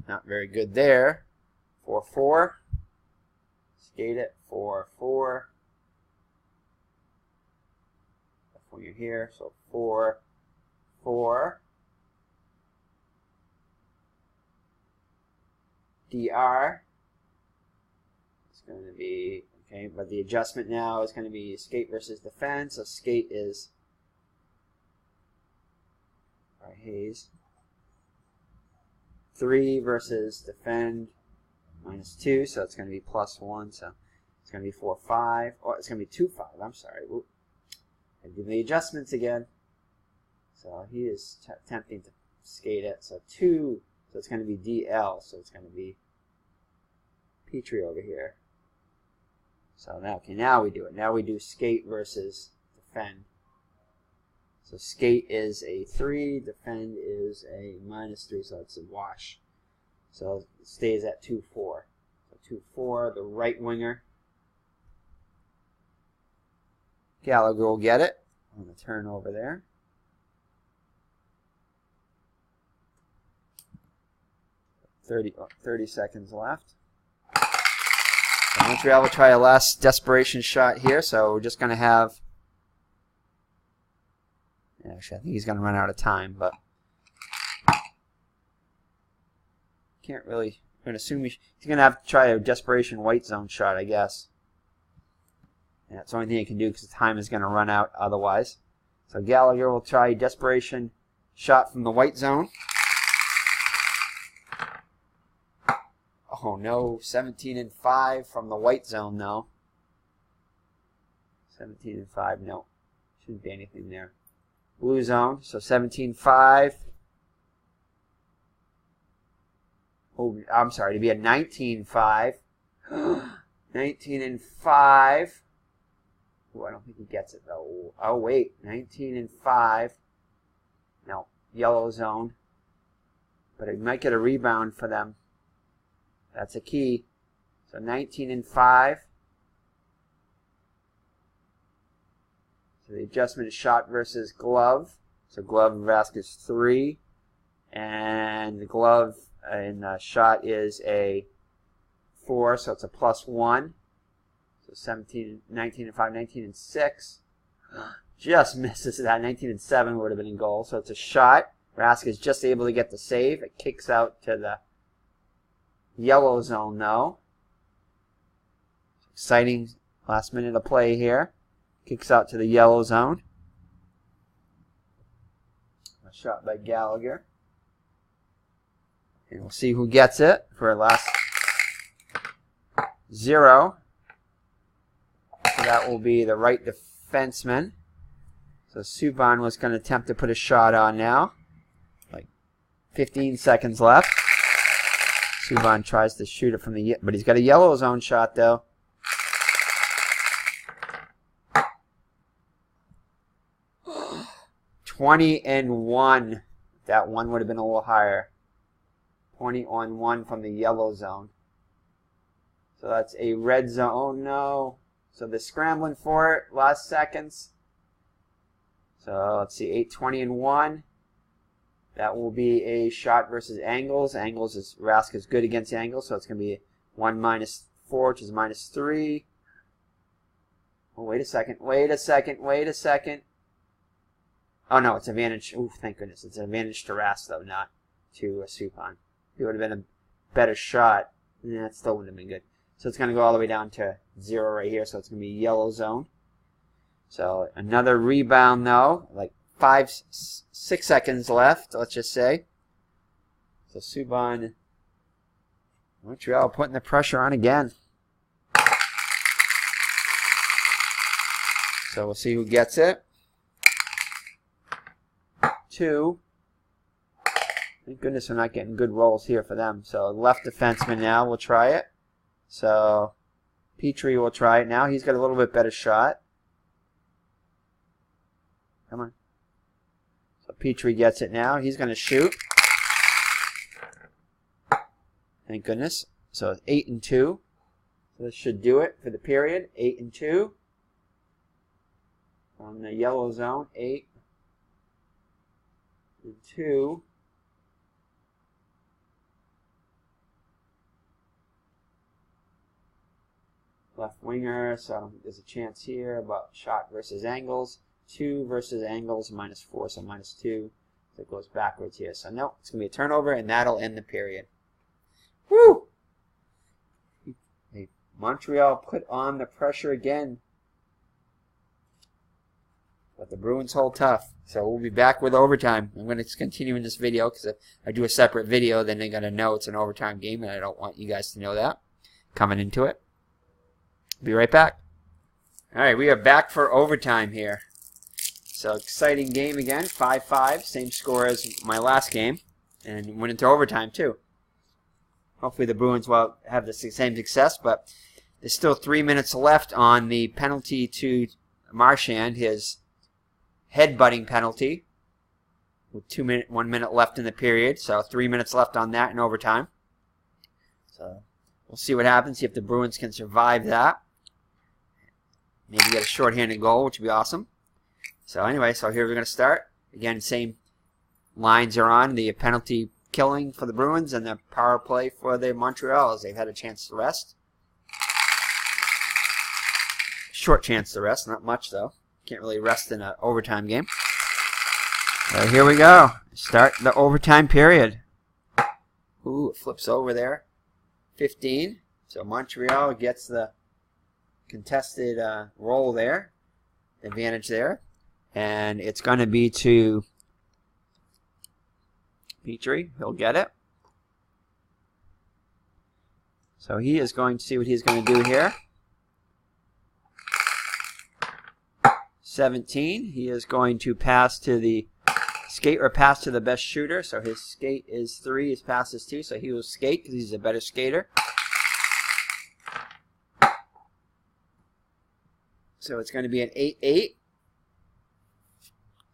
Not very good there. 4-4. Skate it. 4-4. When you're here, so 4-4. DR. It's going to be, okay, but the adjustment now is going to be skate versus defense. So skate is by Hayes. 3 versus defend -2, so it's going to be +1. So it's going to be 4-5. Oh, it's going to be 2-5. I'm sorry. Oop. I do the adjustments again. So he is attempting to skate it. So 2. So it's going to be DL. So it's going to be Petrie over here. So now, okay, now we do it. Now we do skate versus defend. So skate is a 3, defend is a -3, so it's a wash. So it stays at 2-4. So 2-4, the right winger. Gallagher will get it on the turn over there. Thirty seconds left. So Montreal will try a last desperation shot here, so we're just going to have... Actually, I think he's going to run out of time, but... Can't really... I'm going to assume he's going to have to try a desperation white zone shot, I guess. And that's the only thing he can do because the time is going to run out otherwise. So Gallagher will try a desperation shot from the white zone. Oh no, 17-5 from the white zone though. 17-5, no. Shouldn't be anything there. Blue zone, so 17-5. Oh, I'm sorry, to be a 19-5. 19-5. Oh, I don't think he gets it though. Oh wait, 19-5. No, yellow zone. But it might get a rebound for them. That's a key. So 19-5. So the adjustment is shot versus glove. So glove and Vasquez 3. And the glove and the shot is a 4, so it's a +1. So 19-5, 19-6. Just misses that. 19-7 would have been in goal. So it's a shot. Vasquez just able to get the save. It kicks out to the yellow zone though. Exciting last minute of play here. Kicks out to the yellow zone. A shot by Gallagher. And we'll see who gets it for last 0. So that will be the right defenseman. So Subban was going to attempt to put a shot on now. Like 15 seconds left. Subban tries to shoot it from the... But he's got a yellow zone shot, though. (20-1). That one would have been a little higher. 20-1 from the yellow zone. So that's a red zone. Oh, no. So they're scrambling for it. Last seconds. So let's see, 8:20 and 1. That will be a shot versus angles. Angles is Rask is good against angles, so it's going to be 1 minus 4, which is minus 3. Oh, wait a second. Wait a second. Wait a second. Oh no, it's advantage. Ooh, thank goodness. It's an advantage to Rask though, not to Subban. It would have been a better shot. Yeah, it still wouldn't have been good. So it's going to go all the way down to 0 right here. So it's going to be yellow zone. So another rebound though, like 6 seconds left, let's just say. So Subban, Montreal putting the pressure on again. So we'll see who gets it. 2. Thank goodness we're not getting good rolls here for them. So left defenseman now will try it. So Petrie will try it now. He's got a little bit better shot. Come on. So Petrie gets it now. He's going to shoot. Thank goodness. So it's 8 and 2. So this should do it for the period. 8 and 2. From the yellow zone. 8 and 2. Left winger, so I don't think there's a chance here, but shot versus angles. 2 versus angles, minus 4, so minus 2. So it goes backwards here. So no, it's going to be a turnover, and that'll end the period. Woo! Montreal put on the pressure again. But the Bruins hold tough. So we'll be back with overtime. I'm going to continue in this video, because if I do a separate video, then they're going to know it's an overtime game, and I don't want you guys to know that coming into it. Be right back. All right, we are back for overtime here. So exciting game again, 5-5, same score as my last game, and went into overtime too. Hopefully the Bruins will have the same success, but there's still 3 minutes left on the penalty to Marchand, his headbutting penalty, with 1 minute left in the period. So 3 minutes left on that in overtime. So we'll see what happens, see if the Bruins can survive that. Maybe get a shorthanded goal, which would be awesome. So anyway, so here we're going to start. Again, same lines are on. The penalty killing for the Bruins and the power play for the Montreal, as they've had a chance to rest. Short chance to rest, not much though. Can't really rest in an overtime game. So here we go. Start the overtime period. Ooh, it flips over there. 15. So Montreal gets the contested roll there. Advantage there. And it's going to be to Petrie. He'll get it. So he is going to see what he's going to do here. 17. He is going to pass to the skate or pass to the best shooter. So his skate is 3. His pass is 2. So he will skate because he's a better skater. So it's going to be an 8-8.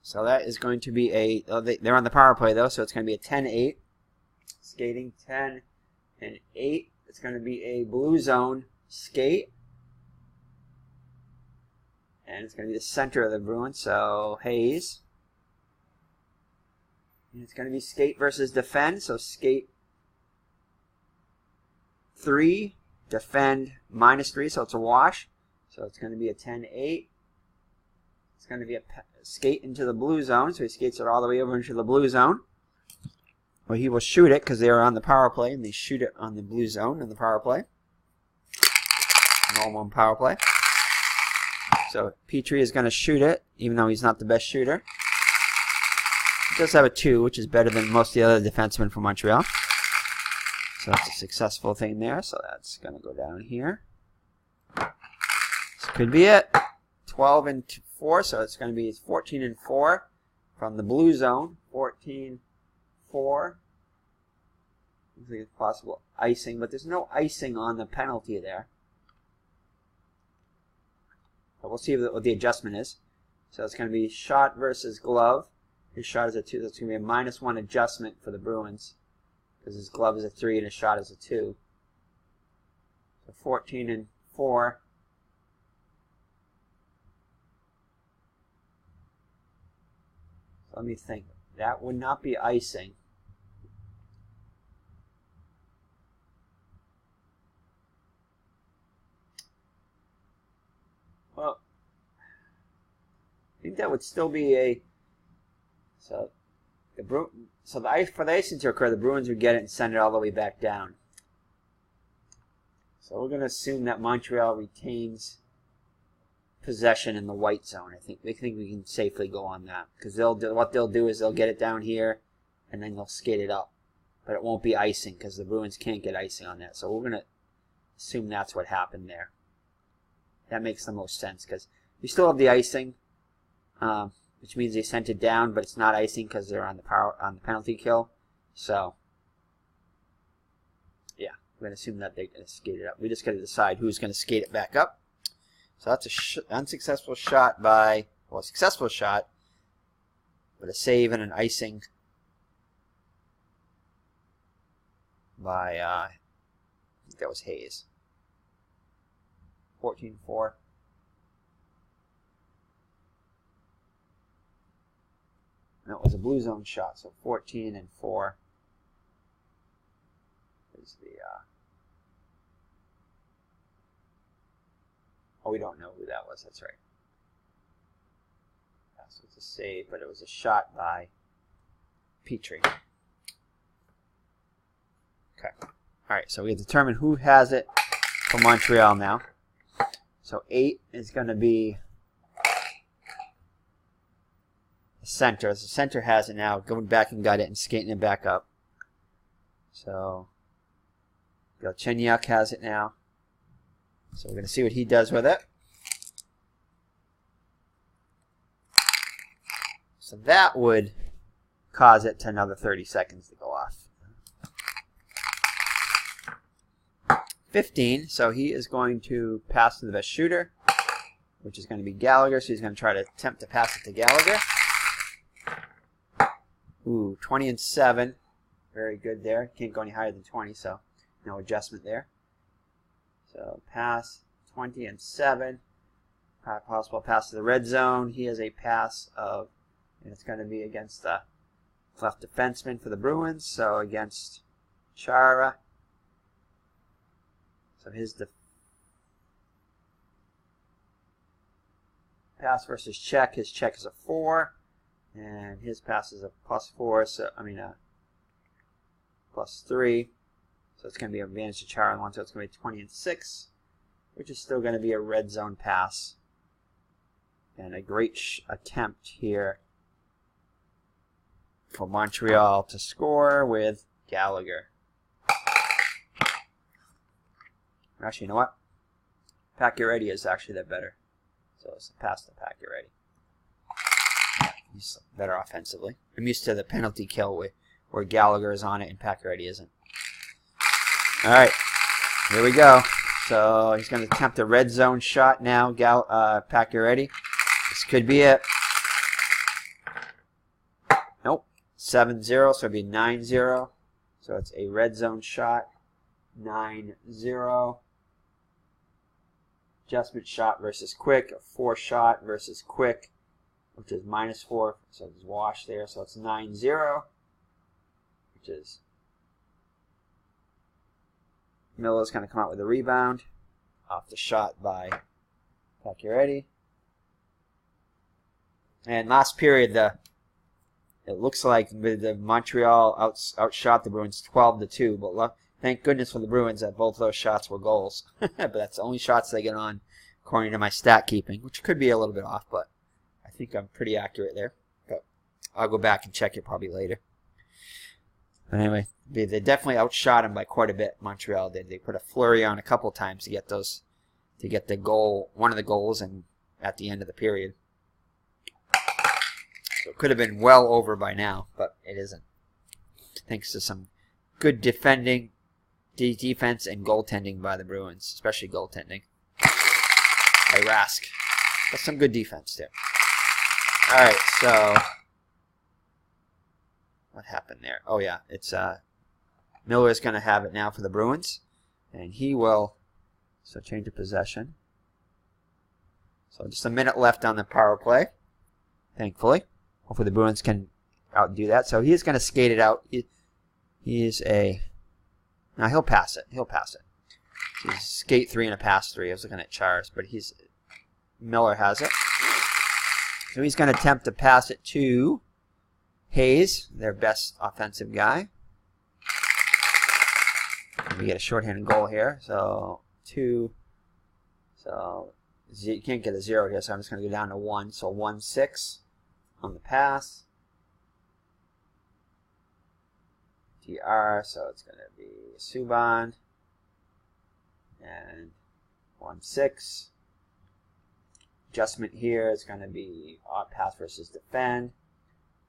So that is going to be a... Oh, they're on the power play, though, so it's going to be a 10-8. Skating 10 and 8. It's going to be a blue zone skate. And it's going to be the center of the Bruins, so Hayes. And it's going to be skate versus defend, so skate 3, defend -3, so it's a wash. So it's going to be a 10-8. It's going to be a skate into the blue zone, so he skates it all the way over into the blue zone. Well, he will shoot it because they are on the power play, and they shoot it on the blue zone in the power play. Normal power play. So Petrie is going to shoot it, even though he's not the best shooter. He does have a 2, which is better than most of the other defensemen from Montreal. So that's a successful thing there. So that's going to go down here. This could be it. 12 and 4, so it's going to be 14 and 4 from the blue zone. 14-4. Looks like it's possible icing, but there's no icing on the penalty there. But we'll see what the adjustment is. So it's going to be shot versus glove. His shot is a 2. That's going to be a -1 adjustment for the Bruins, because his glove is a 3 and his shot is a 2. So 14 and 4. Let me think. That would not be icing. Well, I think that would still be a... So for the icing to occur, the Bruins would get it and send it all the way back down. So we're going to assume that Montreal retains possession in the white zone. I think we can safely go on that, because what they'll do is they'll get it down here and then they'll skate it up, but it won't be icing because the Bruins can't get icing on that. So we're going to assume that's what happened there. That makes the most sense, because you still have the icing, which means they sent it down, but it's not icing because they're on the penalty kill. So yeah, we're going to assume that they're going to skate it up. We just got to decide who's going to skate it back up. So that's a unsuccessful shot by, well, a successful shot, but a save and an icing by, I think that was Hayes. 14-4. That was a blue zone shot, so 14-4 is the, oh, we don't know who that was, that's right. So it's a save, but it was a shot by Petrie. Okay. Alright, so we have determined who has it for Montreal now. So 8 is going to be the center. The center has it now, going back and got it and skating it back up. So Galchenyuk has it now. So we're going to see what he does with it. So that would cause it to another 30 seconds to go off. 15, so he is going to pass to the best shooter, which is going to be Gallagher. So he's going to try to attempt to pass it to Gallagher. Ooh, 20-7. Very good there. Can't go any higher than 20, so no adjustment there. So pass, 20-7. Possible pass to the red zone. He has a pass of, and it's going to be against the left defenseman for the Bruins. So against Chara. So his pass versus check. His check is a 4, and his pass is a +4. So +3. So it's going to be an advantage to Chara on one. So it's going to be 20-6, which is still going to be a red zone pass. And a great attempt here for Montreal to score with Gallagher. Actually, you know what? Pacioretty is actually that better. So it's a pass to Pacioretty. He's better offensively. I'm used to the penalty kill where Gallagher is on it and Pacioretty isn't. Alright, here we go. So he's going to attempt a red zone shot now, Pacioretty. This could be it. Nope. 7-0, so it'll be 9-0. So it's a red zone shot. 9-0. Adjustment shot versus quick. A 4 shot versus quick, which is -4. So it's wash there. So it's 9-0, which is Miller's going to come out with a rebound off the shot by Pacioretty. And last period, it looks like the Montreal outshot the Bruins 12-2. But thank goodness for the Bruins that both those shots were goals. But that's the only shots they get on, according to my stat keeping, which could be a little bit off, but I think I'm pretty accurate there. But I'll go back and check it probably later. But anyway, they definitely outshot them by quite a bit. Montreal did. They put a flurry on a couple times to get the goal, one of the goals, and at the end of the period. So it could have been well over by now, but it isn't. Thanks to some good defending, defense, and goaltending by the Bruins, especially goaltending by Rask. That's some good defense there. All right, so what happened there? Oh yeah, it's Miller is going to have it now for the Bruins, and he will. So change of possession. So just a minute left on the power play, thankfully. Hopefully the Bruins can outdo that. So he's going to skate it out. Now he'll pass it. He'll pass it. So he's skate 3 and a pass 3. I was looking at Chars, but Miller has it. So he's going to attempt to pass it to Hayes, their best offensive guy. We get a shorthanded goal here. So 2. So you can't get a 0 here, so I'm just going to go down to 1. So 1-6 on the pass. TR, so it's going to be Subban. And 1-6. Adjustment here is going to be odd pass versus defend.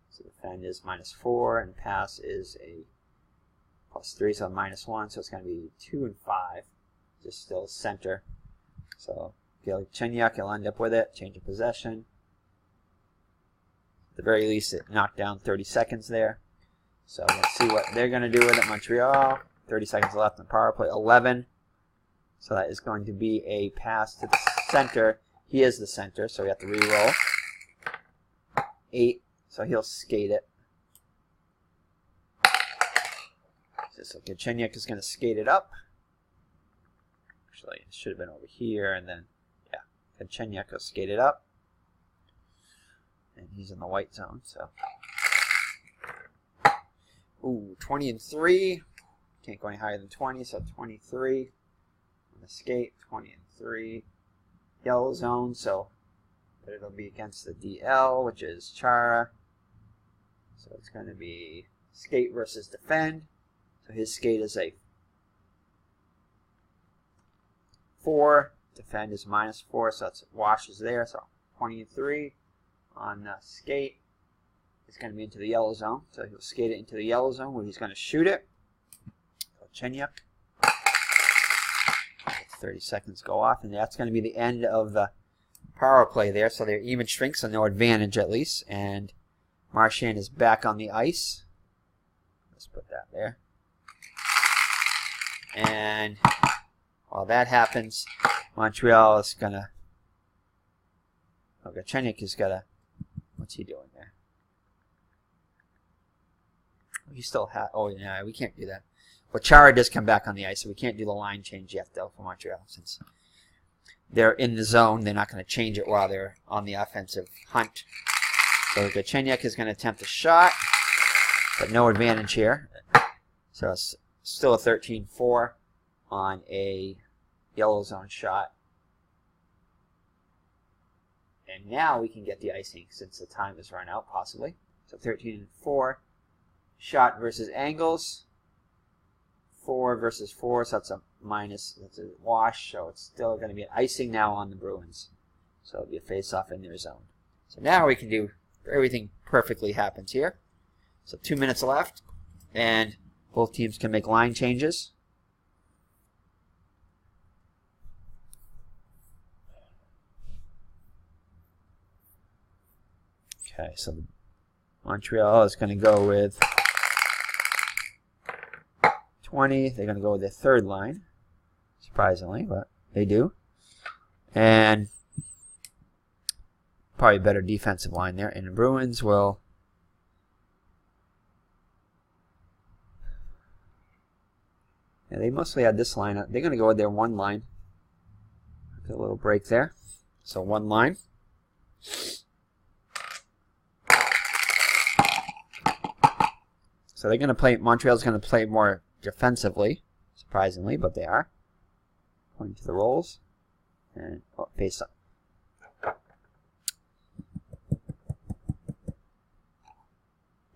So defend is -4 and pass is a +3, so -1. So it's going to be 2 and 5. Just still center. So Galchenyuk, he'll end up with it. Change of possession. At the very least, it knocked down 30 seconds there. So let's see what they're going to do with it. Montreal. 30 seconds left in the power play. 11. So that is going to be a pass to the center. He is the center, so we have to re-roll. 8. So he'll skate it. So Galchenyuk is going to skate it up. Actually, it should have been over here, and then, yeah, Galchenyuk will skate it up. And he's in the white zone, so. Ooh, 20 and 3. Can't go any higher than 20, so 23 on the skate, 20 and 3. Yellow zone, so but it'll be against the DL, which is Chara. So it's going to be skate versus defend. So his skate is a 4. Defend is -4, so that's washes there. So 20 and 3 on the skate. It's going to be into the yellow zone. So he'll skate it into the yellow zone where he's going to shoot it. Galchenyuk. 30 seconds go off, and that's going to be the end of the power play there. So they're even strength, so no advantage at least. And Marchand is back on the ice. Let's put that there. And while that happens, Montreal is going to... Oh, Galchenyuk is going to... What's he doing there? He still has... Oh, yeah, we can't do that. But Chara does come back on the ice, so we can't do the line change yet, though, for Montreal. Since they're in the zone, they're not going to change it while they're on the offensive hunt. So Galchenyuk is going to attempt a shot, but no advantage here. So it's still a 13-4 on a yellow zone shot. And now we can get the icing since the time has run out, possibly. So 13-4. Shot versus angles. 4 versus 4, so that's a minus. That's a wash, so it's still going to be an icing now on the Bruins. So it'll be a face-off in their zone. So now we can do everything perfectly happens here. So 2 minutes left, and both teams can make line changes. Okay, so Montreal is going to go with 20. They're going to go with their third line, surprisingly, but they do. And probably a better defensive line there. And the Bruins will... Yeah, they mostly had this line. They're going to go with their one line. A little break there. So one line. So they're going to play... Montreal's going to play more defensively, surprisingly, but they are. According to the rolls. And face up.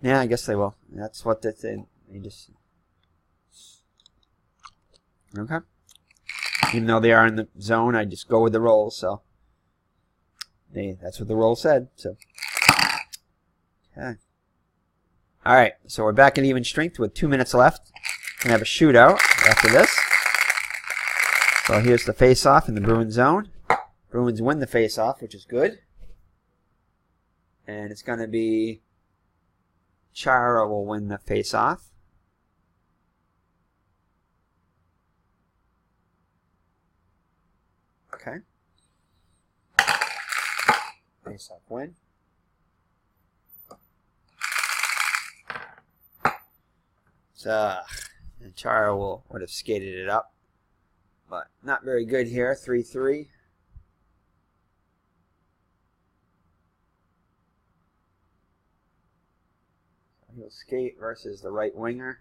Yeah, I guess they will. That's what they just... Okay. Even though they are in the zone, I just go with the rolls, so... That's what the roll said, so... Okay. Alright, so we're back in even strength with 2 minutes left. We're going to have a shootout after this. So here's the face-off in the Bruins zone. Bruins win the face-off, which is good. And it's going to be... Chara will win the face-off. Okay. Face-off win. So, and Chara would have skated it up. But not very good here, 3-3. So he'll skate versus the right winger.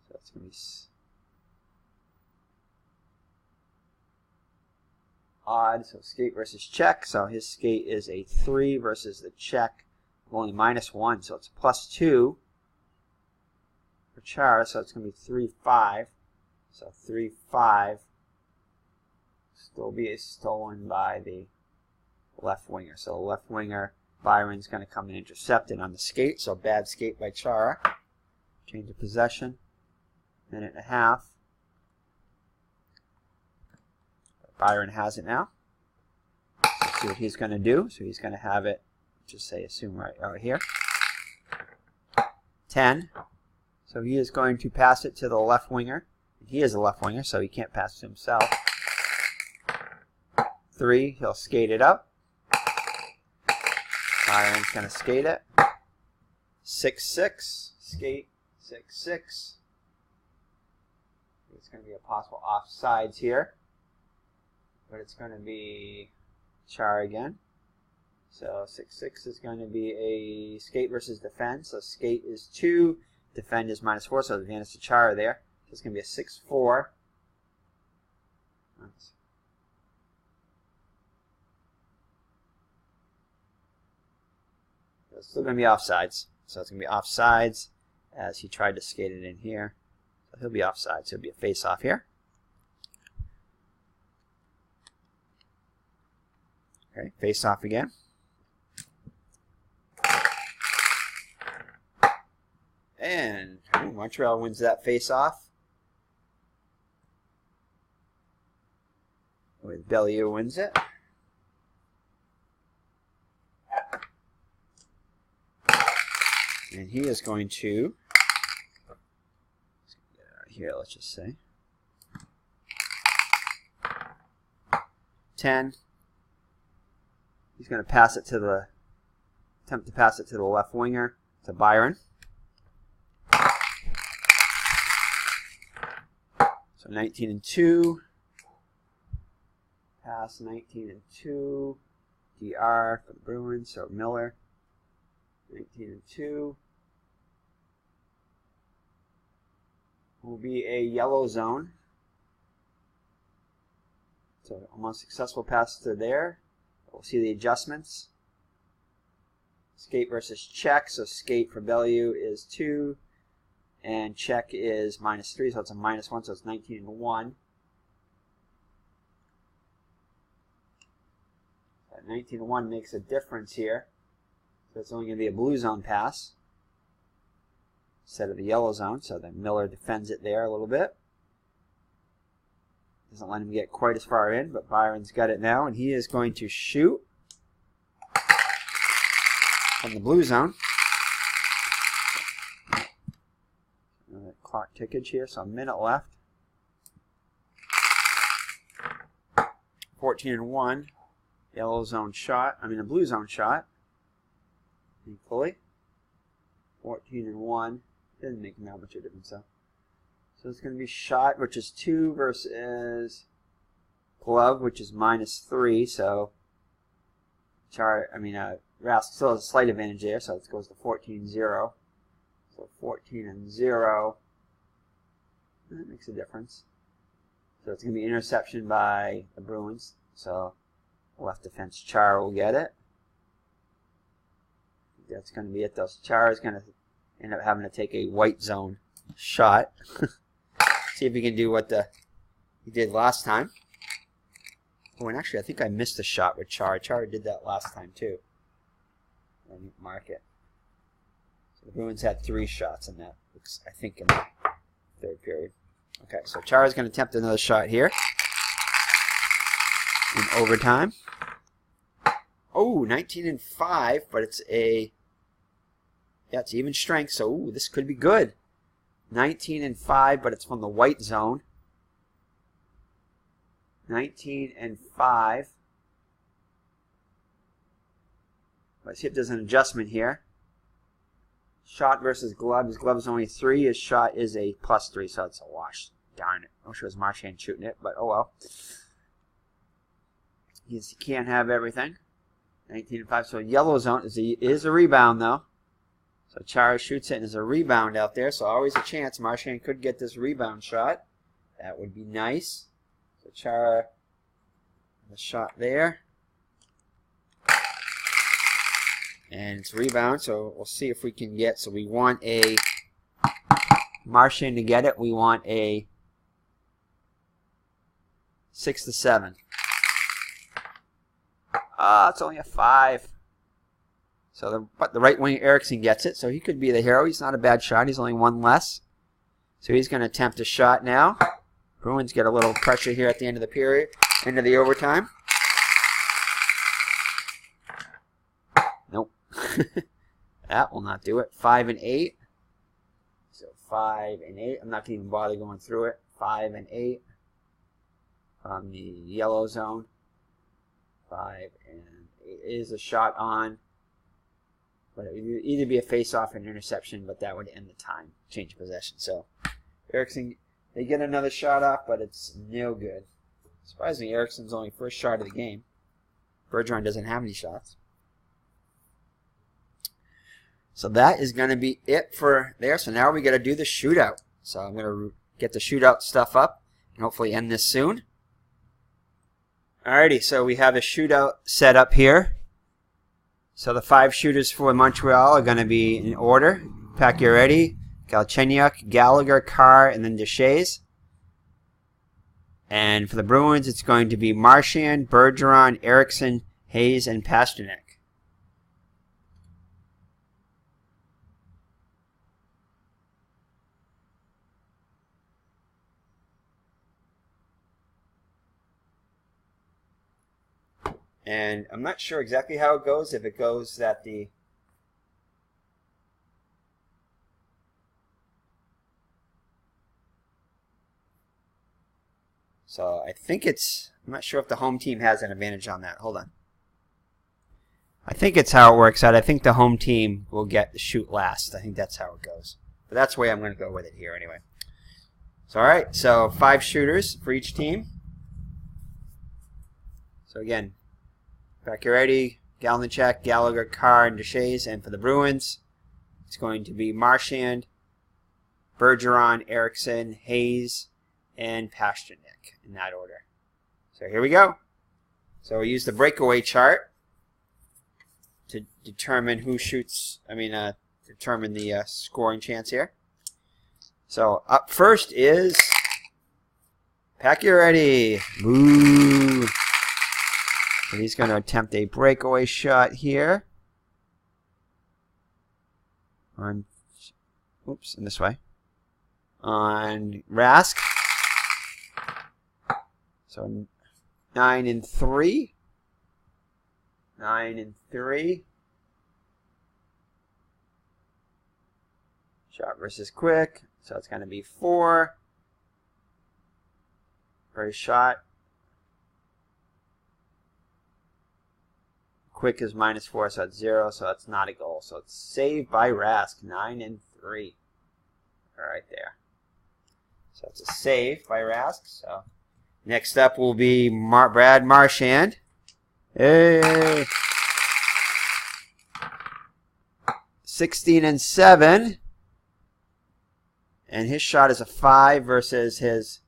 So that's going to be odd. So skate versus check. So his skate is a 3 versus the check only -1. So it's +2 for Chara. So it's going to be 3-5. So 3-5 still be stolen by the left winger. So the left winger, Byron's going to come and intercept it on the skate. So bad skate by Chara. Change of possession. 1.5 minutes. Byron has it now. Let's see what he's going to do. So he's going to have it, just say, assume right out here. 10. So he is going to pass it to the left winger. He is a left winger, so he can't pass to himself. 3, he'll skate it up. Byron's going to skate it. 6-6, skate, 6-6. It's going to be a possible offsides here. But it's going to be Chara again. So 6-6 is going to be a skate versus defend. So skate is 2, defend is -4, so advantage to Chara there. So it's going to be a 6-4. It's still going to be offsides. So it's going to be offsides as he tried to skate it in here. So he'll be offsides. So it'll be a face-off here. Okay, face-off again. And Montreal wins that face-off. With Bellieu wins it. And he is going to, let's get it out here, let's just say. 10. He's going to pass it to the, attempt to pass it to the left winger, to Byron. So 19-2. Pass 19-2. DR for the Bruins, so Miller. 19-2. Will be a yellow zone. So almost successful pass to there. We'll see the adjustments. Skate versus check. So skate for Bellieu is 2. And check is -3. So it's a -1. So it's 19-1. 19-1 makes a difference here. So it's only going to be a blue zone pass instead of the yellow zone. So then Miller defends it there a little bit. Doesn't let him get quite as far in, but Byron's got it now, and he is going to shoot from the blue zone. Clock tickage here, so a minute left. 14-1. Yellow zone shot. I mean a blue zone shot. Equally. 14-1. Didn't make that much of a difference though. So it's going to be shot, which is 2 versus glove, which is -3. So Rask still has a slight advantage there, so it goes to 14-0. So 14-0. That makes a difference. So it's going to be interception by the Bruins. So left defense Chara will get it. That's going to be it though. So Chara is going to end up having to take a white zone shot. See if he can do what he did last time. Oh, and actually I think I missed a shot with Chara. Chara did that last time too. Let me mark it. So the Bruins had 3 shots in that, I think, in the third period. Okay, so Chara's going to attempt another shot here in overtime. Oh, 19-5, but it's it's even strength, so this could be good. 19-5, but it's from the white zone. 19-5. Let's see if there's an adjustment here. Shot versus glove. His glove is only 3. His shot is a +3, so it's a wash. Darn it. I wish it was Marchand shooting it, but oh well. He can't have everything. 19-5. So yellow zone is a rebound, though. So Chara shoots it and there's a rebound out there. So always a chance Marchand could get this rebound shot. That would be nice. So Chara, the shot there. And it's rebound, so we'll see if we can get. So we want a Marchand to get it. We want a 6-7. It's only a 5. So but the right wing Eriksson gets it, so he could be the hero. He's not a bad shot. He's only 1 less. So he's going to attempt a shot now. Bruins get a little pressure here at the end of the period, into the overtime. Nope. That will not do it. 5 and 8. So 5 and 8. I'm not going to even bother going through it. 5 and 8 from the yellow zone. 5 and 8 is a shot on. But it would either be a face-off or an interception, but that would end the time. Change of possession. So Eriksson, they get another shot off, but it's no good. Surprisingly, Eriksson's only first shot of the game. Bergeron doesn't have any shots. So that is going to be it for there. So now we got to do the shootout. So I'm going to get the shootout stuff up and hopefully end this soon. Alrighty, so we have a shootout set up here. So the 5 shooters for Montreal are going to be in order. Pacioretty, Galchenyuk, Gallagher, Carr, and then Deschaze. And for the Bruins, it's going to be Marchand, Bergeron, Eriksson, Hayes, and Pastrnak. And I'm not sure exactly how it goes. If it goes that the So I think it's, I'm not sure if the home team has an advantage on that. Hold on. I think it's how it works out. I think the home team will get the shoot last. I think that's how it goes. But that's the way I'm going to go with it here anyway. So all right, so 5 shooters for each team. So again, Pacioretty, Galchenyuk, Gallagher, Carr, and Deschaze. And for the Bruins, it's going to be Marchand, Bergeron, Eriksson, Hayes, and Pastrnak in that order. So here we go. So we use the breakaway chart to determine who shoots, determine the scoring chance here. So up first is Pacioretty. Boo! So he's going to attempt a breakaway shot here. On, oops, in this way. On Rask. So 9 and 3. 9 and 3. Shot versus quick. So it's going to be 4. First shot. Quick is -4, so it's 0, so that's not a goal. So it's saved by Rask, 9 and 3. Right there. So it's a save by Rask. So next up will be Brad Marchand. Hey! 16 and 7. And his shot is a 5 versus his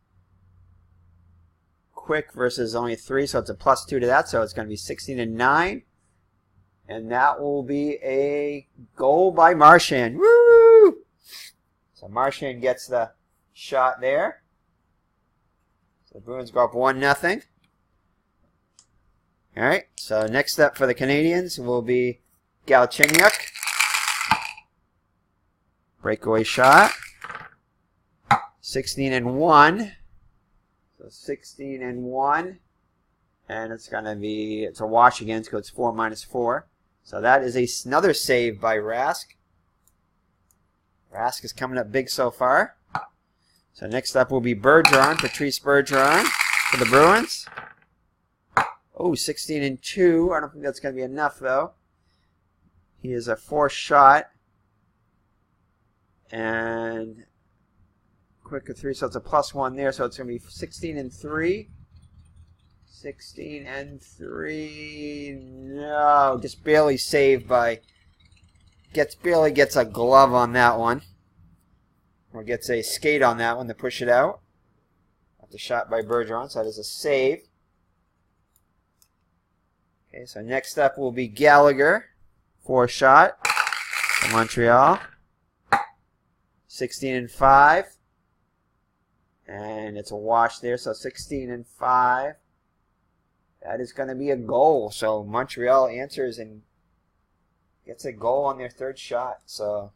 quick versus only 3, so it's a +2 to that. So it's going to be 16 and 9. And that will be a goal by Marchand. Woo! So Marchand gets the shot there. So the Bruins go up 1-0. All right. So next up for the Canadians will be Galchenyuk. Breakaway shot. 16 and 1. So 16 and 1. And it's going to be, it's a wash again, so it's 4 -4. So that is another save by Rask. Rask is coming up big so far. So next up will be Bergeron, Patrice Bergeron for the Bruins. Oh, 16 and 2. I don't think that's going to be enough, though. He is a 4th shot. And Quick a 3, so it's a +1 there. So it's going to be 16 and 3. 16 and 3. No, just barely saved by. Barely gets a glove on that one. Or gets a skate on that one to push it out. After shot by Bergeron, so that is a save. Okay, so next up will be Gallagher. 4 shot for Montreal. 16 and 5. And it's a wash there, so 16 and 5. That is going to be a goal. So Montreal answers and gets a goal on their 3rd shot. So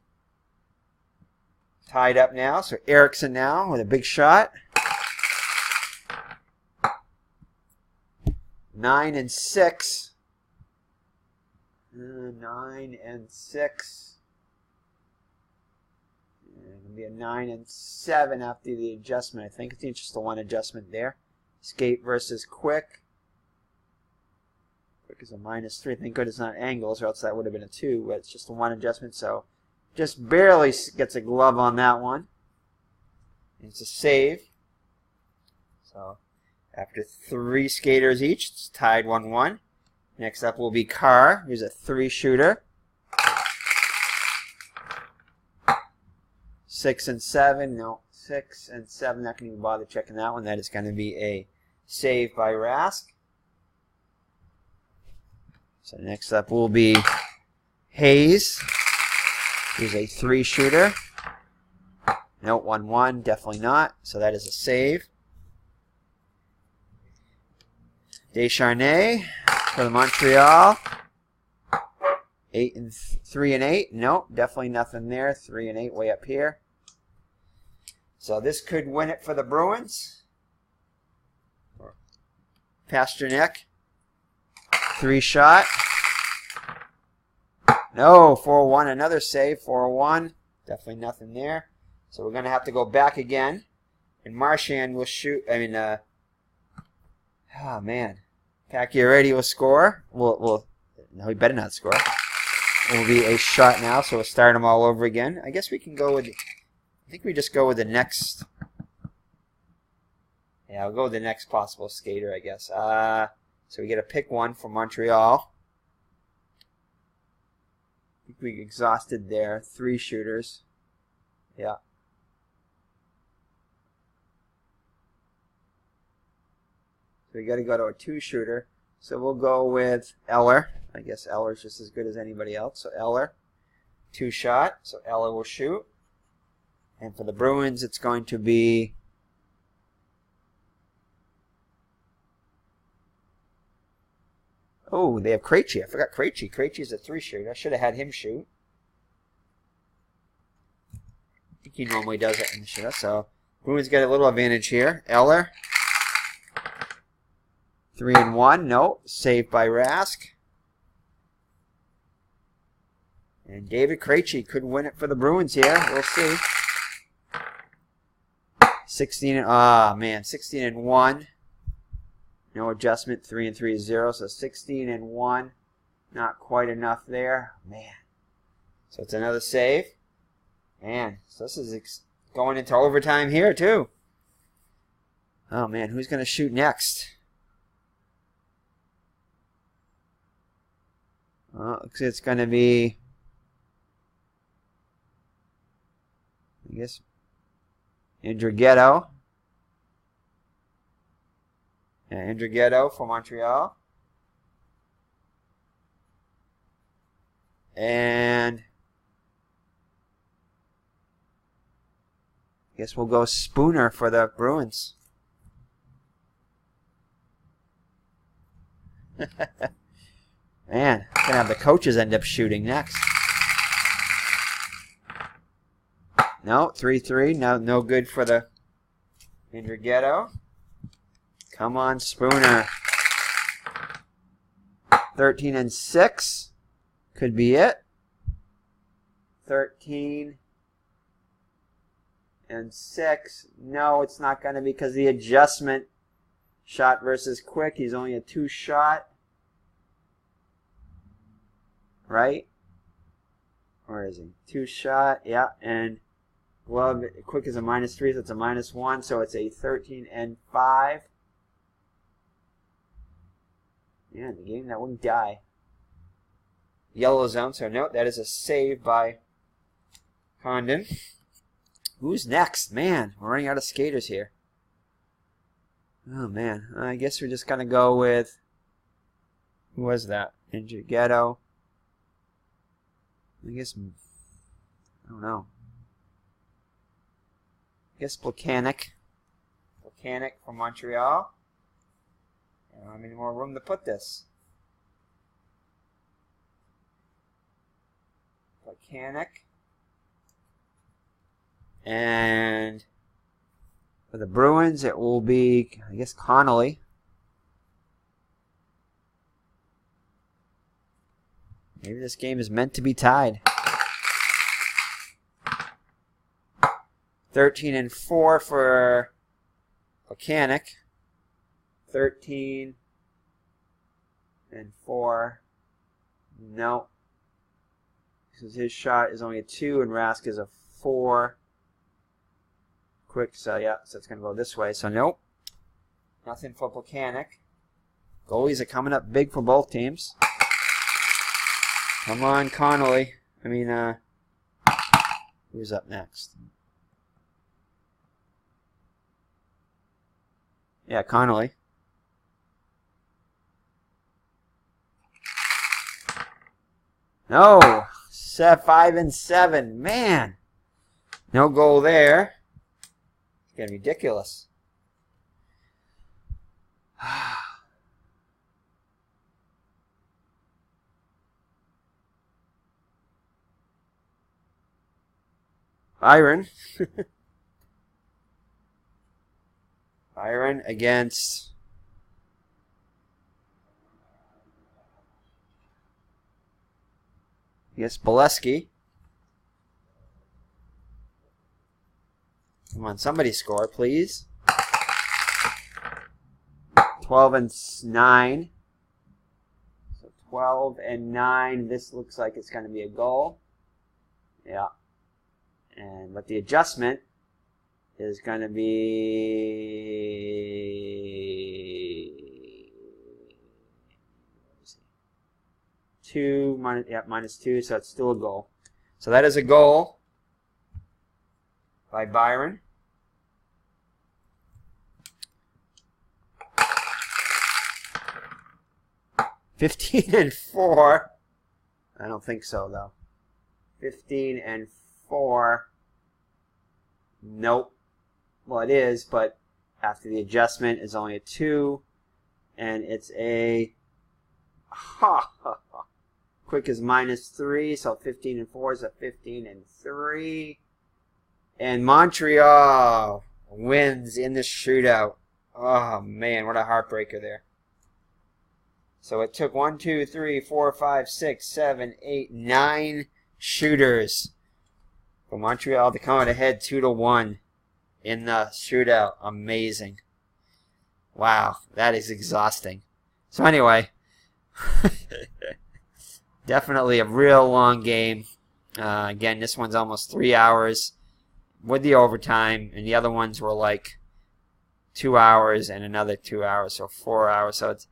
tied up now. So Eriksson now with a big shot. 9 and 6. 9 and 6. It'll be a 9 and 7 after the adjustment. I think it's just the 1 adjustment there. Skate versus Quick. Quick is a -3. Thank God it's not angles, or else that would have been a 2. But it's just the 1 adjustment, so just barely gets a glove on that one. It's a save. So after 3 skaters each, it's tied 1-1. Next up will be Carr, who's a 3-shooter. 6 and 7. No, 6 and 7. Not going to even bother checking that one. That is going to be a save by Rask. So next up will be Hayes, who's a 3-shooter. No, 1-1. Definitely not. So that is a save. Descharnay for the Montreal. 3 and 8. Nope, definitely nothing there. 3 and 8 way up here. So this could win it for the Bruins. Pasternak. 3 shot. No, 4-1. Another save. 4-1. Definitely nothing there. So we're going to have to go back again. And Marchand will shoot. Oh, man. Pacioretty will score. No, he better not score. It will be a shot now, so we'll start them all over again. I guess we can go with. I think we just go with the next. Yeah, I'll go with the next possible skater, I guess. So we get to pick one for Montreal. I think we exhausted their 3 shooters. Yeah. So we got to go to a 2-shooter. So we'll go with Eller. I guess Eller's just as good as anybody else. So Eller, 2 shot. So Eller will shoot. And for the Bruins, it's going to be oh, they have Krejci. I forgot Krejci. Krejci's a 3-shooter. I should have had him shoot. I think he normally does it in the shootout. So Bruins get a little advantage here. Eller. 3 and 1. No. Saved by Rask. And David Krejci could win it for the Bruins here. We'll see. 16 and 1. No adjustment. 3 and 3 is 0. So 16 and 1. Not quite enough there. Man. So it's another save. Man. So this is going into overtime here too. Oh man. Who's going to shoot next? Well, looks like it's going to be, I guess, Andrighetto. Yeah, Andrighetto for Montreal. And I guess we'll go Spooner for the Bruins. Man, gonna have the coaches end up shooting next. No, 3-3. No good for the Andrighetto. Come on, Spooner. 13 and 6 could be it. 13 and 6. No, it's not going to be because the adjustment. Shot versus Quick. He's only a 2-shot. Right? Where is he? 2-shot. Yeah, and Glove quick is a -3, so it's a -1, so it's a 13-5. Yeah, the game that wouldn't die. Yellow zone, so no, that is a save by Condon. Who's next? Man, we're running out of skaters here. Oh, man. I guess we're just going to go with... Who was that? Ninja Ghetto. I guess... I don't know. I guess Volcanic. Volcanic from Montreal. I don't have any more room to put this. Volcanic. And for the Bruins, it will be, I guess, Connolly. Maybe this game is meant to be tied. 13-4 for Volcanic. 13-4. No. Because his shot is only a 2 and Rask is a 4. Quick, so yeah, so it's going to go this way. So nope. Nothing for Volcanic. Goalies are coming up big for both teams. Come on, Connolly. I mean, who's up next? Yeah, Connolly. No! 5-7. Man! No goal there. It's getting ridiculous. Byron. Byron against Bolesky. Come on, somebody score, please. 12-9. So 12-9. This looks like it's going to be a goal. Yeah. But the adjustment is going to be -2, so it's still a goal. So that is a goal by Byron. (15-4). I don't think so though. 15-4. Nope. Well, it is, but after the adjustment is only a 2, and it's a quick is -3, so 15-4 is a 15-3, and Montreal wins in the shootout. Oh man, what a heartbreaker there. So it took 1, 2, 3, 4, 5, 6, 7, 8, 9 shooters for Montreal to come out ahead 2-1 in the shootout. Amazing. Wow, that is exhausting. So anyway, definitely a real long game. Again, this one's almost 3 hours with the overtime, and the other ones were like 2 hours and another 2 hours, so 4 hours. So it's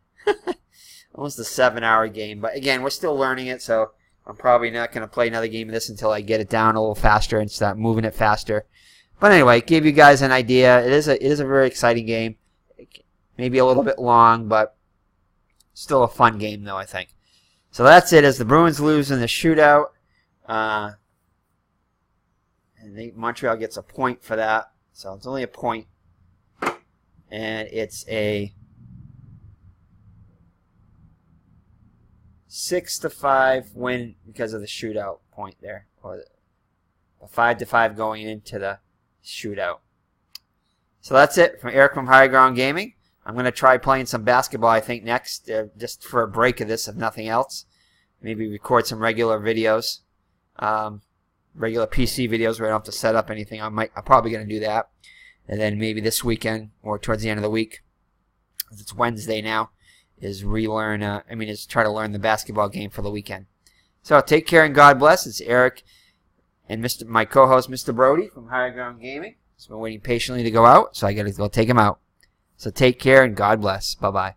almost a 7-hour game. But again, we're still learning it, so I'm probably not going to play another game of this until I get it down a little faster and start moving it faster. But anyway, give you guys an idea. It is a very exciting game. Maybe a little bit long, but still a fun game, though, I think. So that's it, as the Bruins lose in the shootout. And Montreal gets a point for that. So it's only a point. And it's a 6-5 win because of the shootout point there. Or a 5-5 going into the shootout. So that's it from Eric from High Ground Gaming. I'm going to try playing some basketball, I think, next, just for a break of this, if nothing else. Maybe record some regular videos, regular PC videos where I don't have to set up anything. I'm probably going to do that. And then maybe this weekend or towards the end of the week, because it's Wednesday now, is try to learn the basketball game for the weekend. So take care and God bless. It's Eric And my co-host, Mr. Brodie from Higher Ground Gaming, has been waiting patiently to go out, so I got to go take him out. So take care and God bless. Bye-bye.